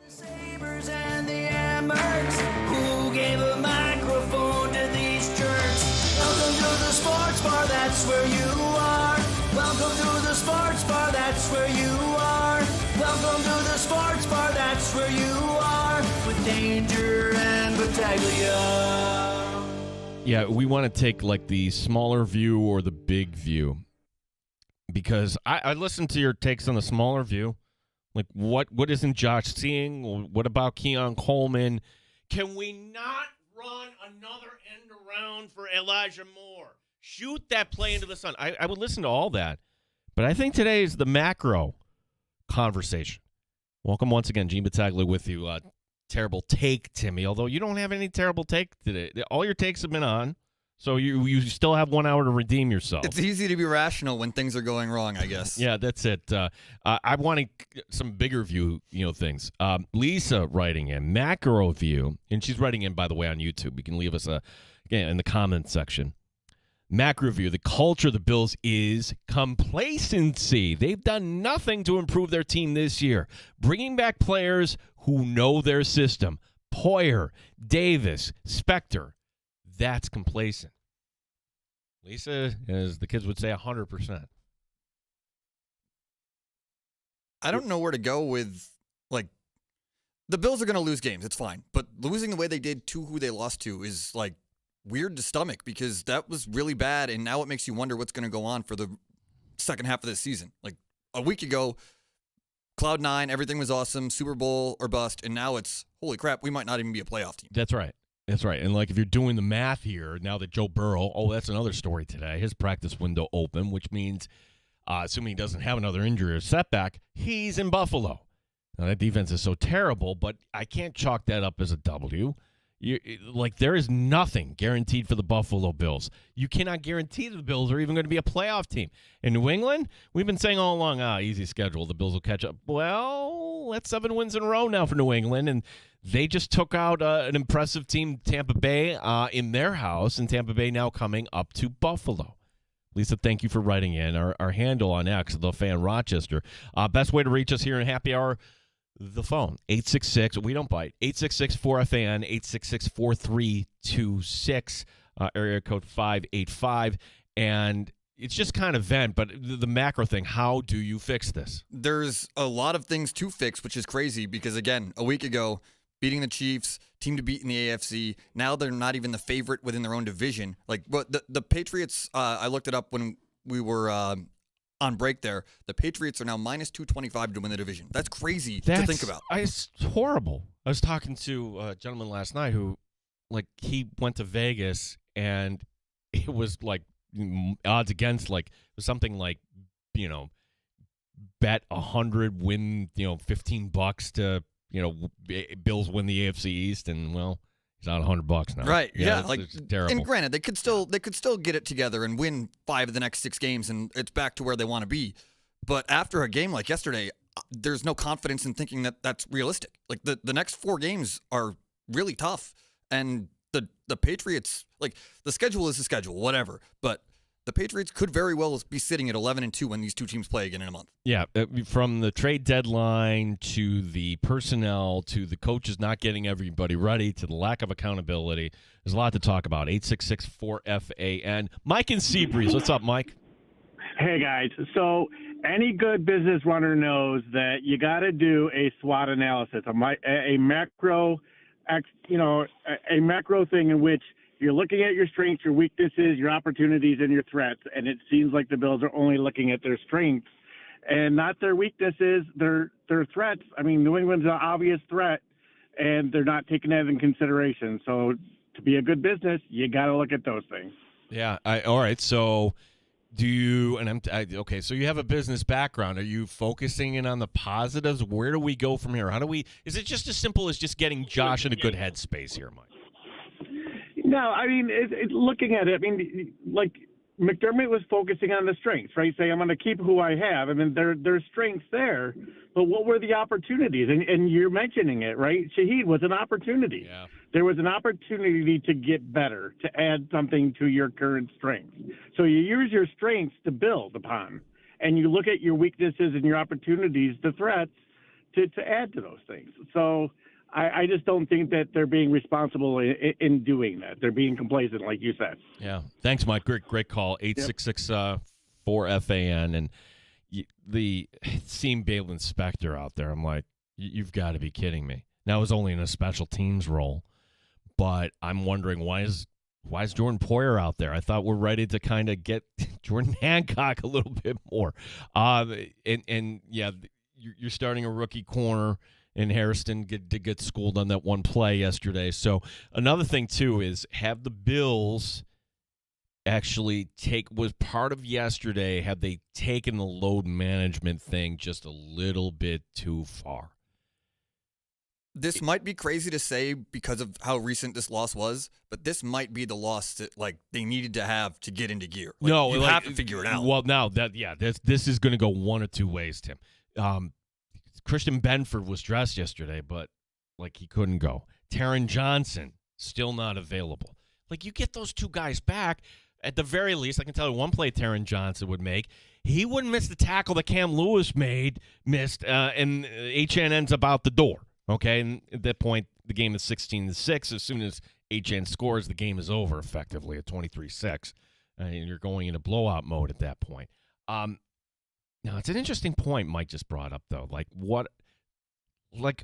Sabres and the Amherst, who gave a microphone to these jerks? Welcome to the sports bar, that's where you are. Welcome to the sports bar, that's where you are. Welcome to the sports bar, that's where you are. With Danger and Battaglia. Yeah, we want to take like the smaller view or the big view. Because I listened to your takes on the smaller view. Like, what isn't Josh seeing? What about Keon Coleman? Can we not run another end around for Elijah Moore? Shoot that play into the sun. I would listen to all that. But I think today is the macro conversation. Welcome once again, Gene Battaglia with you. Terrible take, Timmy, although you don't have any terrible take today. All your takes have been on. So you still have 1 hour to redeem yourself. It's easy to be rational when things are going wrong, I guess. Yeah, that's it. I want some bigger view, things. Lisa writing in macro view, and she's writing in, by the way, on YouTube. You can leave us again in the comments section. Macro view: the culture of the Bills is complacency. They've done nothing to improve their team this year. Bringing back players who know their system. Poyer, Davis, Spector. That's complacent. Lisa, as the kids would say, 100%. I don't know where to go with, like, the Bills are going to lose games. It's fine. But losing the way they did to who they lost to is, like, weird to stomach because that was really bad, and now it makes you wonder what's going to go on for the second half of this season. Like, a week ago, Cloud 9, everything was awesome, Super Bowl or bust, and now it's, holy crap, we might not even be a playoff team. That's right. That's right. And, like, if you're doing the math here, now that Joe Burrow, that's another story today, his practice window open, which means, assuming he doesn't have another injury or setback, he's in Buffalo. Now, that defense is so terrible, but I can't chalk that up as a W. There is nothing guaranteed for the Buffalo Bills. You cannot guarantee the Bills are even going to be a playoff team. In New England, we've been saying all along, easy schedule, the Bills will catch up. Well, that's 7 wins in a row now for New England, and they just took out an impressive team, Tampa Bay, in their house, and Tampa Bay now coming up to Buffalo. Lisa, thank you for writing in. Our handle on X, The Fan Rochester. Best way to reach us here in Happy Hour, the phone, 866, we don't bite, 866-4FAN, 866-4326, area code 585. And it's just kind of vent, but the macro thing, how do you fix this? There's a lot of things to fix, which is crazy because, again, a week ago, beating the Chiefs, team to beat in the AFC, now they're not even the favorite within their own division. Like, but the Patriots, I looked it up when we were on break there. The Patriots are now minus 225 to win the division. That's crazy to think about. It's horrible. I was talking to a gentleman last night who, like, he went to Vegas and it was like odds against, like, it was something like, bet 100, win, $15 to, Bills win the AFC East, and well, he's out $100 now. Right. Yeah. It's terrible. And granted, they could still get it together and win 5 of the next 6 games, and it's back to where they want to be. But after a game like yesterday, there's no confidence in thinking that that's realistic. Like the next 4 games are really tough, and the Patriots, like, the schedule is the schedule, whatever. But the Patriots could very well be sitting at 11-2 when these two teams play again in a month. Yeah, from the trade deadline to the personnel to the coaches not getting everybody ready to the lack of accountability, there's a lot to talk about. 866-4FAN. Mike in Seabreeze. What's up, Mike? Hey, guys. So any good business runner knows that you got to do a SWOT analysis, a macro, a macro thing in which you're looking at your strengths, your weaknesses, your opportunities, and your threats. And it seems like the Bills are only looking at their strengths and not their weaknesses, their threats. I mean, New England's an obvious threat, and they're not taking that in consideration. So to be a good business, you got to look at those things. Yeah. All right. So do you? And okay. So you have a business background. Are you focusing in on the positives? Where do we go from here? How do we? Is it just as simple as just getting Josh in a good headspace here, Mike? No, I mean, looking at it, I mean, like McDermott was focusing on the strengths, right? Saying, I'm going to keep who I have. I mean, there's strengths there, but what were the opportunities? And you're mentioning it, right? Shaheed was an opportunity. Yeah. There was an opportunity to get better, to add something to your current strengths. So you use your strengths to build upon, and you look at your weaknesses and your opportunities, the threats, to add to those things. So I just don't think that they're being responsible in doing that. They're being complacent, like you said. Yeah. Thanks, Mike. Great call. 866-4FAN. And the seeing Baylon Spector out there, I'm like, you've got to be kidding me. Now, it was only in a special teams role, but I'm wondering why is Jordan Poyer out there? I thought we're ready to kind of get Jordan Hancock a little bit more. And yeah, you're starting a rookie corner. And Harrison did get schooled on that one play yesterday. So another thing, too, is have the Bills actually was part of yesterday, have they taken the load management thing just a little bit too far? This might be crazy to say because of how recent this loss was, but this might be the loss that they needed to have to get into gear. No, you have to figure it out. Well, now this is going to go one or two ways, Tim. Christian Benford was dressed yesterday, but he couldn't go. Taron Johnson still not available. You get those two guys back, at the very least, I can tell you one play Taron Johnson would make. He wouldn't miss the tackle that Cam Lewis missed, and HN ends up out the door. Okay, and at that point, the game is 16-6. As soon as HN scores, the game is over effectively at 23-6. And you're going into blowout mode at that point. Now, it's an interesting point Mike just brought up, though.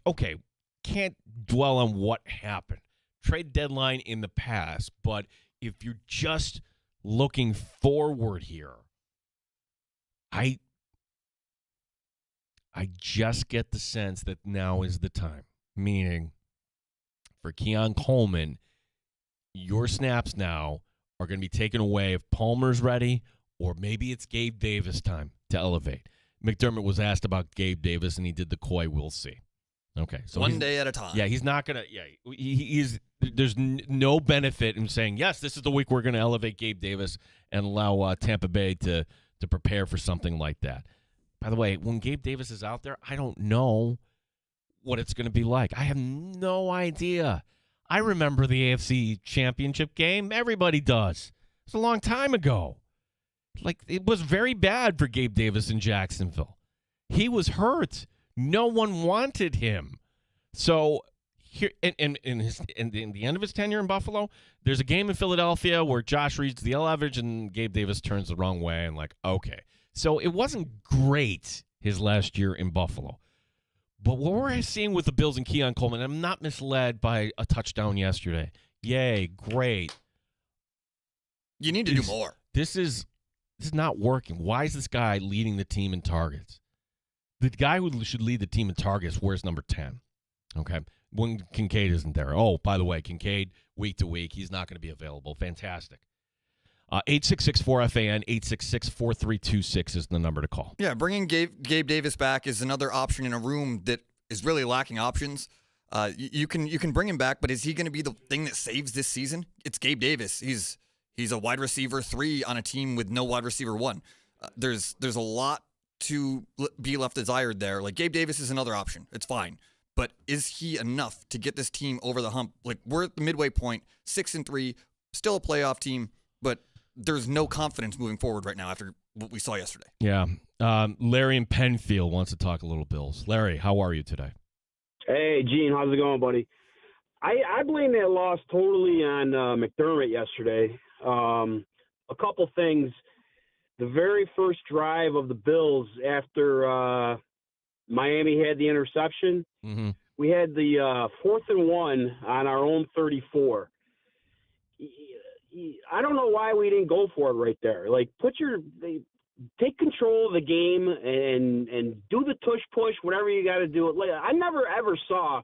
Okay, can't dwell on what happened. Trade deadline in the past, but if you're just looking forward here, I just get the sense that now is the time. Meaning, for Keon Coleman, your snaps now are going to be taken away if Palmer's ready, or maybe it's Gabe Davis time to elevate. McDermott was asked about Gabe Davis, and he did the coy, we'll see. Okay. So one day at a time. Yeah, he's not going to – he's there's no benefit in saying, yes, this is the week we're going to elevate Gabe Davis and allow Tampa Bay to prepare for something like that. By the way, when Gabe Davis is out there, I don't know what it's going to be like. I have no idea. I remember the AFC Championship game. Everybody does. It's a long time ago. It was very bad for Gabe Davis in Jacksonville. He was hurt. No one wanted him. So here, in the end of his tenure in Buffalo, there's a game in Philadelphia where Josh reads the leverage and Gabe Davis turns the wrong way, and okay. So it wasn't great his last year in Buffalo. But what we're seeing with the Bills and Keon Coleman, I'm not misled by a touchdown yesterday. Yay, great. You need to do more. This is not working. Why is this guy leading the team in targets? The guy who should lead the team in targets wears number 10. Okay? When Kincaid isn't there. Oh, by the way, Kincaid, week to week, he's not going to be available. Fantastic. 866-4FAN, 866-4326 is the number to call. Yeah, bringing Gabe Davis back is another option in a room that is really lacking options. You can bring him back, but is he going to be the thing that saves this season? It's Gabe Davis. He's a wide receiver 3 on a team with no wide receiver 1. There's a lot to be left desired there. Gabe Davis is another option. It's fine. But is he enough to get this team over the hump? We're at the midway point, 6-3, still a playoff team, but there's no confidence moving forward right now after what we saw yesterday. Yeah. Larry in Penfield wants to talk a little Bills. Larry, how are you today? Hey, Gene, how's it going, buddy? I blame that loss totally on McDermott yesterday. A couple things. The very first drive of the Bills after Miami had the interception, we had the 4th and 1 on our own 34. I don't know why we didn't go for it right there. Like, take control of the game and do the tush push, whatever you got to do. Like, I never ever saw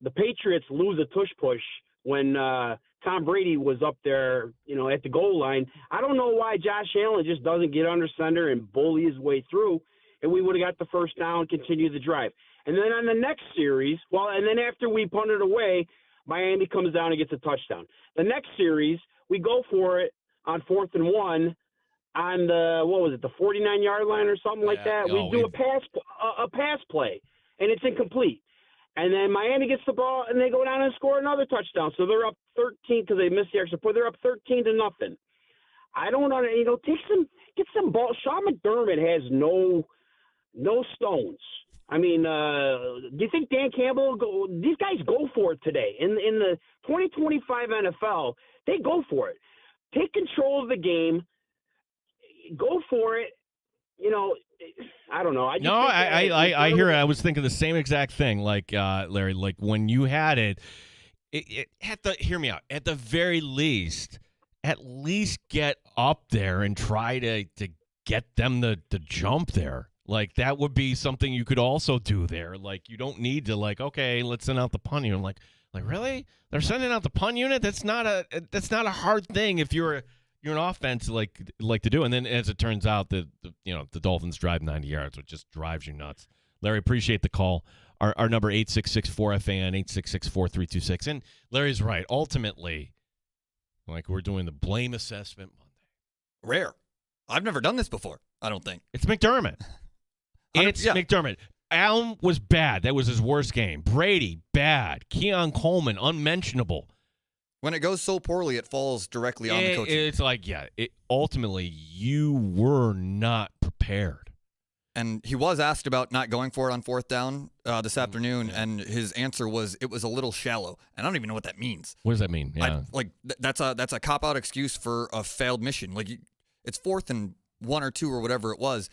the Patriots lose a tush push when Tom Brady was up there, at the goal line. I don't know why Josh Allen just doesn't get under center and bully his way through, and we would have got the first down, continue the drive. And then on the next series, and then after we punted away, Miami comes down and gets a touchdown. The next series, we go for it on 4th and 1 on the 49-yard line or something like that. We do a pass play, and it's incomplete. And then Miami gets the ball, and they go down and score another touchdown. So they're up 13 because they missed the extra point. They're up 13-0. I don't know. Get some ball. Sean McDermott has no stones. I mean, do you think Dan Campbell these guys go for it today in the 2025 NFL? They go for it. Take control of the game. Go for it. I don't know. I hear it. I was thinking the same exact thing. Like Larry, like when you had it had to hear me out. At the very least, at least get up there and try to get them to jump there. Like that would be something you could also do there. Like you don't need to okay, let's send out the punt unit. I'm like really? They're sending out the punt unit? That's not a hard thing if you're an offense like to do. And then as it turns out the Dolphins drive 90 yards, which just drives you nuts. Larry, appreciate the call. Our number 866-4FAN 866-4326. And Larry's right. Ultimately, we're doing the blame assessment Monday. Rare. I've never done this before, I don't think. It's McDermott. McDermott. Allen was bad. That was his worst game. Brady, bad. Keon Coleman, unmentionable. When it goes so poorly, it falls directly on the coaching. It's ultimately, you were not prepared. And he was asked about not going for it on 4th down this afternoon, and his answer was it was a little shallow. And I don't even know what that means. What does that mean? Yeah. That's a cop-out excuse for a failed mission. It's 4th and 1 or 2 or whatever it was.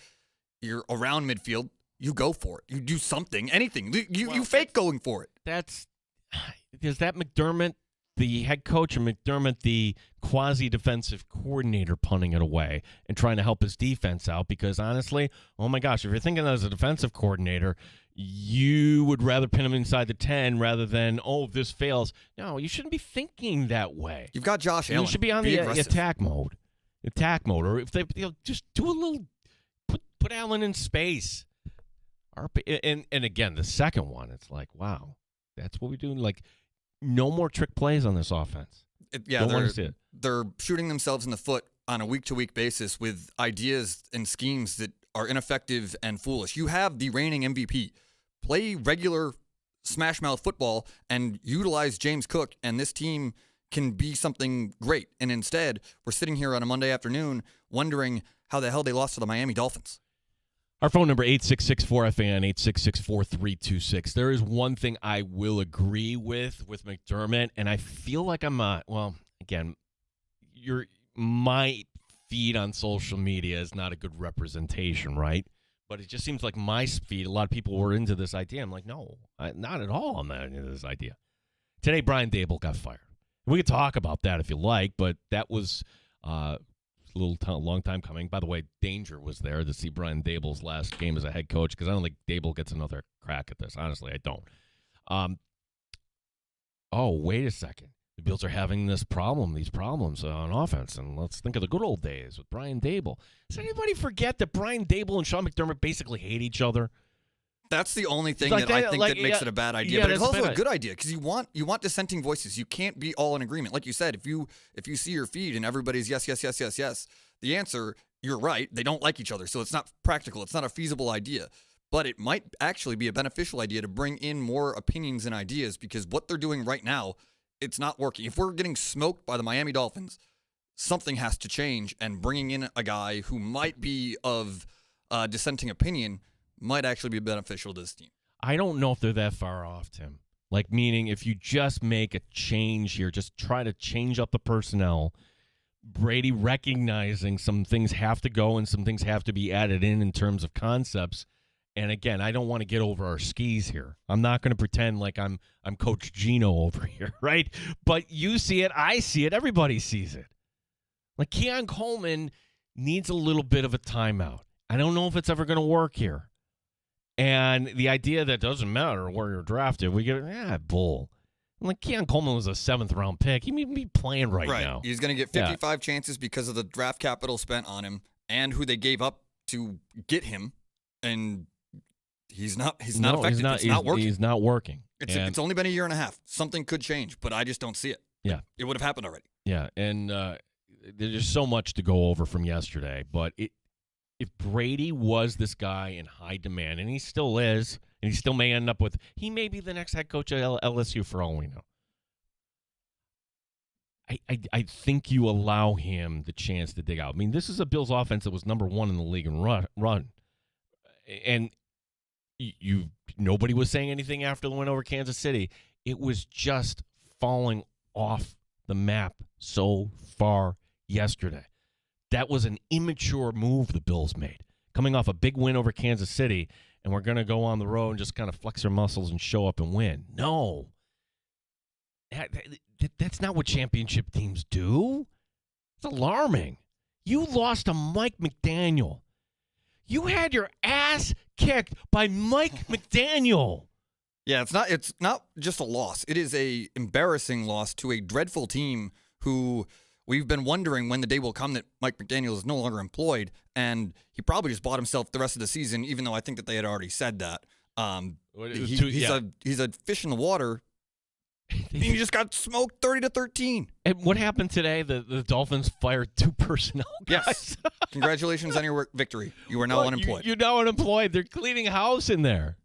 You're around midfield. You go for it. You do something, anything. You fake going for it. Is that McDermott, the head coach, and McDermott, the quasi-defensive coordinator, punting it away and trying to help his defense out? Because honestly, oh my gosh, if you're thinking as a defensive coordinator, you would rather pin him inside the 10 rather than, if this fails. No, you shouldn't be thinking that way. You've got Josh Allen. You should be on the attack mode. Or if they just do a little, put Allen in space. And again, the second one, it's like, wow, that's what we're doing. No more trick plays on this offense. They're shooting themselves in the foot on a week-to-week basis with ideas and schemes that are ineffective and foolish. You have the reigning MVP. Play regular smash-mouth football and utilize James Cook, and this team can be something great. And instead, we're sitting here on a Monday afternoon wondering how the hell they lost to the Miami Dolphins. Our phone number, 866-4FAN, 866-4326. There is one thing I will agree with McDermott, and I feel like I'm again, my feed on social media is not a good representation, right? But it just seems like my feed, a lot of people were into this idea. I'm like, no, not at all. I'm not into this idea. Today, Brian Dable got fired. We could talk about that if you like, but that was a long time coming. By the way, Danger was there to see Brian Dable's last game as a head coach, because I don't think Dable gets another crack at this. Honestly, I don't. Wait a second. The Bills are having these problems on offense, and let's think of the good old days with Brian Dable. Does anybody forget that Brian Dable and Sean McDermott basically hate each other? That's the only thing that I think that makes it a bad idea. But it's also a good idea because you want dissenting voices. You can't be all in agreement. Like you said, if you see your feed and everybody's yes, the answer, you're right, they don't like each other. So it's not practical. It's not a feasible idea. But it might actually be a beneficial idea to bring in more opinions and ideas, because what they're doing right now it's not working. If we're getting smoked by the Miami Dolphins, something has to change, and bringing in a guy who might be of dissenting opinion might actually be beneficial to this team. I don't know if they're that far off, Tim. Like, meaning if you just make a change here, just try to change up the personnel, Brady recognizing some things have to go and some things have to be added in terms of concepts. And again, I don't want to get over our skis here. I'm not going to pretend like I'm Coach Gino over here, right? But you see it, I see it, everybody sees it. Like, Keon Coleman needs a little bit of a timeout. I don't know if it's ever going to work here. And the idea that doesn't matter where you're drafted, we get, bull. Like, Keon Coleman was a 7th-round pick. He may be playing right now. He's going to get 55 chances because of the draft capital spent on him and who they gave up to get him. And he's not effective. It's not working. He's not working. It's only been a year and a half. Something could change, but I just don't see it. Yeah. It would have happened already. Yeah, and there's so much to go over from yesterday, but if Brady was this guy in high demand, and he still is, and he still may end up with, he may be the next head coach at LSU for all we know. I think you allow him the chance to dig out. I mean, this is a Bills offense that was number 1 in the league in run. And nobody was saying anything after the win over Kansas City. It was just falling off the map so far yesterday. That was an immature move the Bills made, coming off a big win over Kansas City, and we're going to go on the road and just kind of flex our muscles and show up and win. No. That's not what championship teams do. It's alarming. You lost to Mike McDaniel. You had your ass kicked by Mike McDaniel. Yeah, it's not just a loss. It is a embarrassing loss to a dreadful team who we've been wondering when the day will come that Mike McDaniel is no longer employed, and he probably just bought himself the rest of the season, even though I think that they had already said that. He's a fish in the water. He just got smoked 30-13. And what happened today? The Dolphins fired 2 personnel guys. Yes. Congratulations on your victory. You are now unemployed. You're now unemployed. They're cleaning house in there.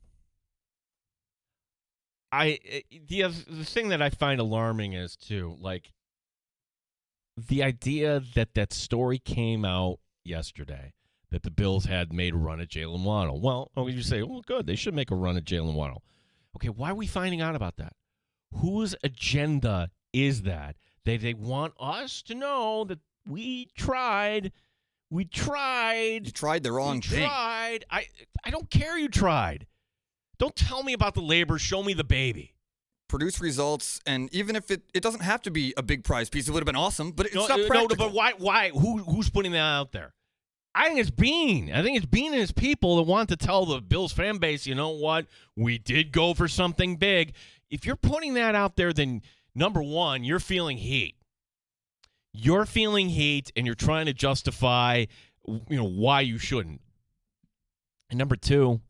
The thing that I find alarming is, too, like, the idea that story came out yesterday that the Bills had made a run at Jalen Waddle. Well, you say, well, good, they should make a run at Jalen Waddle. Okay, why are we finding out about that? Whose agenda is that? They want us to know that we tried. You tried the wrong thing. I don't care you tried. Don't tell me about the labor. Show me the baby. Produce results, and even if it doesn't have to be a big prize piece, it would have been awesome, but it's not practical. No, but why? Who's putting that out there? I think it's Bean. I think it's Bean and his people that want to tell the Bills fan base, you know what? We did go for something big. If you're putting that out there, then number one, you're feeling heat. You're feeling heat, and you're trying to justify, why you shouldn't. And number two,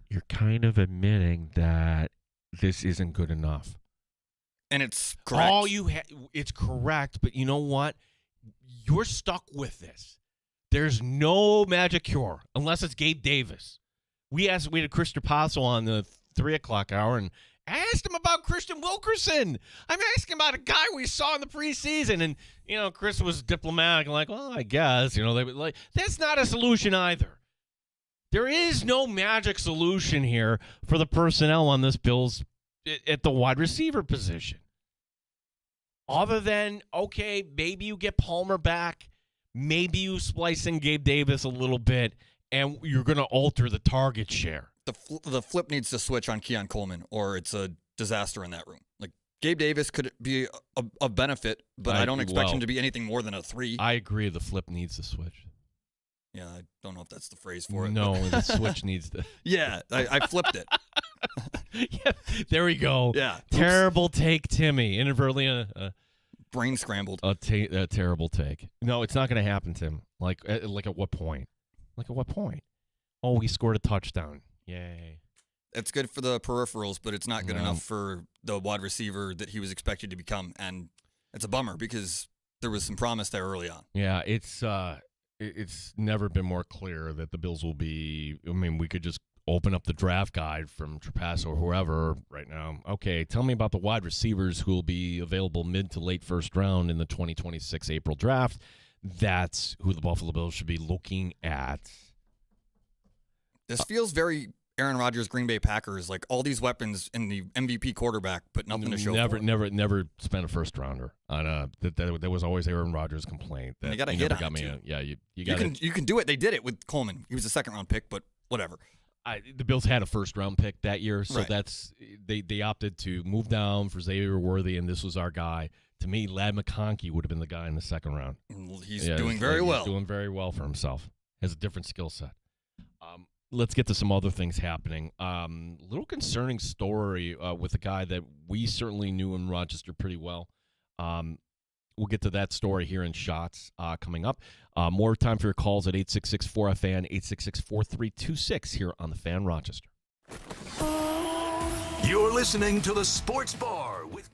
you're kind of admitting that this isn't good enough. And it's correct. It's correct, but you know what? You're stuck with this. There's no magic cure unless it's Gabe Davis. We had Chris Trapasso on the 3 o'clock hour, and I asked him about Christian Wilkerson. I'm asking about a guy we saw in the preseason, and Chris was diplomatic, like, well, I guess, that's not a solution either. There is no magic solution here for the personnel on this Bills at the wide receiver position. Other than, okay, maybe you get Palmer back, maybe you splice in Gabe Davis a little bit, and you're going to alter the target share. The flip needs to switch on Keon Coleman, or it's a disaster in that room. Like, Gabe Davis could be a benefit, but I don't expect him to be anything more than a 3. I agree. The flip needs to switch. Yeah, I don't know if that's the phrase for it. No, the switch needs to. Yeah, I flipped it. Yeah, there we go. Yeah. Terrible take, Timmy. Inadvertently, brain scrambled. A terrible take. No, it's not going to happen, Tim. Like at what point? Like at what point? Oh, he scored a touchdown. Yay. It's good for the peripherals, but it's not good enough for the wide receiver that he was expected to become. And it's a bummer because there was some promise there early on. Yeah, it's never been more clear that the Bills will be. I mean, we could just open up the draft guide from Trapasso or whoever right now. Okay, tell me about the wide receivers who will be available mid to late first round in the 2026 April draft. That's who the Buffalo Bills should be looking at. This feels very Aaron Rodgers, Green Bay Packers, like all these weapons in the MVP quarterback, but nothing to show for it. Never spent a first rounder on a. That was always Aaron Rodgers' complaint. That They got a he hit never on got it, me too. Yeah, You can do it. They did it with Coleman. He was a second round pick, but whatever. The Bills had a first round pick that year, so Right. that's they opted to move down for Xavier Worthy, and this was our guy. To me, Ladd McConkey would have been the guy in the second round. He's doing very well. He's doing very well for himself. Has a different skill set. Let's get to some other things happening. Little concerning story with a guy that we certainly knew in Rochester pretty well. We'll get to that story here in shots coming up. More time for your calls at 866-4FAN, 866-4326 here on the Fan Rochester. You're listening to the Sports Bar with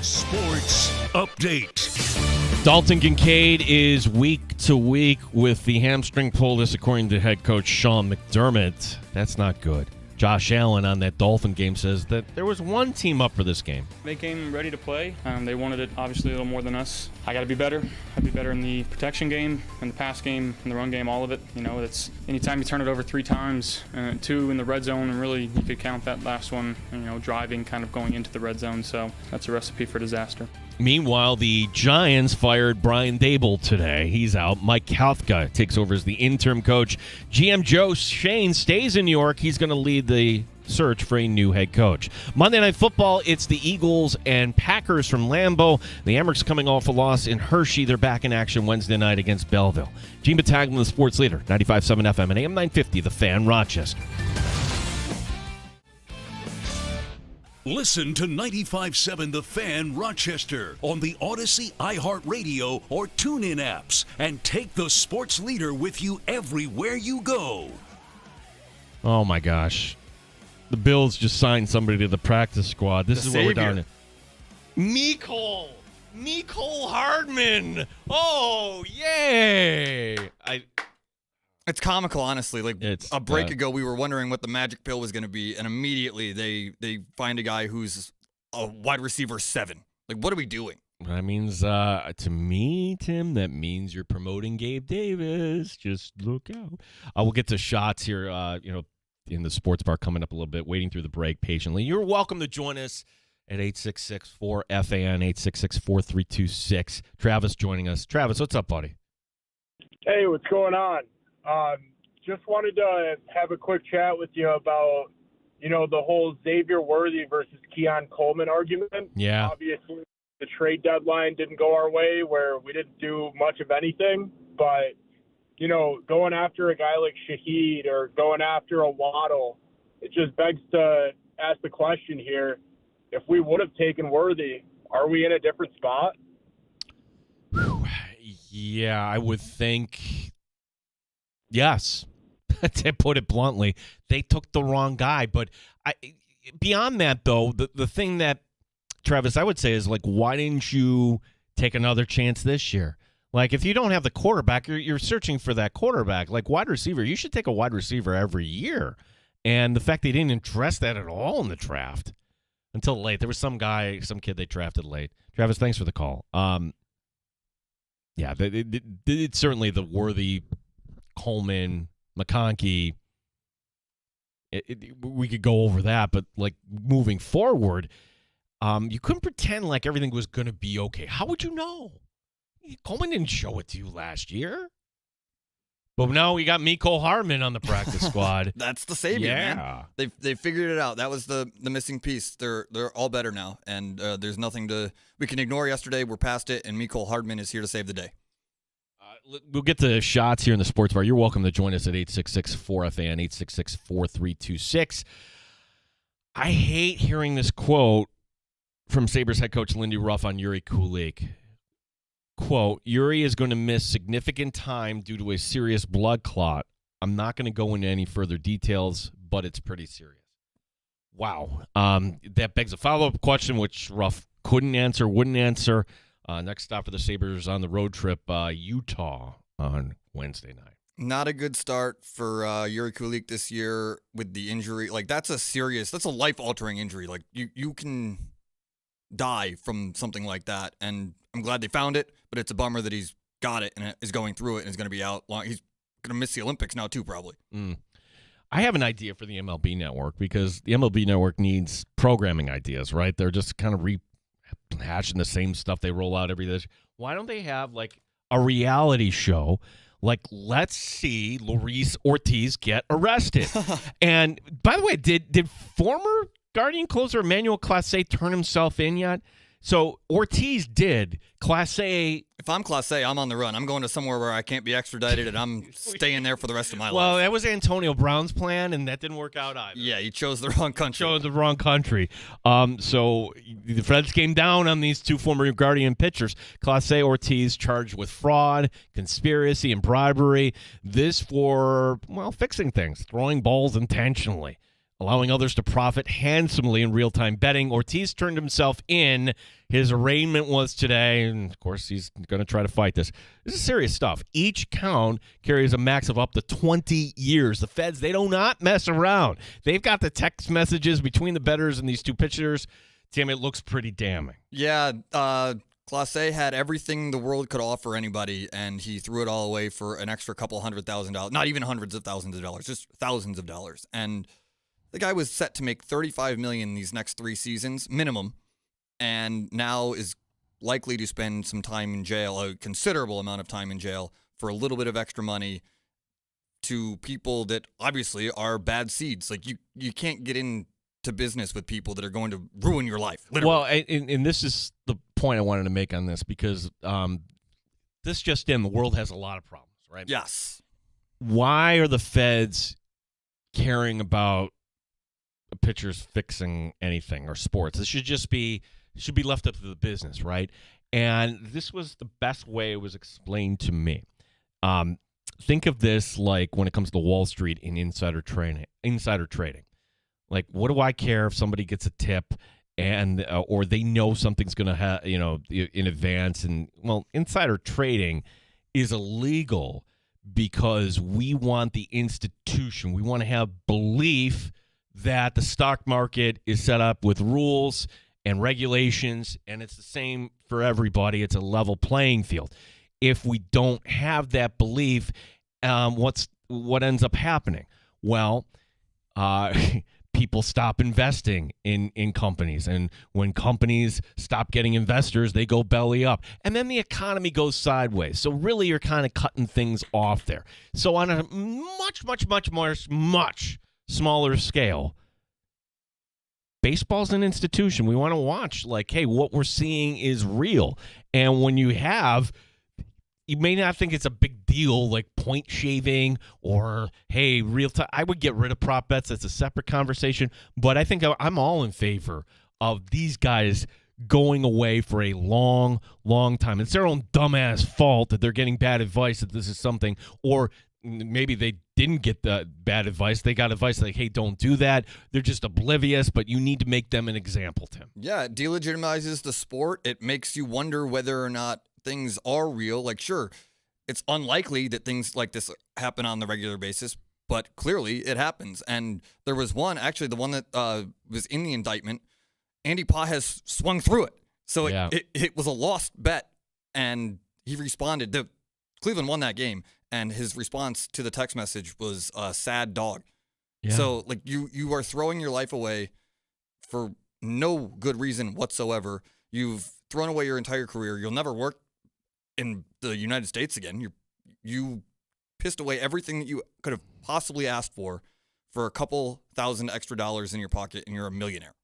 Sports Update. Dalton Kincaid is week to week with the hamstring pull. This, according to head coach Sean McDermott. That's not good. Josh Allen on that Dolphin game says that there was one team up for this game. They came ready to play. They wanted it obviously a little more than us. I got to be better. I'd be better in the protection game, in the pass game, in the run game, all of it. You know, it's anytime you turn it over 3 times, 2 in the red zone, and really you could count that last one, you know, driving, kind of going into the red zone. So that's a recipe for disaster. Meanwhile, the Giants fired Brian Dable today. He's out. Mike Kafka takes over as the interim coach. GM Joe Shane stays in New York. He's going to lead the search for a new head coach. Monday Night Football, it's the Eagles and Packers from Lambeau. The Amerks coming off a loss in Hershey. They're back in action Wednesday night against Belleville. Gene Battaglia, the sports leader, 95.7 FM and AM 950, The Fan, Rochester. Listen to 95.7 The Fan Rochester on the Odyssey, iHeartRadio, or TuneIn apps, and take the sports leader with you everywhere you go. Oh, my gosh. The Bills just signed somebody to the practice squad. This is what we're down to. Mecole Hardman. Oh, yay. It's comical, honestly. Like a break ago, we were wondering what the magic pill was going to be, and immediately they find a guy who's a wide receiver 7. Like, what are we doing? That means, to me, Tim, that means you're promoting Gabe Davis. Just look out. We'll get to shots here, in the sports bar coming up a little bit, waiting through the break patiently. You're welcome to join us at 866-4FAN, 866-4326. Travis joining us. Travis, what's up, buddy? Hey, what's going on? Just wanted to have a quick chat with you about, the whole Xavier Worthy versus Keon Coleman argument. Yeah. Obviously, the trade deadline didn't go our way where we didn't do much of anything. But, going after a guy like Shaheed or going after a Waddle, it just begs to ask the question here, if we would have taken Worthy, are we in a different spot? Yeah, I would think yes. To put it bluntly, they took the wrong guy. But beyond that, though, the thing that, Travis, I would say is, like, why didn't you take another chance this year? Like, if you don't have the quarterback, you're searching for that quarterback. Like, wide receiver, you should take a wide receiver every year. And the fact they didn't address that at all in the draft until late. There was some kid they drafted late. Travis, thanks for the call. Yeah, it's certainly the Worthy, Coleman, McConkey. We could go over that, but, like, moving forward, you couldn't pretend like everything was going to be okay. How would you know? Coleman didn't show it to you last year. But now we got Mecole Hardman on the practice squad. That's the savior, man. They figured it out. That was the missing piece. They're all better now, and there's nothing we can ignore yesterday. We're past it, and Mecole Hardman is here to save the day. We'll get to shots here in the sports bar. You're welcome to join us at 866-4FAN, 866-4326. I hate hearing this quote from Sabres head coach Lindy Ruff on Yuri Kulik. Quote, Yuri is going to miss significant time due to a serious blood clot. I'm not going to go into any further details, but it's pretty serious. Wow. That begs a follow-up question, which Ruff wouldn't answer. Next stop for the Sabres on the road trip, Utah on Wednesday night. Not a good start for Yuri Kulik this year with the injury. Like, that's a life-altering injury. Like, you can die from something like that, and I'm glad they found it, but it's a bummer that he's got it and is going through it and is going to be out long. He's going to miss the Olympics now, too, probably. I have an idea for the MLB Network because the MLB Network needs programming ideas, right? They're just kind of rehashing the same stuff they roll out every day. Why don't they have, like, a reality show? Like, let's see Luis Ortiz get arrested. And, by the way, did former Guardian closer Emmanuel Clase turn himself in yet? So Ortiz did. Clase. If I'm Clase, I'm on the run. I'm going to somewhere where I can't be extradited, and I'm staying there for the rest of my life. Well, that was Antonio Brown's plan, and that didn't work out either. Yeah, he chose the wrong country. So the Feds came down on these two former Guardian pitchers. Clase Ortiz charged with fraud, conspiracy, and bribery. This for, fixing things, throwing balls intentionally. allowing others to profit handsomely in real-time betting. Ortiz turned himself in. His arraignment was today, and of course he's going to try to fight this. This is serious stuff. Each count carries a max of up to 20 years. The feds, they do not mess around. They've got the text messages between the bettors and these two pitchers. Tim, it looks pretty damning. Yeah, Class A had everything the world could offer anybody, and he threw it all away for an extra couple $100,000. Not even hundreds of thousands of dollars, just thousands of dollars. And the guy was set to make $35 million these next 3 seasons, minimum, and now is likely to spend some time in jail, a considerable amount of time in jail, for a little bit of extra money to people that obviously are bad seeds. Like, you can't get into business with people that are going to ruin your life, literally. Well, and this is the point I wanted to make on this, because this just in, the world has a lot of problems, right? Yes. Why are the feds caring about pitchers fixing anything or sports? This should be left up to the business, right? And this was the best way it was explained to me. Think of this like when it comes to Wall Street and insider trading. Like, what do I care if somebody gets a tip and or they know something's going to in advance? And well, insider trading is illegal because we want the institution. We want to have belief that the stock market is set up with rules and regulations, and it's the same for everybody. It's a level playing field. If we don't have that belief, what ends up happening? Well, people stop investing in companies, and when companies stop getting investors, they go belly up, and then the economy goes sideways. So really, you're kind of cutting things off there. So on a much smaller scale, baseball's an institution. We want to watch, like, hey, what we're seeing is real. And when you may not think it's a big deal, like point shaving or, hey, real time. I would get rid of prop bets. That's a separate conversation. But I think I'm all in favor of these guys going away for a long, long time. It's their own dumbass fault that they're getting bad advice that this is something, or maybe they didn't get the bad advice. They got advice like, hey, don't do that. They're just oblivious, but you need to make them an example, Tim. Yeah, it delegitimizes the sport. It makes you wonder whether or not things are real. Like, sure, it's unlikely that things like this happen on the regular basis, but clearly it happens. And there was one, actually the one that was in the indictment, Andy Pa has swung through it. So it was a lost bet, and he responded. Cleveland won that game, and his response to the text message was a sad dog. Yeah. So, like, you are throwing your life away for no good reason whatsoever. You've thrown away your entire career. You'll never work in the United States again. You pissed away everything that you could have possibly asked for a couple $1,000 extra in your pocket, and you're a millionaire.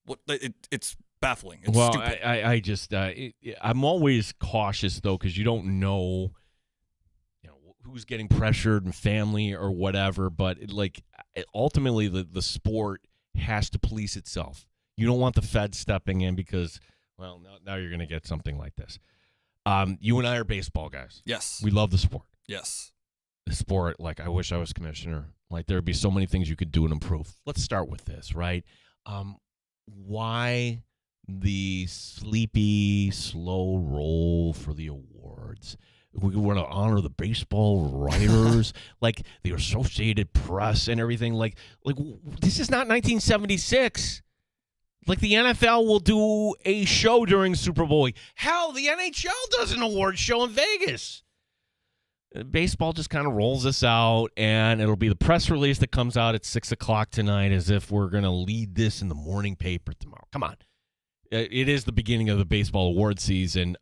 It's baffling. It's stupid. I just I'm always cautious though, because you don't know, who's getting pressured and family or whatever. But ultimately, the sport has to police itself. You don't want the Fed stepping in because, well, now you're going to get something like this. You and I are baseball guys. Yes. We love the sport. Yes. The sport, I wish I was commissioner. There would be so many things you could do and improve. Let's start with this, right? Why the sleepy, slow roll for the awards? We want to honor the baseball writers, the Associated Press and everything. This is not 1976. The NFL will do a show during Super Bowl week. Hell, the NHL does an award show in Vegas. Baseball just kind of rolls this out, and it'll be the press release that comes out at 6 o'clock tonight, as if we're going to lead this in the morning paper tomorrow. Come on. It is the beginning of the baseball award season.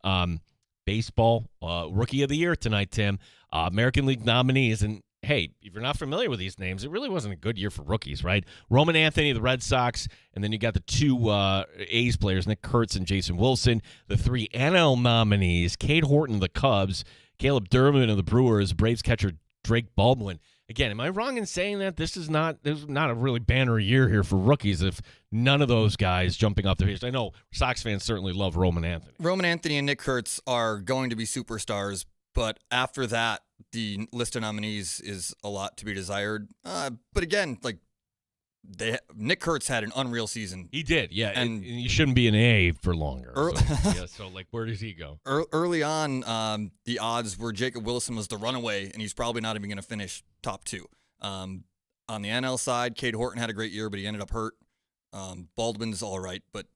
Baseball, Rookie of the Year tonight, Tim. American League nominees, and hey, if you're not familiar with these names, it really wasn't a good year for rookies, right? Roman Anthony, the Red Sox, and then you got the two A's players, Nick Kurtz and Jason Wilson. The three NL nominees, Cade Horton of the Cubs, Caleb Durbin of the Brewers, Braves catcher Drake Baldwin. Again, am I wrong in saying that there's not a really banner year here for rookies if none of those guys jumping off the page? I know Sox fans certainly love Roman Anthony. Roman Anthony and Nick Kurtz are going to be superstars, but after that, the list of nominees is a lot to be desired. But again, Nick Kurtz had an unreal season. He did, yeah. And you shouldn't be an A for longer. So where does he go? Early on, the odds were Jacob Wilson was the runaway, and he's probably not even going to finish top 2. On the NL side, Cade Horton had a great year, but he ended up hurt. Baldwin's all right, but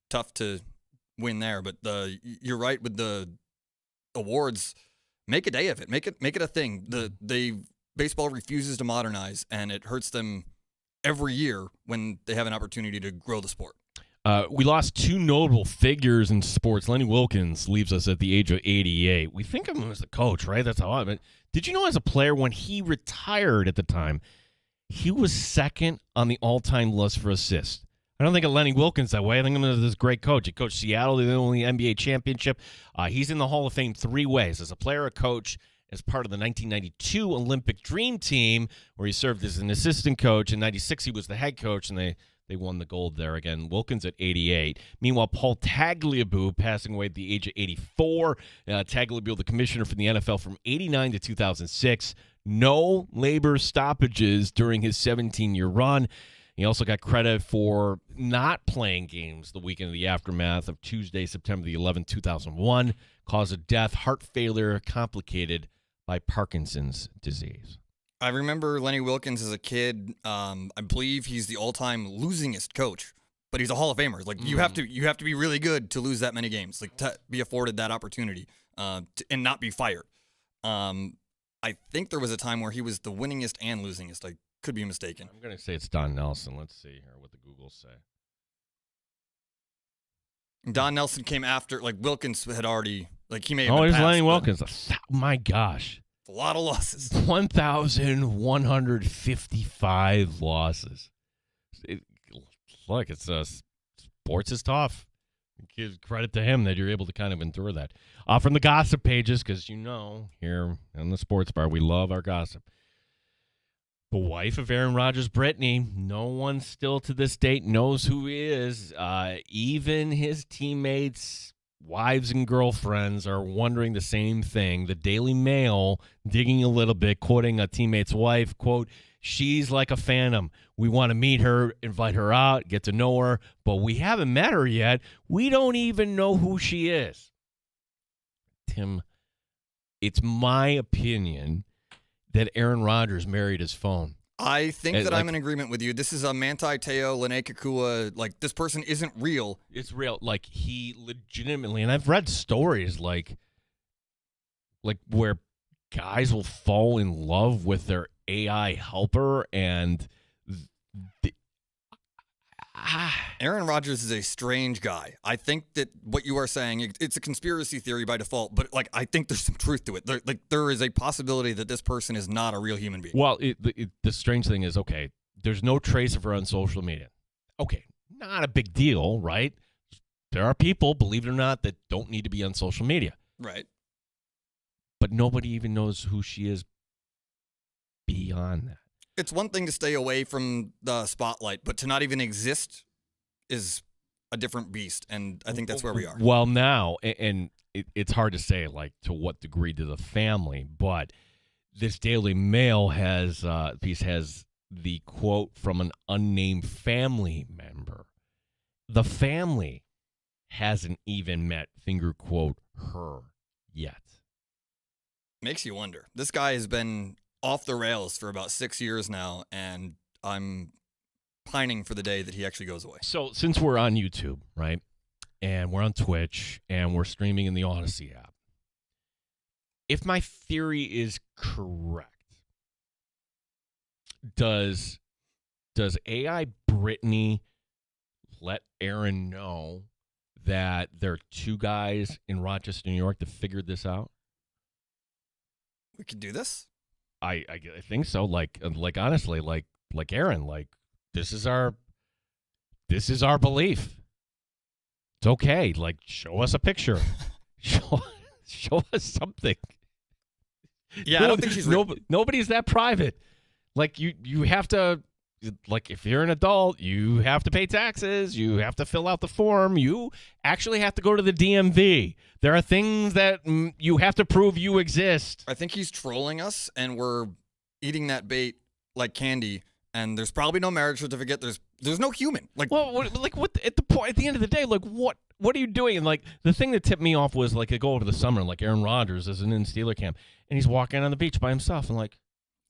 tough to win there. But you're right with the awards. Make a day of it. Make it a thing. Baseball refuses to modernize, and it hurts them every year when they have an opportunity to grow the sport. We lost 2 notable figures in sports. Lenny Wilkens leaves us at the age of 88. We think of him as the coach, right? That's how I mean. Did you know as a player, when he retired at the time, he was second on the all-time list for assists? I don't think of Lenny Wilkens that way. I think of him as this great coach. He coached Seattle to the only NBA championship. He's in the Hall of Fame 3 ways: as a player, a coach, as part of the 1992 Olympic Dream Team, where he served as an assistant coach. In 96, he was the head coach, and they won the gold there again. Wilkins at 88. Meanwhile, Paul Tagliabue passing away at the age of 84. Tagliabue, the commissioner for the NFL from 89 to 2006. No labor stoppages during his 17-year run. He also got credit for not playing games the weekend of the aftermath of Tuesday, September the 11th, 2001. Cause of death, heart failure, complicated by Parkinson's disease. I remember Lenny Wilkens as a kid. I believe he's the all-time losingest coach, but he's a Hall of Famer. Like you have to be really good to lose that many games, like to be afforded that opportunity, and not be fired. I think there was a time where he was the winningest and losingest. I could be mistaken. I'm going to say it's Don Nelson. Let's see here what the Googles say. Don Nelson came after, like Wilkins had already, like he may have been here's passed, Lenny Wilkens. My gosh. A lot of losses. 1,155 losses. Look, it's sports is tough. Give credit to him that you're able to kind of endure that. From the gossip pages, because here in the sports bar, we love our gossip. The wife of Aaron Rodgers, Brittany, no one still to this date knows who he is. Even his teammates, wives and girlfriends are wondering the same thing. The Daily Mail digging a little bit, quoting a teammate's wife, quote, "She's like a phantom. We want to meet her, invite her out, get to know her, but we haven't met her yet. We don't even know who she is." Tim, it's my opinion that Aaron Rodgers married his phone. I think that I'm in agreement with you. This is a Manti Te'o, Lene Kekua. Like, this person isn't real. It's real. Like, he legitimately, and I've read stories like where guys will fall in love with their AI helper, and Aaron Rodgers is a strange guy. I think that what you are saying, it's a conspiracy theory by default, but like I think there's some truth to it. There is a possibility that this person is not a real human being. Well, the strange thing is, okay, there's no trace of her on social media. Okay, not a big deal, right? There are people, believe it or not, that don't need to be on social media. Right. But nobody even knows who she is beyond that. It's one thing to stay away from the spotlight, but to not even exist is a different beast, and I think that's where we are. Well, now, and it's hard to say, like, to what degree to the family, but this Daily Mail piece has the quote from an unnamed family member. The family hasn't even met, finger quote, her yet. Makes you wonder. This guy has been off the rails for about 6 years now, and I'm pining for the day that he actually goes away. So since we're on YouTube, right, and we're on Twitch, and we're streaming in the Odyssey app, if my theory is correct, does AI Brittany let Aaron know that there are 2 guys in Rochester, New York that figured this out? We could do this? I think so. Like honestly, like Aaron, like this is our belief. It's okay. Like, show us a picture. show us something. Yeah, I don't think she's nobody's that private. Like you have to, like, if you're an adult, you have to pay taxes. You have to fill out the form. You actually have to go to the DMV. There are things that you have to prove you exist. I think he's trolling us, and we're eating that bait like candy and there's probably no marriage certificate. There's no human. Like, well, what at the end of the day, like what are you doing? And like the thing that tipped me off was like a go over the summer, like Aaron Rodgers is in Steeler camp, and he's walking on the beach by himself, and like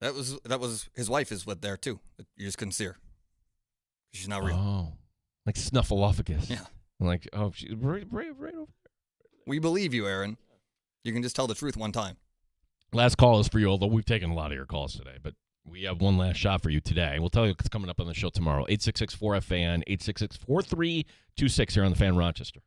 that was his wife is with there too. You just couldn't see her. She's not real. Oh, like Snuffleupagus. Yeah. Like, oh, she's right over there. We believe you, Aaron. You can just tell the truth one time. Last call is for you, although we've taken a lot of your calls today, but we have one last shot for you today. We'll tell you what's coming up on the show tomorrow. 866-4FAN, 866-4326 here on the Fan Rochester.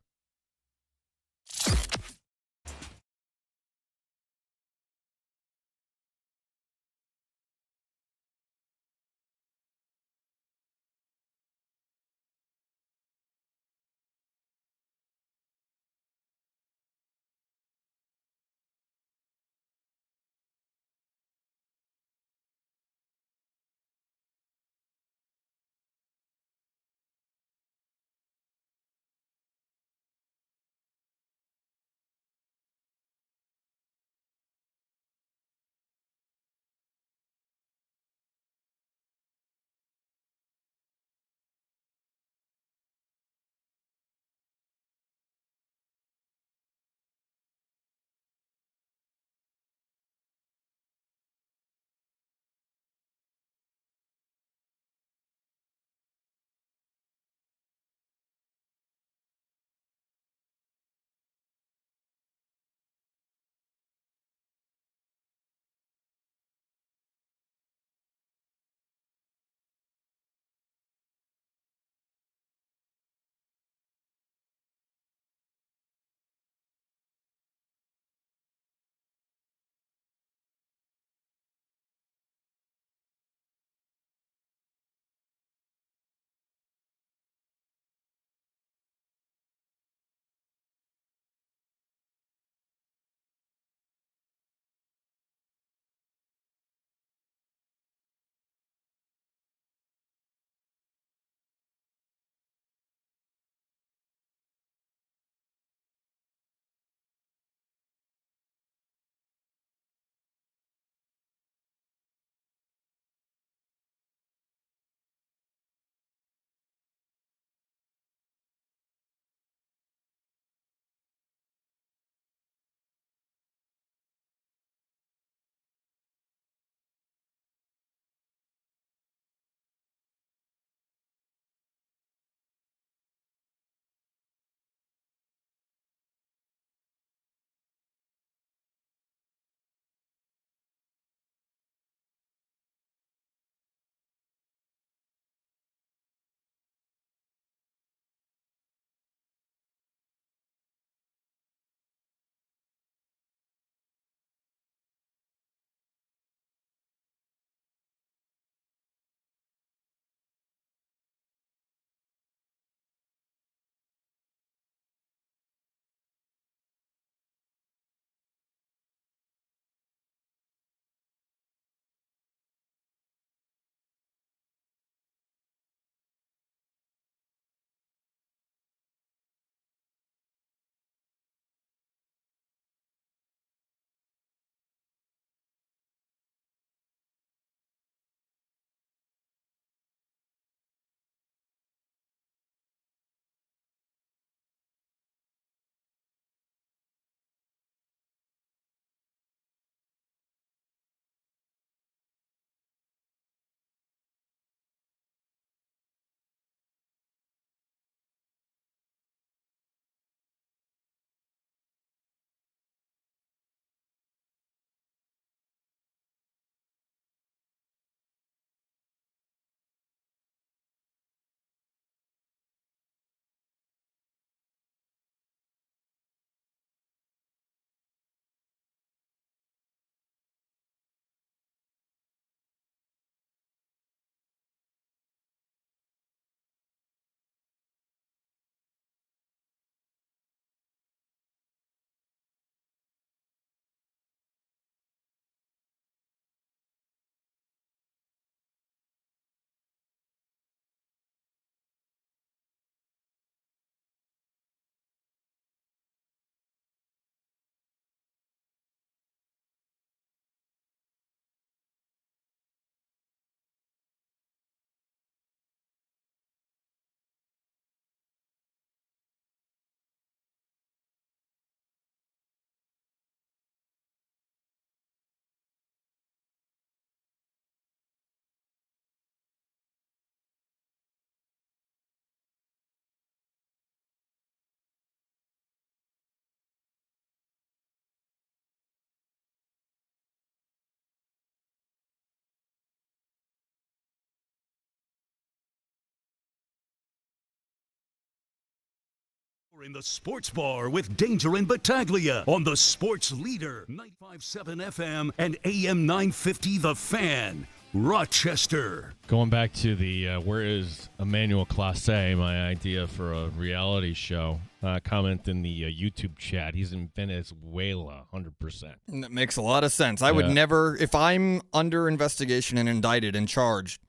You're in the Sports Bar with Danger and Battaglia on the Sports Leader, 95.7 FM and AM 950 The Fan, Rochester. Going back to the where is Emmanuel Classe, my idea for a reality show, comment in the YouTube chat. He's in Venezuela, 100%. That makes a lot of sense. I would never, if I'm under investigation and indicted and charged,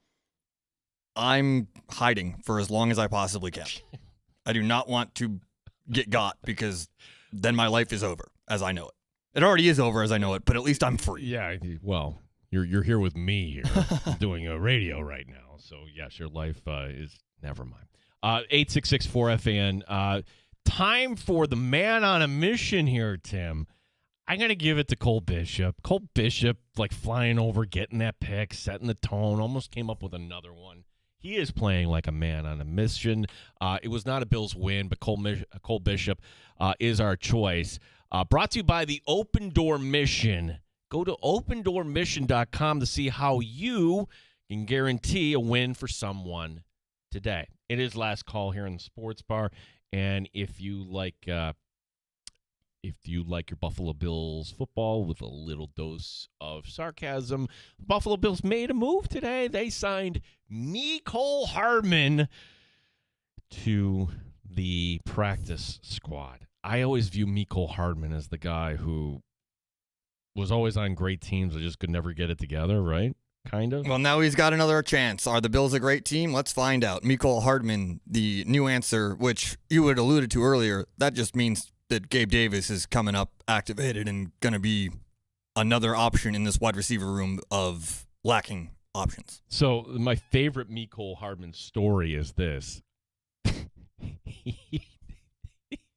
I'm hiding for as long as I possibly can. I do not want to get got because then my life is over as I know it. It already is over as I know it, but at least I'm free. Yeah, well, you're here with me here doing a radio right now. So, yes, your life is never mind. 866-4FAN. Time for the man on a mission here, Tim. I'm going to give it to Cole Bishop. Cole Bishop, like flying over, getting that pick, setting the tone, almost came up with another one. He is playing like a man on a mission. It was not a Bills win, but Cole Bishop is our choice. Brought to you by the Open Door Mission. Go to opendoormission.com to see how you can guarantee a win for someone today. It is last call here in the Sports Bar, and if you like your Buffalo Bills football with a little dose of sarcasm, Buffalo Bills made a move today. They signed Mecole Hardman to the practice squad. I always view Mecole Hardman as the guy who was always on great teams that just could never get it together, right? Kind of. Well, now he's got another chance. Are the Bills a great team? Let's find out. Mecole Hardman, the new answer, which you had alluded to earlier, that just means that Gabe Davis is coming up activated and going to be another option in this wide receiver room of lacking options. So my favorite Mecole Hardman story is this.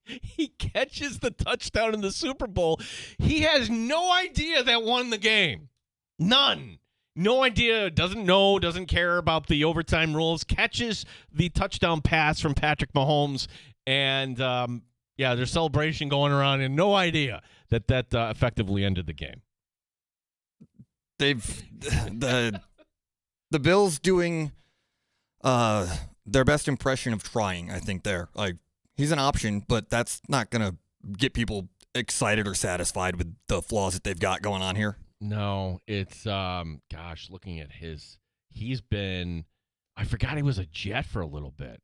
He catches the touchdown in the Super Bowl. He has no idea that won the game. None. No idea, doesn't care about the overtime rules, catches the touchdown pass from Patrick Mahomes, and there's celebration going around, and no idea that effectively ended the game. The Bills doing their best impression of trying, I think there. Like, he's an option, but that's not going to get people excited or satisfied with the flaws that they've got going on here. No, it's, looking at he's been, I forgot he was a Jet for a little bit.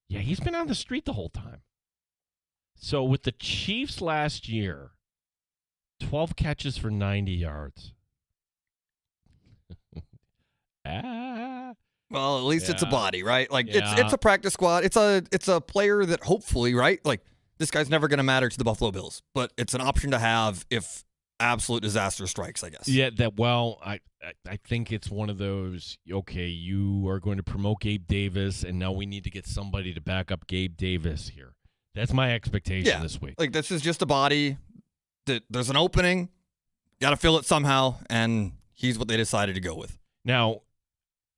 Yeah, he's been on the street the whole time. So with the Chiefs last year, 12 catches for 90 yards. Well, at least it's a body, right? Like it's a practice squad. It's a player that hopefully, right? Like, this guy's never going to matter to the Buffalo Bills, but it's an option to have if absolute disaster strikes, I guess. Yeah, I think it's one of those, okay, you are going to promote Gabe Davis, and now we need to get somebody to back up Gabe Davis here. That's my expectation this week. Like, this is just a body that there's an opening, got to fill it somehow, and he's what they decided to go with. Now,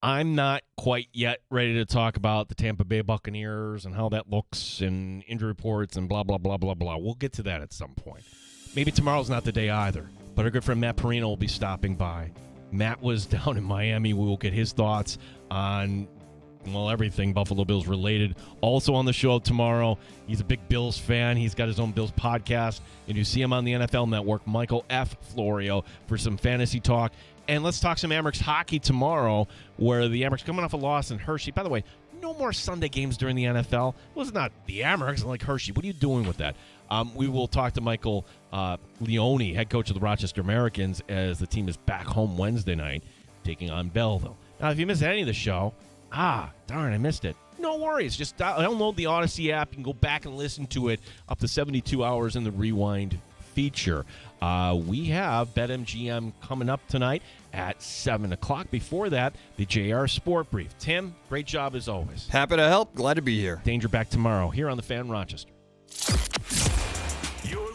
I'm not quite yet ready to talk about the Tampa Bay Buccaneers and how that looks and injury reports and blah, blah, blah, blah, blah. We'll get to that at some point. Maybe tomorrow's not the day either, but our good friend Matt Perino will be stopping by. Matt was down in Miami. We will get his thoughts on, everything Buffalo Bills related. Also on the show tomorrow, he's a big Bills fan. He's got his own Bills podcast, and you see him on the NFL Network, Michael F. Florio, for some fantasy talk. And let's talk some Amerks hockey tomorrow, where the Amerks coming off a loss in Hershey. By the way, no more Sunday games during the NFL. Well, it's not the Amerks, like Hershey. What are you doing with that? We will talk to Michael Leone, head coach of the Rochester Americans, as the team is back home Wednesday night, taking on Belleville. Now, if you missed any of the show, darn, I missed it. No worries. Just download the Odyssey app. You can go back and listen to it up to 72 hours in the Rewind feature. We have BetMGM coming up tonight at 7 o'clock. Before that, the JR Sport Brief. Tim, great job as always. Happy to help. Glad to be here. Danger back tomorrow here on the Fan Rochester. You're